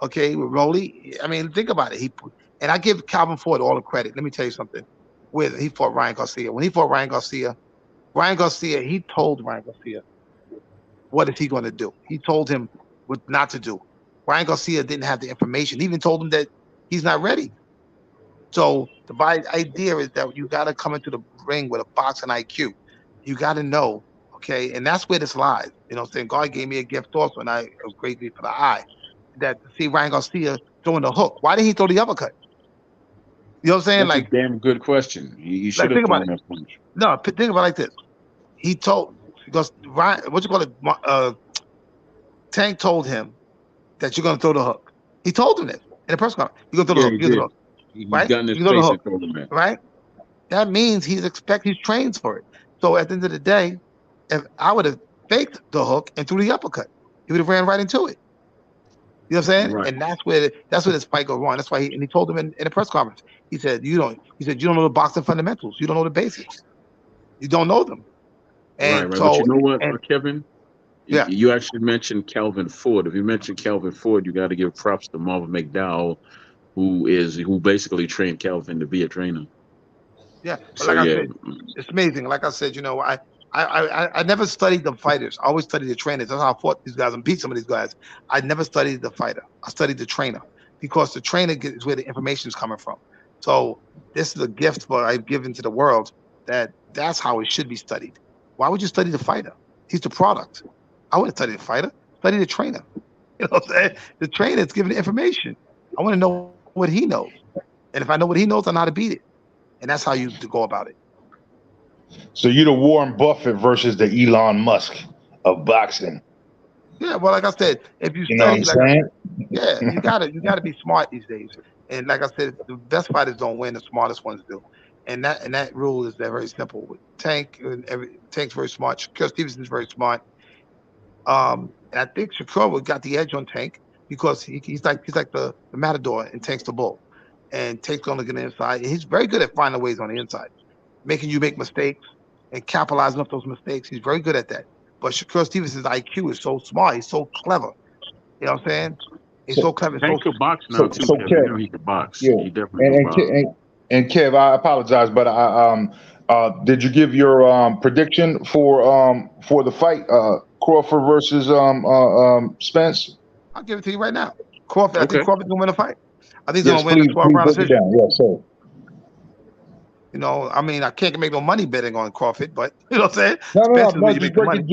S7: okay, with Rolly. I mean, think about it. And I give Calvin Ford all the credit. Let me tell you something. With he fought Ryan Garcia. When he fought Ryan Garcia, he told Ryan Garcia what is he going to do. He told him what not to do. Ryan Garcia didn't have the information. He even told him that he's not ready. So the idea is that you got to come into the ring with a boxing IQ. You got to know, okay, and that's where this lies. You know what I'm saying? God gave me a gift also, and it was great for the eye. That to see Ryan Garcia throwing the hook. Why didn't he throw the uppercut? You know what I'm saying?
S2: That's
S7: Like,
S2: a damn good question. He should have
S7: think about
S2: thrown
S7: it.
S2: that punch.
S7: No, think about it like this. Because Ryan, what you call it? Tank told him that you're going to throw the hook. He told him this in the press conference. You're going to throw the hook. You're going to throw the hook.
S2: He
S7: Right?
S2: got in his
S7: You throw the
S2: face
S7: hook.
S2: and told him that.
S7: Right? That means he's trained for it. So at the end of the day, if I would have faked the hook and threw the uppercut, he would have ran right into it. You know what I'm saying?
S2: Right.
S7: And that's where this fight goes wrong. That's why he told him in the press conference. He said, you don't know the boxing fundamentals. You don't know the basics. You don't know them. And
S2: Right.
S7: so,
S2: But you know what,
S7: and
S2: Kevin?
S7: yeah,
S2: You actually mentioned Calvin Ford. If you mention Calvin Ford, you got to give props to Marvin McDowell, who basically trained Calvin to be a trainer.
S7: yeah. But
S2: So
S7: like I
S2: yeah,
S7: said, it's amazing. Like I said, you know, I never studied the fighters. I always studied the trainers. That's how I fought these guys and beat some of these guys. I never studied the fighter. I studied the trainer because the trainer is where the information is coming from. So this is a gift I've given to the world that's how it should be studied. Why would you study the fighter? He's the product. I wouldn't study the fighter. Study the trainer. You know what I'm saying? The trainer is giving the information. I want to know what he knows. And if I know what he knows, I know how to beat it. And that's how you go about it.
S5: So you're the Warren Buffett versus the Elon Musk of boxing.
S7: Yeah, well, like I said, if you
S5: You know what
S7: study,
S5: I'm saying?
S7: yeah, you gotta be smart these days. And like I said, the best fighters don't win; the smartest ones do. And that rule is very simple. With Tank's very smart. Shakur Stevenson's very smart. And I think Shakur got the edge on Tank because he's like the matador and Tank's the bull. And Tank's gonna get inside. And he's very good at finding ways on the inside, making you make mistakes and capitalizing off those mistakes. He's very good at that. But Shakur Stevenson's IQ is so smart. He's so clever. You know what I'm saying? He's so clever.
S2: Tank could box now too,
S5: So
S2: Kevin. You know
S5: Kev,
S2: he could box.
S5: yeah,
S2: He definitely could box.
S5: and Kev, I apologize, but did you give your prediction for the fight, Crawford versus Spence?
S7: I'll give it to you right now. Crawford. I think
S2: Okay.
S7: Crawford's gonna win the fight. I think he's
S5: Yes,
S7: gonna win the 12 round
S5: break it
S7: decision.
S5: down. Yes, sir.
S7: You know, I mean, I can't make no money betting on Crawford, but you know what I'm saying?
S5: No,
S7: Spence is where you
S5: just
S7: make the
S5: break
S7: money.
S5: it,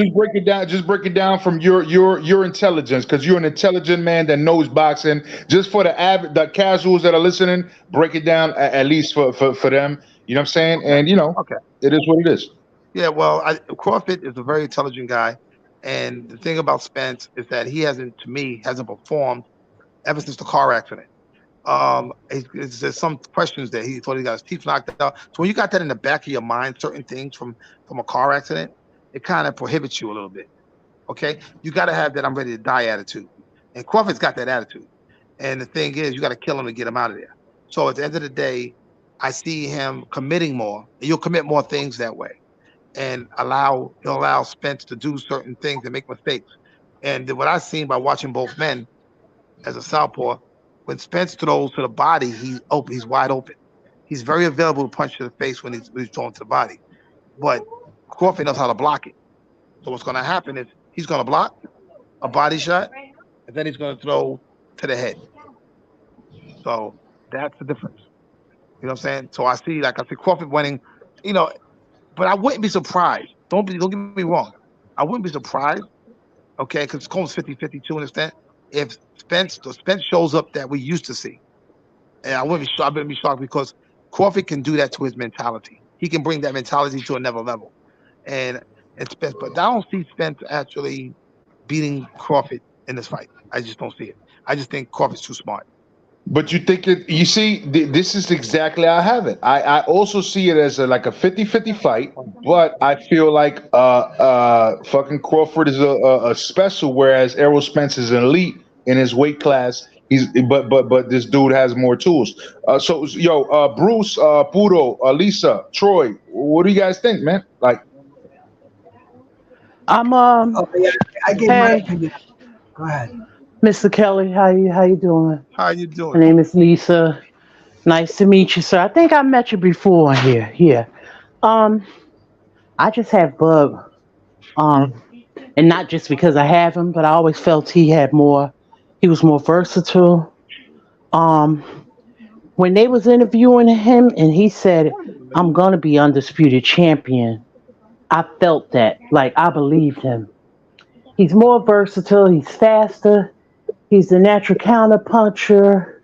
S5: just break it down from your intelligence, because you're an intelligent man that knows boxing. Just for the casuals that are listening, break it down at least for them. You know what I'm saying?
S7: Okay.
S5: And
S7: Okay.
S5: it is what it is.
S7: Yeah, well, Crawford is a very intelligent guy, and the thing about Spence is that he hasn't performed ever since the car accident. There's some questions that he thought he got his teeth knocked out. So when you got that in the back of your mind, certain things from a car accident, it kind of prohibits you a little bit. Okay, you got to have that I'm ready to die attitude, and Crawford's got that attitude. And the thing is, you got to kill him to get him out of there. So at the end of the day, I see him committing more, and you'll commit more things that way, and he'll allow Spence to do certain things and make mistakes. And what I've seen by watching both men as a southpaw, when Spence throws to the body, he's open. He's wide open. He's very available to punch to the face when he's thrown to the body. But Crawford knows how to block it. So what's going to happen is he's going to block a body shot, and then he's going to throw to the head. So that's the difference. You know what I'm saying? So I see Crawford winning, you know, but I wouldn't be surprised. Don't get me wrong. I wouldn't be surprised, okay, because it's almost 50-50 to an extent. If Spence shows up that we used to see. And I wouldn't be shocked because Crawford can do that to his mentality. He can bring that mentality to another level. And Spence, but I don't see Spence actually beating Crawford in this fight. I just don't see it. I just think Crawford's too smart.
S5: But you think it, you see, this is exactly how I have it. I also see it as like a 50-50 fight, but I feel like fucking Crawford is a special, whereas Errol Spence is an elite in his weight class. He's but this dude has more tools. Bruce, Puro, Lisa, Troy, what do you guys think, man? Like,
S3: I'm
S4: Oh yeah, I gave my
S3: Hey,
S4: opinion. Go ahead.
S3: Mr. Kelly, how you doing?
S7: How you
S3: My
S7: doing?
S3: name is Lisa. Nice to meet you, sir. I think I met you before on here. Yeah. Um, I just have Bub. Um, and not just because I have him, but I always felt he was more versatile. Um, when they was interviewing him and he said, I'm gonna be undisputed champion, I felt that. Like I believed him. He's more versatile, he's faster, he's the natural counter puncher.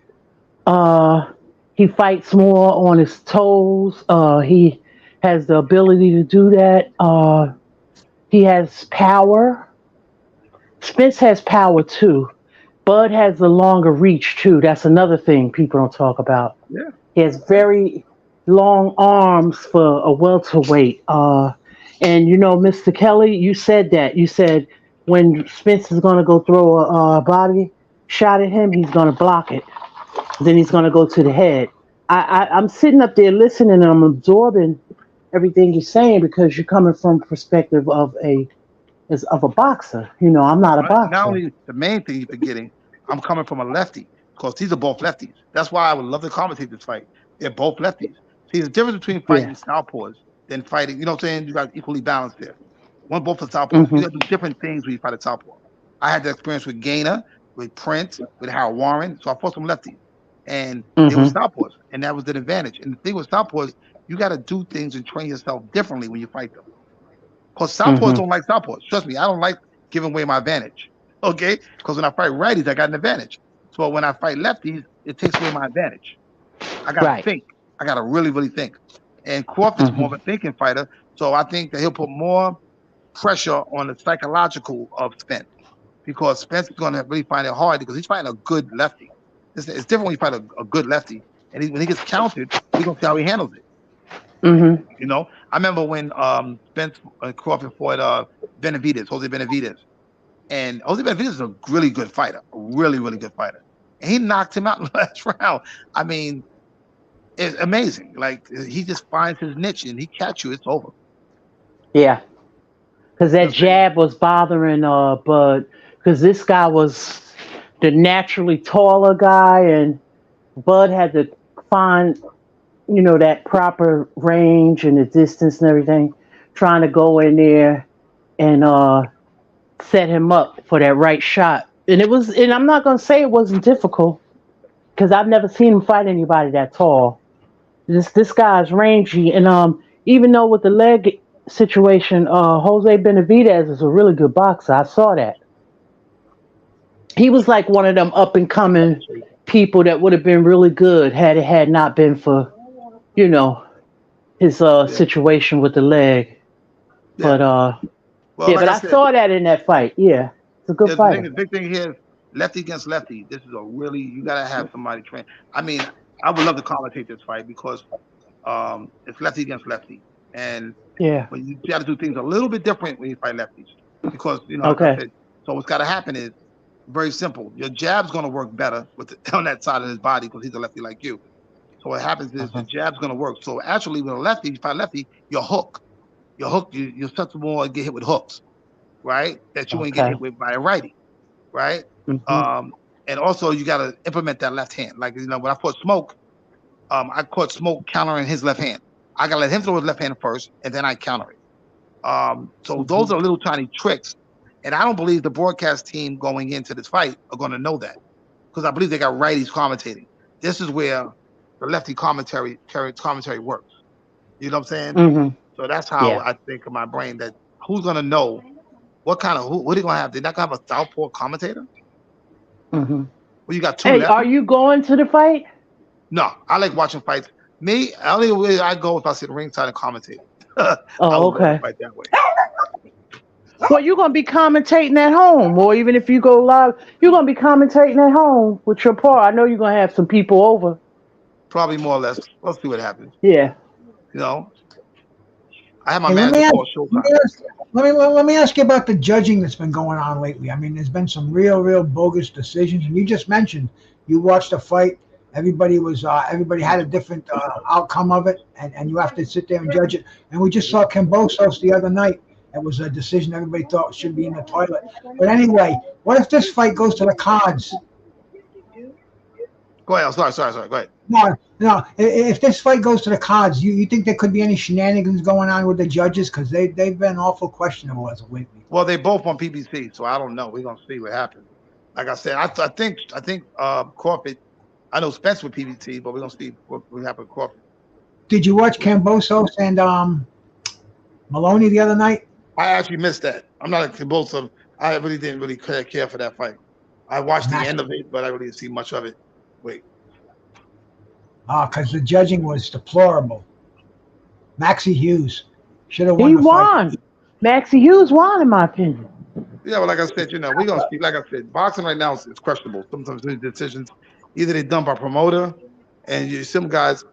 S3: Uh he fights more on his toes. He has the ability to do that. He has power. Spence has power too. Bud has the longer reach too. That's another thing people don't talk about.
S7: Yeah.
S3: He has very long arms for a welterweight. And you know, Mr. Kelly, you said that. You said when Spence is going to go throw a body shot at him, he's going to block it. Then he's going to go to the head. I'm sitting up there listening and I'm absorbing everything you're saying because you're coming from perspective of a boxer. You know, I'm not a
S7: Not
S3: boxer.
S7: only the main thing you're forgetting, I'm coming from a lefty because these are both lefties. That's why I would love to commentate this fight. They're both lefties. See, the difference between fighting
S3: Yeah.
S7: southpaws than fighting, you know what I'm saying? You got equally balanced there. Both are southpaws. You
S3: Hmm.
S7: got to do different things when you fight a southpaw. I had the experience with Gainer, with Prince, with Harold Warren. So I fought some lefties, and they were
S3: Hmm.
S7: southpaws, and that was the advantage. And the thing with southpaws, you got to do things and train yourself differently when you fight them. Because southpaws
S3: Hmm.
S7: don't like southpaws. Trust me, I don't like giving away my advantage. Okay? Because when I fight righties, I got an advantage. So when I fight lefties, it takes away my advantage. I got to
S3: Right.
S7: think. I got to really, really think. And Crawford's more
S3: Hmm.
S7: of a thinking fighter. So I think that he'll put more pressure on the psychological of Spence because Spence is going to really find it hard because he's fighting a good lefty. It's different when you fight a good lefty. And when he gets counted, we're going to see how he handles it.
S3: Hmm.
S7: You know, I remember when Spence Crawford fought Jose Benavidez. And Jose Benavidez is a really good fighter, a really, really good fighter. And he knocked him out in the last round. I mean, it's amazing. Like he just finds his niche and he catch you, it's over.
S3: Yeah. Because
S7: You know
S3: that
S7: what I'm saying?
S3: jab was bothering Bud. Because this guy was the naturally taller guy, and Bud had to find, you know, that proper range and the distance and everything, trying to go in there and set him up for that right shot. And I'm not gonna say it wasn't difficult because I've never seen him fight anybody that tall. This guy's rangy, and even though with the leg situation, Jose Benavidez is a really good boxer. I saw that. He was like one of them up and coming people that would have been really good had it had not been for, you know, his
S7: Yeah.
S3: situation with the leg.
S7: Yeah.
S3: But
S7: Well,
S3: yeah,
S7: like
S3: but
S7: I
S3: I
S7: said,
S3: saw that in that fight. Yeah, it's a good
S7: yeah,
S3: fighter.
S7: the big thing here is lefty against lefty. This is a really you gotta have somebody trained. I mean, I would love to commentate this fight because it's lefty against lefty. And
S3: Yeah.
S7: when you got to do things a little bit different when you fight lefties because like I
S3: Okay.
S7: said, so what's got to happen is very simple. Your jab's going to work better on that side of his body because he's a lefty like you. So what happens is your
S3: Uh-huh.
S7: jab's going to work. So actually, with a lefty, you fight lefty, your hook, you're susceptible to get hit with hooks, right? That you ain't get
S3: Okay.
S7: hit with by a righty, right?
S3: Hmm.
S7: Um, and also you got to implement that left hand. Like when I fought Smoke, I caught Smoke countering his left hand. I got to let him throw his left hand first, and then I counter it. So those are little tiny tricks, and I don't believe the broadcast team going into this fight are going to know that, because I believe they got righties commentating. This is where the lefty commentary works. You know what I'm saying?
S3: Mm-hmm.
S7: So that's how
S3: Yeah.
S7: I think in my brain that who's going to know what are they going to have? They're not going to have a southpaw commentator.
S3: Mm-hmm.
S7: Well, you got two
S3: Hey, are
S7: lefties.
S3: you going to the fight?
S7: No, I like watching fights. Me, only way I go if I sit ringside and commentate. I
S3: Oh,
S7: would go to
S3: okay.
S7: fight that way.
S3: Well, you're gonna be commentating at home, or even if you go live, you're gonna be commentating at home with your part. I know you're gonna have some people over.
S7: Probably more or less. Let's see what happens.
S3: Yeah.
S7: You know, I have my
S4: Hey,
S7: manager call Showtime.
S4: let me ask you about the judging that's been going on lately. I mean, there's been some real bogus decisions, and you just mentioned you watched a fight. Everybody had a different outcome of it, and you have to sit there and judge it. And we just saw Cambosos the other night. It was a decision everybody thought should be in the toilet. But anyway, what if this fight goes to the cards?
S7: Go ahead. Sorry. Go ahead.
S4: No. If this fight goes to the cards, you think there could be any shenanigans going on with the judges, because they've been awful questionable as of lately.
S7: Well, they both on PBC, so I don't know. We're gonna see what happens. Like I said, I think Crawford. I know Spence with PBC, but we're gonna see what happens with Crawford.
S4: Did you watch Cambosos and Maloney the other night?
S7: I actually missed that. I'm not a convulsive. I really didn't really care for that fight. I watched the end of it, but I really didn't see much of it. Wait.
S4: Because the judging was deplorable. Maxie Hughes should have won
S3: He
S4: the
S3: won.
S4: fight.
S3: Maxie Hughes won, in my opinion.
S7: Yeah, well, like I said, we're gonna see. Like I said, boxing right now is questionable. Sometimes these decisions, either they're done by promoter, and some guys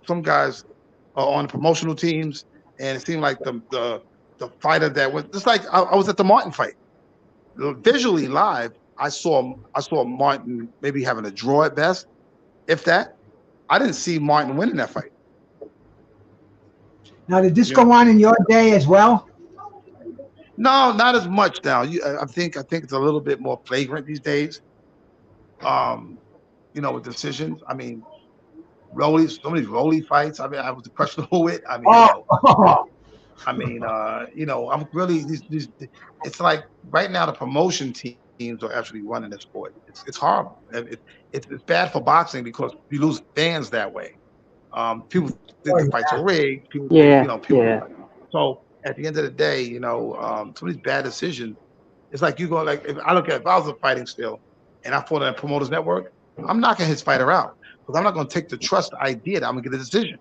S7: are on promotional teams, and it seemed like the fighter that was just like I was at the Martin fight. Visually live, I saw Martin maybe having a draw at best, if that. I didn't see Martin winning that fight.
S4: Now, did this go on in your day as well?
S7: No, not as much now. I think it's a little bit more flagrant these days. With decisions. I mean, so many Rolly fights. I mean, I was questionable with. I mean, I'm really these. It's like right now the promotion teams are actually running the sport. It's horrible. It's bad for boxing because you lose fans that way. People think the fights are rigged. People think, So at the end of the day, some of these bad decisions. It's like you go like if I was fighting still, and I fought on a promoters network, I'm knocking his fighter out because I'm not going to take the trust idea that I'm going to get a decision.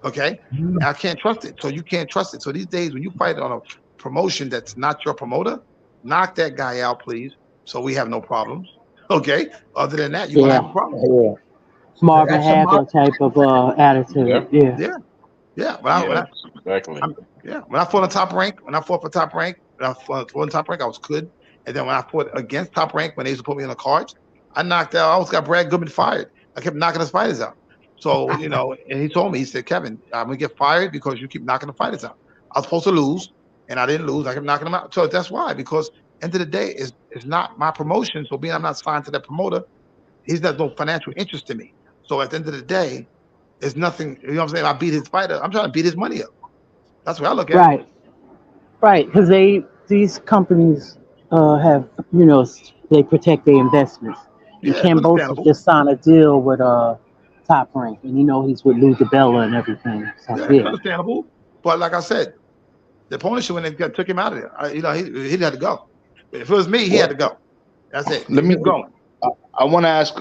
S7: Okay, I can't trust it. So you can't trust it. So these days, when you fight on a promotion that's not your promoter, knock that guy out, please. So we have no problems. Okay. Other than that, you're gonna have a problem.
S3: Yeah. Marvin Hagler type of attitude.
S7: Yeah.
S2: Exactly.
S7: When I fought on Top Rank, when I fought for Top Rank, I was good. And then when I fought against Top Rank, when they used to put me on the cards, I almost got Brad Goodman fired. I kept knocking his fighters out. So, and he told me, he said, Kevin, I'm going to get fired because you keep knocking the fighters out. I was supposed to lose, and I didn't lose. I kept knocking them out. So that's why, because end of the day, it's not my promotion. So being I'm not signed to that promoter, he's got no financial interest in me. So at the end of the day, it's nothing, you know what I'm saying? I beat his fighter. I'm trying to beat his money up. That's what I look at.
S3: Right. Because these companies have, they protect their investments. And Cambosos just signed a deal with Top Rank, and he's with Lou DiBella and everything. So,
S7: it's understandable. But like I said, the opponent should when they took him out of there. He had to go. If it was me, he had to go. That's it.
S5: Let me go. I want to ask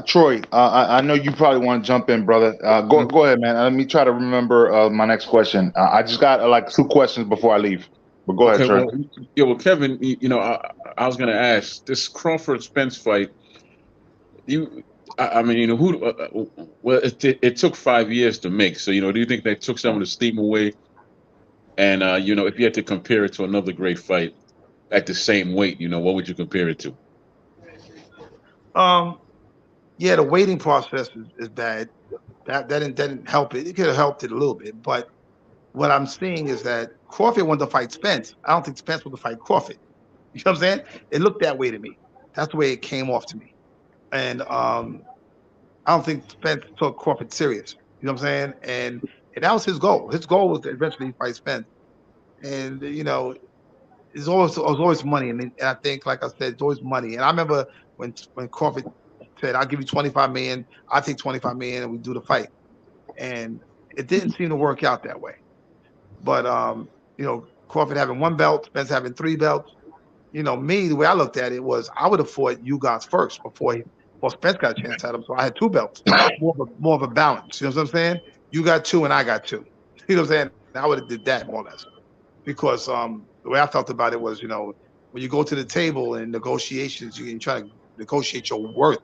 S5: Troy. I know you probably want to jump in, brother. Go ahead, man. Let me try to remember my next question. I just got like 2 questions before I leave. But go ahead, Troy.
S2: Well, Kevin, I was going to ask this Crawford Spence fight. It took 5 years to make. So, do you think that took some of the steam away? And if you had to compare it to another great fight at the same weight, what would you compare it to?
S7: The waiting process is bad. That didn't help it. It could have helped it a little bit, but what I'm seeing is that Crawford wanted to fight Spence. I don't think Spence wanted to fight Crawford. You know what I'm saying? It looked that way to me. That's the way it came off to me. And I don't think Spence took Crawford serious. You know what I'm saying? And that was his goal. His goal was to eventually fight Spence. and it's always money, and I think, like I said, it's always money. And I remember when Crawford said, "I'll give you 25 million, I take 25 million, and we do the fight," and it didn't seem to work out that way. But Crawford having one belt, Spence having three belts. Me, the way I looked at it was I would have fought you guys first before Spence got a chance at him. So I had two belts, more of a balance. You know what I'm saying? You got two and I got two. You know what I'm saying? I would have did that more or less, because the way I felt about it was, when you go to the table in negotiations, you try to negotiate your worth.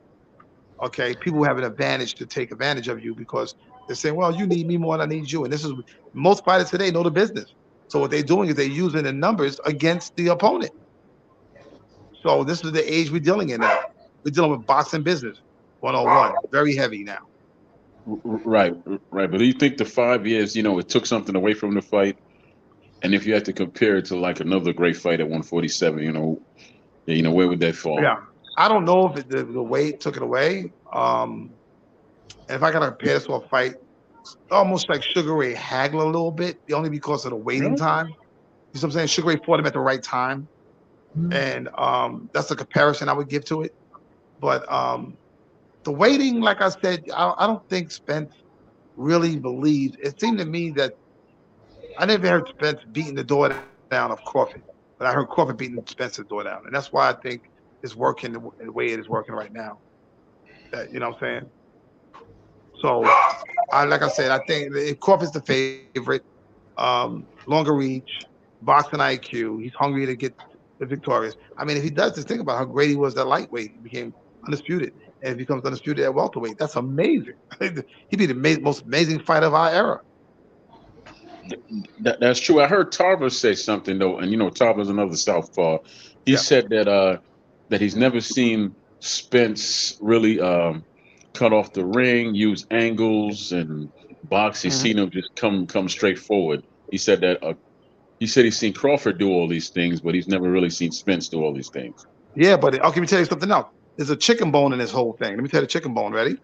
S7: Okay, people have an advantage to take advantage of you because they're saying, "Well, you need me more than I need you." And this is most fighters today know the business. So what they're doing is they're using the numbers against the opponent. So this is the age we're dealing in now. We're dealing with boxing business 101, very heavy now.
S2: Right, right. But do you think the 5 years, it took something away from the fight? And if you had to compare it to like another great fight at 147, where would that fall?
S7: Yeah, I don't know if the weight took it away. And if I gotta compare this to a fight, almost like Sugar Ray Hagler a little bit, only because of the waiting
S2: Really?
S7: time. You know what I'm saying? Sugar Ray fought him at the right time, and that's the comparison I would give to it. But the waiting, like I said, I don't think Spence really believed. It seemed to me that I never heard Spence beating the door down of Crawford, but I heard Crawford beating Spence's door down, and that's why I think it's working the way it is working right now. You know what I'm saying? So, like I said, I think Crawford's the favorite. Longer reach, boxing IQ. He's hungry to get the victorious. I mean, if he does, just think about how great he was at lightweight. He became undisputed, and becomes undisputed at welterweight. That's amazing. He'd be the most amazing fighter of our era.
S2: That's true. I heard Tarver say something though, and Tarver's another southpaw. He
S7: Yeah.
S2: said that he's never seen Spence really cut off the ring, use angles and box. He's seen him just come straight forward. He said that he's seen Crawford do all these things, but he's never really seen Spence do all these things.
S7: Yeah, but let me tell you something else. There's a chicken bone in this whole thing. Let me tell you the chicken bone. Ready? You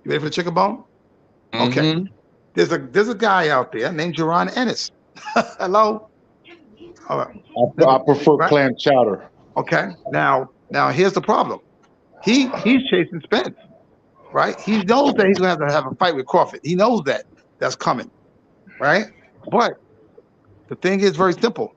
S7: ready for the chicken bone? Okay.
S2: Mm-hmm.
S7: There's a guy out there named Jaron Ennis. Hello. All right.
S5: I prefer
S7: Right?
S5: clam chowder.
S7: Okay. Now here's the problem. He's chasing Spence, right? He knows that he's gonna have a fight with Crawford. He knows that's coming, right? But the thing is very simple.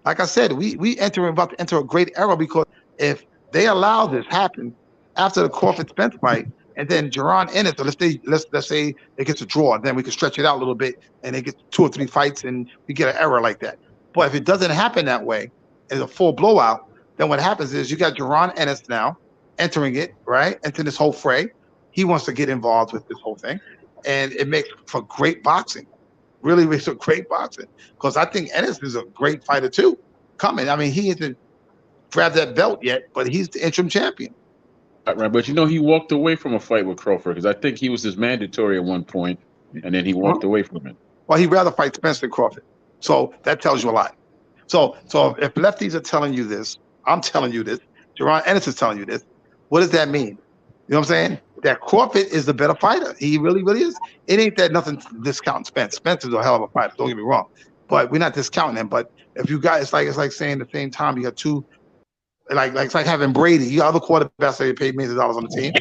S7: Like I said, we about to enter a great era, because if they allow this happen after the Crawford Spence fight, and then Jaron Ennis, so let's say it gets a draw, and then we can stretch it out a little bit, and they get 2 or 3 fights, and we get an era like that. But if it doesn't happen that way, it's a full blowout, then what happens is you got Jaron Ennis now entering it, right? Into this whole fray. He wants to get involved with this whole thing, and it makes for great boxing. Really makes for great boxing, because I think Ennis is a great fighter too. Coming, I mean, he hasn't grabbed that belt yet, but he's the interim champion.
S2: Right, but he walked away from a fight with Crawford because I think he was his mandatory at one point, and then he walked away from it.
S7: Well, he'd rather fight Spence than Crawford, so that tells you a lot. So if lefties are telling you this, I'm telling you this, Jaron Ennis is telling you this, what does that mean? You know what I'm saying? That Crawford is the better fighter. He really, really is. It ain't that nothing discounting Spence. Spence is a hell of a fighter. Don't get me wrong, but we're not discounting him. But if you got, it's like saying at the same time you got two, like it's like having Brady. You got other quarterbacks that get paid millions of dollars on the team,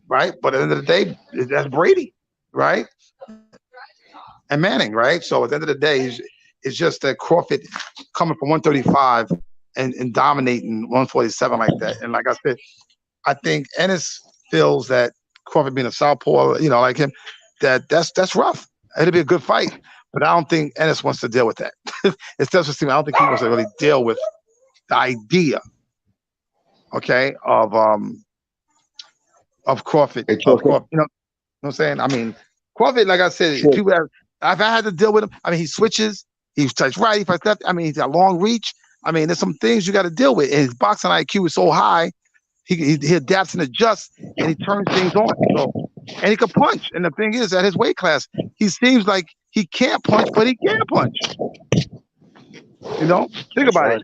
S7: right? But at the end of the day, that's Brady, right? And Manning, right? So at the end of the day, it's just that Crawford coming from 135 and dominating 147 like that. And like I said, I think Ennis feels that Crawford being a southpaw, like him, that's rough. It'll be a good fight, but I don't think Ennis wants to deal with that. It's just I don't think he wants to really deal with the idea, okay, of Crawford. Of Crawford, you know what I'm saying? I mean, Crawford, like I said, if I had to deal with him, I mean, he switches, he touches right, he fights left. I mean, he's got long reach. I mean, there's some things you got to deal with. And his boxing IQ is so high, he adapts and adjusts, and he turns things on. So, and he can punch. And the thing is, at his weight class, he seems like he can't punch, but he can punch. Think about it.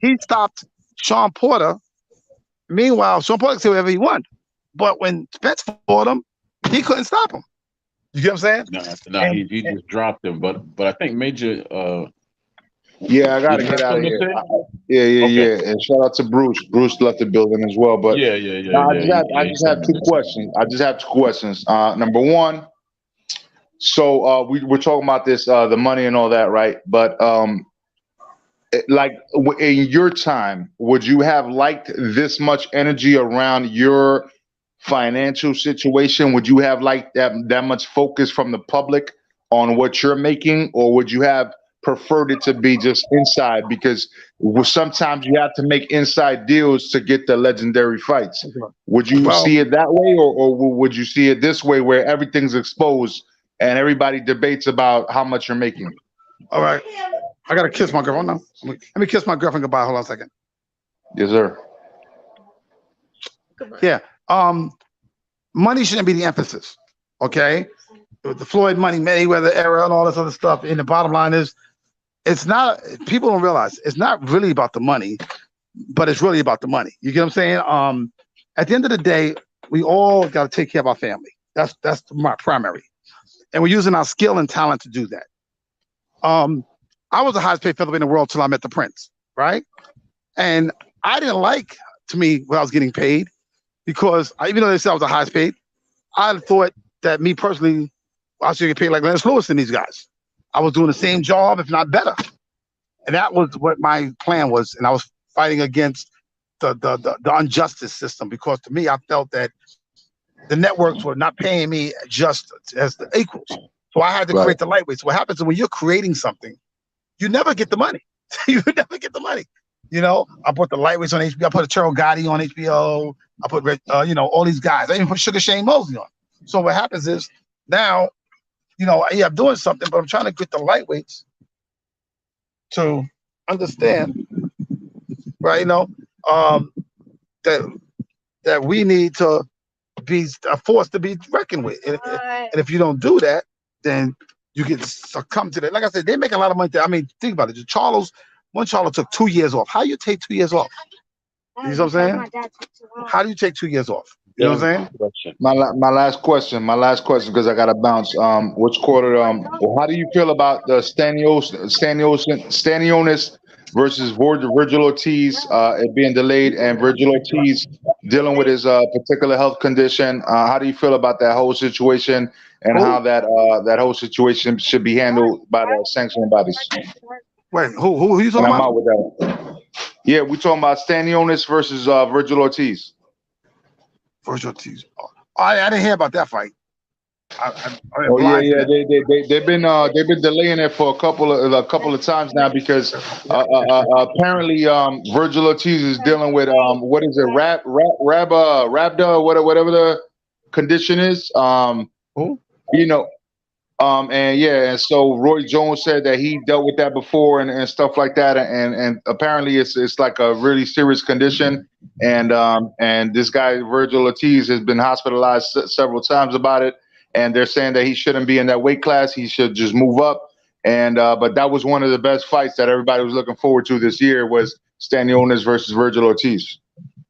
S7: He stopped Sean Porter. Meanwhile, Sean Porter could say whatever he wanted, but when Spence fought him, he couldn't stop him. You get what I'm saying?
S2: No, he just dropped him. But I think Major
S5: Yeah, I
S2: Did
S5: gotta
S2: you
S5: get
S2: have
S5: out of
S2: something to
S5: here.
S2: say?
S5: Yeah, yeah,
S2: Okay.
S5: yeah. And shout out to Bruce. Bruce left the building as well. But
S2: Yeah, yeah, yeah,
S5: no,
S2: yeah.
S5: I
S2: He
S5: just have
S2: signed
S5: two
S2: it.
S5: questions. I just have two questions. Number one, so we're talking about this, the money and all that, right? But like in your time, would you have liked this much energy around your financial situation? Would you have liked that much focus from the public on what you're making, or would you have preferred it to be just inside? Because sometimes you have to make inside deals to get the legendary fights. Would you
S7: Well,
S5: see it that way, or would you see it this way, where everything's exposed and everybody debates about how much you're making?
S7: all right. I gotta kiss my girlfriend. No, let me kiss my girlfriend goodbye. Hold on a second.
S5: Yes, sir.
S7: Yeah. Money shouldn't be the emphasis. Okay. With the Floyd Money Mayweather era and all this other stuff. And the bottom line is, it's not. People don't realize it's not really about the money, but it's really about the money. You get what I'm saying? At the end of the day, we all got to take care of our family. That's my primary, and we're using our skill and talent to do that. I was the highest paid featherweight in the world till I met the Prince, right? And I didn't like, to me, what I was getting paid, because even though they said I was the highest paid, I thought that me personally, I should get paid like Lennox Lewis and these guys. I was doing the same job, if not better. And that was what my plan was. And I was fighting against the injustice system, because to me, I felt that the networks were not paying me just as the equals. So I had to
S5: Right.
S7: create the lightweights. What happens is, when you're creating something, you never get the money. You never get the money. You know, I put the lightweights on HBO. I put a Cheryl Gotti on HBO. I put, all these guys. I even put Sugar Shane Mosley on. So what happens is, now, yeah, I'm doing something, but I'm trying to get the lightweights to understand, right? That we need to be a force to be reckoned with. And if you don't do that, then you get succumb to that. Like I said, they make a lot of money. I mean, think about it. One Charlo took 2 years off. How you take 2 years off? You know what I'm saying? How do you take 2 years off? You know what I'm saying?
S5: My last question, because I gotta bounce. Which quarter? How do you feel about the Stanionis versus Virgil Ortiz? It being delayed, and Virgil Ortiz dealing with his particular health condition. How do you feel about that whole situation, and how that whole situation should be handled by the sanctioning bodies?
S7: Wait, who are you
S5: And
S7: talking
S5: I'm
S7: about?
S5: out with that. Yeah, we talking about Stanionis versus Virgil Ortiz.
S7: Virgil Ortiz. I didn't hear about that fight. I'm
S5: Oh yeah,
S7: blind to
S5: yeah.
S7: that.
S5: They've been delaying it for a couple of times now, because apparently Virgil Ortiz is dealing with what is it, Rabda, whatever the condition is.
S7: Who?
S5: You know, and yeah, and so Roy Jones said that he dealt with that before, and stuff like that, and apparently it's like a really serious condition, and this guy Virgil Ortiz has been hospitalized several times about it, and they're saying that he shouldn't be in that weight class. He should just move up, and but that was one of the best fights that everybody was looking forward to this year, was Stanionis versus Virgil Ortiz.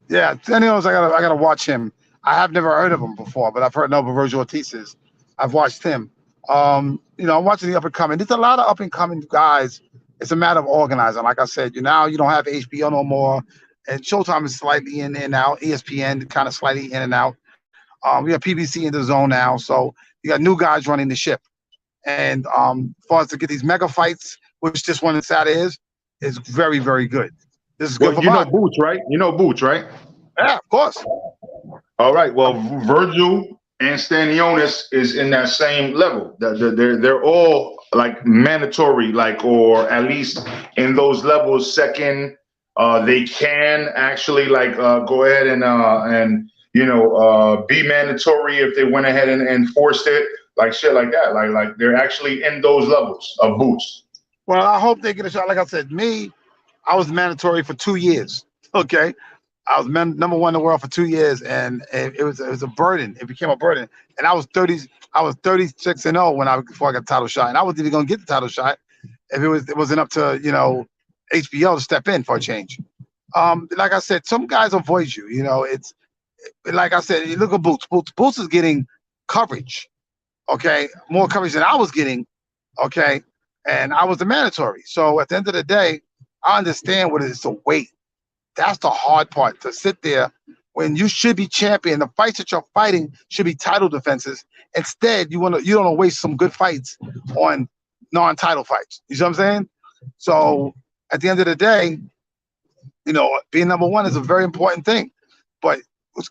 S7: Yeah, Stanionis, I gotta watch him. I have never heard of him before, but I've heard of Virgil Ortiz is. I've watched him. I'm watching the up and coming. There's a lot of up and coming guys. It's a matter of organizing. Like I said, you don't have HBO no more, and Showtime is slightly in and out. ESPN kind of slightly in and out. We have PBC in the zone now, so you got new guys running the ship. And as far as to get these mega fights, which this one Saturday is very, very good. This is good for boxing.
S5: Boots, right? You know Boots, right?
S7: Yeah, of course.
S5: All right. Well, Virgil and Stanionis is in that same level. They're all like mandatory, or at least in those levels. Second, they can actually go ahead and be mandatory if they went ahead and enforced it, like shit like that. Like they're actually in those levels of Boots.
S7: Well, I hope they get a shot. Like I said, I was mandatory for 2 years. Okay. I was number one in the world for 2 years, and it was a burden. It became a burden, and I was 36-0 before I got the title shot, and I wasn't even gonna get the title shot if it wasn't up to HBO to step in for a change. Like I said, some guys avoid you. It's like I said. You look at Boots. Boots is getting coverage. Okay, more coverage than I was getting. Okay, and I was the mandatory. So at the end of the day, I understand what it is to wait. That's the hard part, to sit there when you should be champion. The fights that you're fighting should be title defenses. Instead, you don't want to waste some good fights on non-title fights. You see what I'm saying? So at the end of the day, being number one is a very important thing. But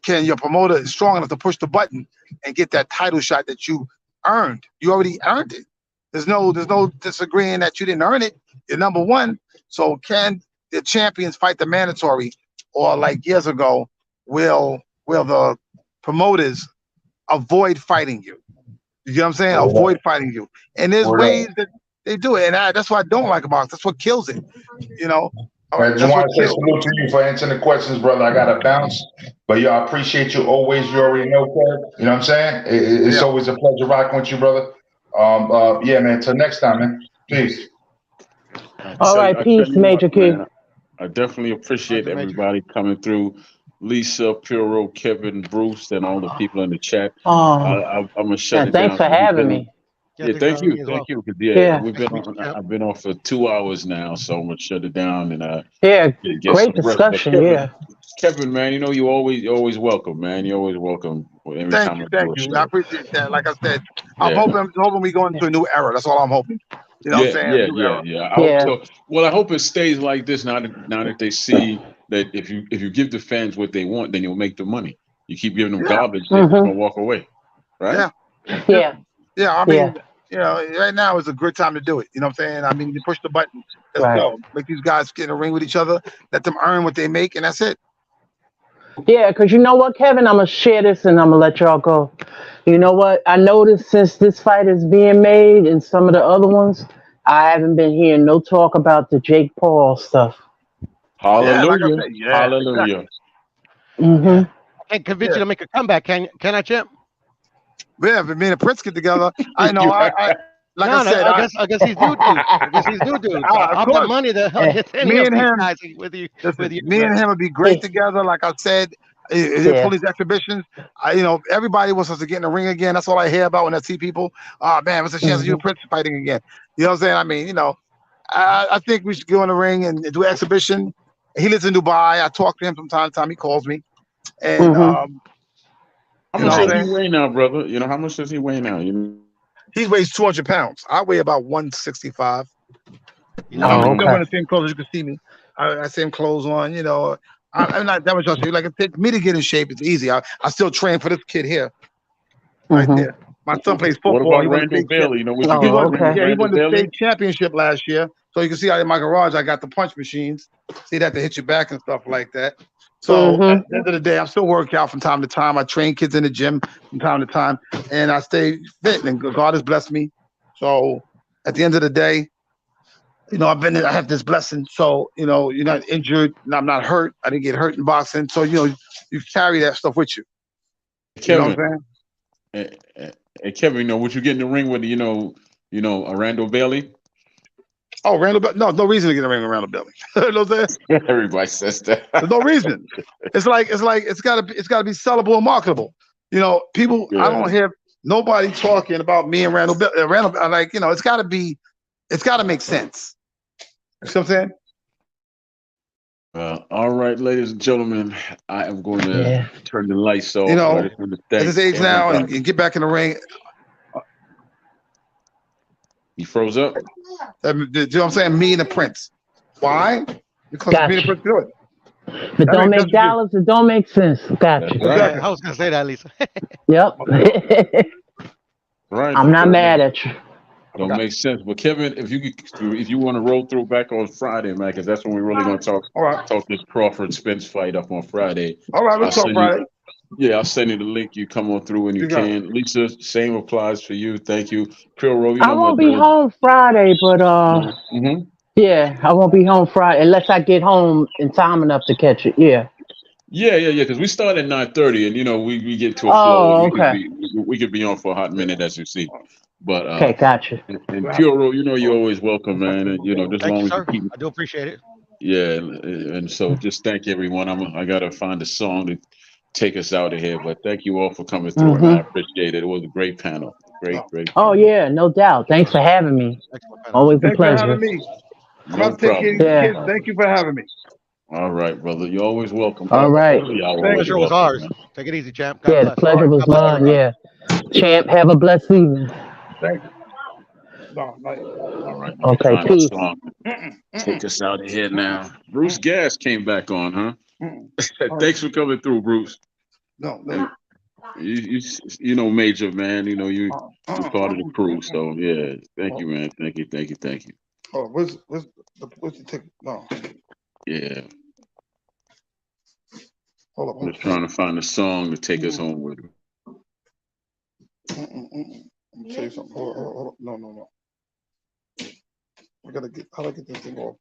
S7: can your promoter is strong enough to push the button and get that title shot that you earned? You already earned it. There's no disagreeing that you didn't earn it. You're number one. So can the champions fight the mandatory, or like years ago, will the promoters avoid fighting you? You get what I'm saying? Avoid fighting you. And there's ways that they do it, and that's what I don't like about it. That's what kills it.
S5: I just want to say salute to you for answering the questions, brother. I got to bounce, but I appreciate you always. You already know, Kev. You know what I'm saying? It's always a pleasure rocking with you, brother. Yeah, man. Till next time, man. Peace.
S3: All right, peace, Major Key.
S2: I definitely appreciate everybody coming through. Lisa, Puro, Kevin, Bruce, and all the people in the chat. I'm gonna shut it down.
S3: Thanks for having me.
S2: Yeah, thank you. We've been I've been on for 2 hours now, so I'm gonna shut it down and
S3: great discussion.
S2: Kevin, man, you're always welcome, man. You're always welcome.
S7: Thank you. I appreciate that. Like I said, I'm hoping we go into a new era. That's all I'm hoping. You know what I'm saying?
S2: Yeah. I hope so. Well, I hope it stays like this now that they see that if you give the fans what they want, then you'll make the money. You keep giving them garbage, they're gonna walk away. Right?
S7: Yeah. I mean, right now is a good time to do it. You know what I'm saying? I mean, you push the button. Let's go. Make these guys get in a ring with each other. Let them earn what they make, and that's it.
S3: Yeah, because you know what, Kevin? I'm going to share this and I'm going to let y'all go. You know what? I noticed since this fight is being made and some of the other ones, I haven't been hearing no talk about the Jake Paul stuff.
S2: Hallelujah. Hallelujah.
S3: Mm-hmm.
S6: I can't convince you to make a comeback, can I, champ?
S7: Yeah, but me and Prince get together. I know. I
S6: guess he's new dude. I guess he's new dude. So I'll bet money that he'll hit any of these guys with you.
S7: Me and him would be great together. Like I said, for these exhibitions, everybody wants us to get in the ring again. That's all I hear about when I see people. Oh man, what's the chance of you and Prince fighting again? You know what I'm saying? I mean, I think we should go in the ring and do an exhibition. He lives in Dubai. I talk to him from time to time. He calls me, and
S2: how much does he weigh now, brother? How much does he weigh now?
S7: He weighs 200 pounds. I weigh about 165. I'm still wearing the same clothes as you can see me. I got same clothes on. I'm not that much else. Like it takes me to get in shape. It's easy. I still train for this kid here, right there. My son plays football.
S2: What about Randall Bailey? He
S7: won the state championship last year. So you can see out in my garage, I got the punch machines. See that to hit your back and stuff like that. So at the end of the day, I'm still working out from time to time. I train kids in the gym from time to time, and I stay fit. And God has blessed me. So at the end of the day, I have this blessing. So you're not injured, and I'm not hurt. I didn't get hurt in boxing. So you carry that stuff with you.
S2: Kevin, Kevin, would you get in the ring with a Randall Bailey?
S7: Oh, Randall Bailey? No reason to get in the ring with Randall Bailey. You know what I'm saying?
S2: Everybody says that.
S7: There's no reason. It's gotta be sellable and marketable. People. Yeah. I don't hear nobody talking about me and Randall Bailey. It's gotta make sense. You see what I'm saying?
S2: All right, ladies and gentlemen, I am going to turn the lights off.
S7: At this age now, and get back in the ring.
S2: He froze up.
S7: You know what I'm saying? Me and the Prince. Why? Because me and the Prince do it.
S3: If it don't make dollars, it don't make sense. Gotcha.
S6: Right. I was gonna say that, Lisa.
S3: Yep.
S2: Right.
S3: I'm not mad at you.
S2: Don't make sense. But Kevin, if you want to roll through back on Friday, man, because that's when we're really going to talk this Crawford Spence fight up on Friday.
S7: All right, let's talk Friday.
S2: I'll send you the link. You come on through when you can. Lisa, same applies for you. Thank you. Puro,
S3: I won't be home Friday, but yeah, I won't be home Friday unless I get home in time enough to catch it. Yeah.
S2: Because we start at 9:30, and we get to a flow. We could be on for a hot minute, as you see. But
S3: okay, gotcha.
S2: And Puro, you're always welcome, man. And just
S6: thank
S2: long
S6: you,
S2: as you keep.
S6: I do appreciate it.
S2: Yeah, and so just thank everyone. I gotta find a song to take us out of here, but thank you all for coming through, and I appreciate it. It was a great panel. Great,
S7: No.
S2: great
S3: Oh
S2: panel.
S3: yeah, no doubt. Thanks for having me.
S6: Excellent panel.
S3: Always a
S7: Thanks for having
S3: pleasure.
S7: me. I'm
S2: No
S7: about to take care of
S2: problem.
S7: these
S2: No
S3: Yeah.
S7: kids.
S2: problem.
S7: Thank you for having me.
S2: All right, brother. You're always welcome.
S3: All right.
S2: Early hour,
S7: Thank
S2: always
S6: Pleasure
S7: you.
S6: was
S2: welcome,
S6: ours.
S2: man.
S6: Take it easy, champ. God
S3: Yeah, the
S6: bless.
S7: All
S3: pleasure
S7: right.
S3: was
S6: God bless
S3: mine.
S6: everybody.
S3: Yeah. Champ, have a blessed evening.
S7: Thank you. No, not yet.
S2: All right, let me
S3: Okay,
S2: find a
S3: peace.
S2: song.
S7: Mm-mm,
S2: Take
S7: mm-mm,
S2: us out of here now. Bruce
S7: mm-mm,
S2: Gas came back on, huh?
S7: mm-mm. All right.
S2: Thanks for coming through, Bruce.
S7: No, no.
S2: And you know, Major man, you know you're part of the crew.
S7: Mm-mm.
S2: So yeah, thank
S7: Oh,
S2: you, man. Thank you, thank you, thank you.
S7: oh, where's the ticket? No,
S2: Yeah,
S7: hold
S2: I'm
S7: on.
S2: just trying to find a song to take us
S7: Mm-mm,
S2: home with.
S7: mm-mm, mm-mm. Let me tell you something. Hold on. No, no, no. I gotta get. How do I get this thing off?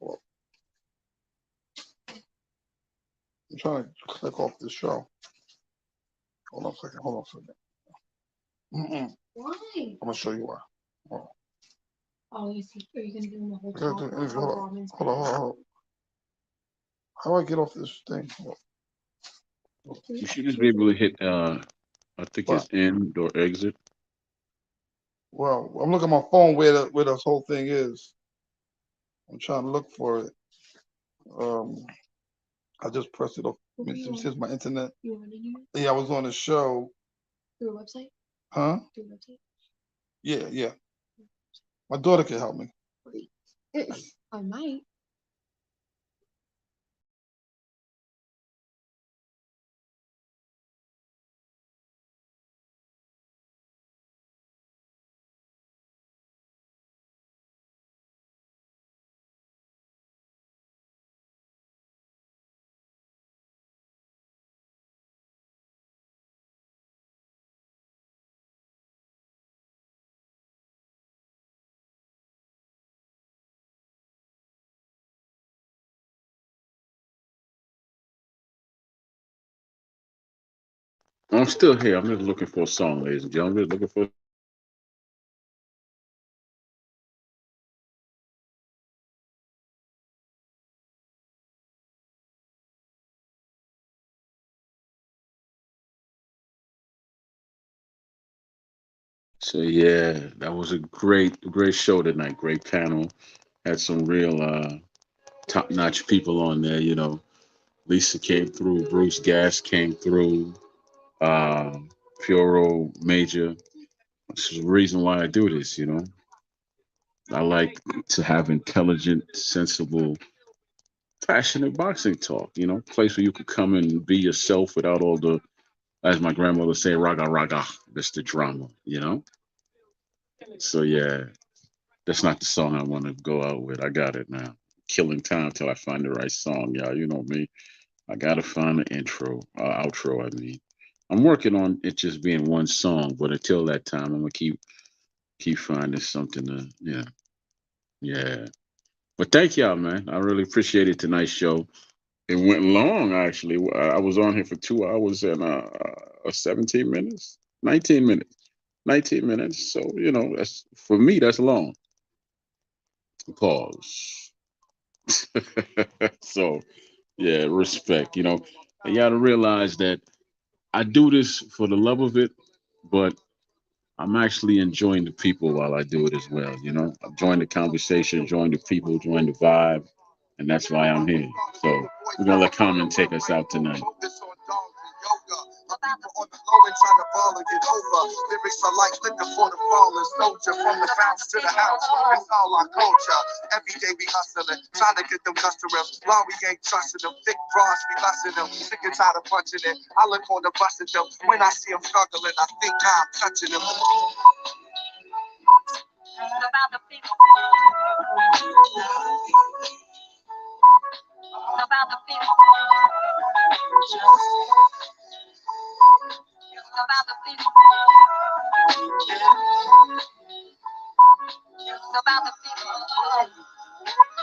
S7: I'm trying to click off the show. Hold on a second. Hold on a second. Mm-mm. Why? I'm gonna show you why. Hold on. Oh, you see, are you gonna give him the whole talk? Hold on. Hold on. How do I get off this thing?
S2: You should just be able to hit. I think
S7: What?
S2: it's end or exit.
S7: Well, I'm looking at my phone where this whole thing is. I'm trying to look for it. I just pressed it off. Since my internet. You were on it? Yeah, I was on the show. Through a website? Huh? Through a website? Yeah, yeah. My daughter can help me. I might.
S2: I'm still here. I'm just looking for a song, ladies and gentlemen. Looking for. So yeah, that was a great show tonight. Great panel. Had some real top-notch people on there. You know, Lisa came through. Bruce Gas came through. Puro Major. This is the reason why I do this. You know, I like to have intelligent, sensible, passionate boxing talk. You know, place where you could come and be yourself without all the, as my grandmother say, raga raga, that's the drama. You know. So yeah, that's not the song I want to go out with. I got it now. Killing time till I find the right song, y'all. You know me. I gotta find the intro, outro. I mean, I'm working on it just being one song, but until that time, I'm gonna keep finding something to, yeah, yeah. But thank y'all, man. I really appreciated tonight's show. It went long, actually. I was on here for 2 hours and 17 minutes, 19 minutes, 19 minutes. So you know, that's for me. That's long. Pause. So yeah, respect. You know, you got to realize that I do this for the love of it, but I'm actually enjoying the people while I do it as well. You know, I'm enjoying the conversation, enjoying the people, enjoying the vibe, and that's why I'm here. So we're gonna let Common take us out tonight.
S1: Lyrics are like liquor for the fallen soldier, from the bounce to the house. It's all our culture. Every day we hustling, trying to get them customers. While we ain't trusting them, thick bras, we lusting them. Sick and tired of punching it. I look on the bus at them. When I see them struggling, I think I'm touching them. About the people. About the people. About the people. About the people.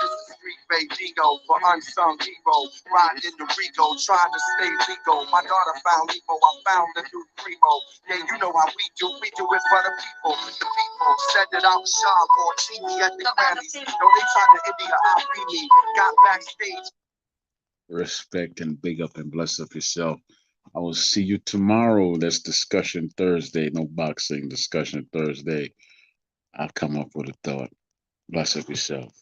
S1: This is street baby ego for unsung hero. Riding in the Rico, trying to stay legal. My daughter found Limo, I found the new primo. Yeah, you know how we do it for the people. The people said that I was sharp or cheeky at the Grammys. No, they tried to India, I beat me. Got backstage.
S2: Respect and big up and bless up yourself. I will see you tomorrow. That's discussion Thursday. No boxing discussion Thursday. I'll come up with a thought. Bless up yourself.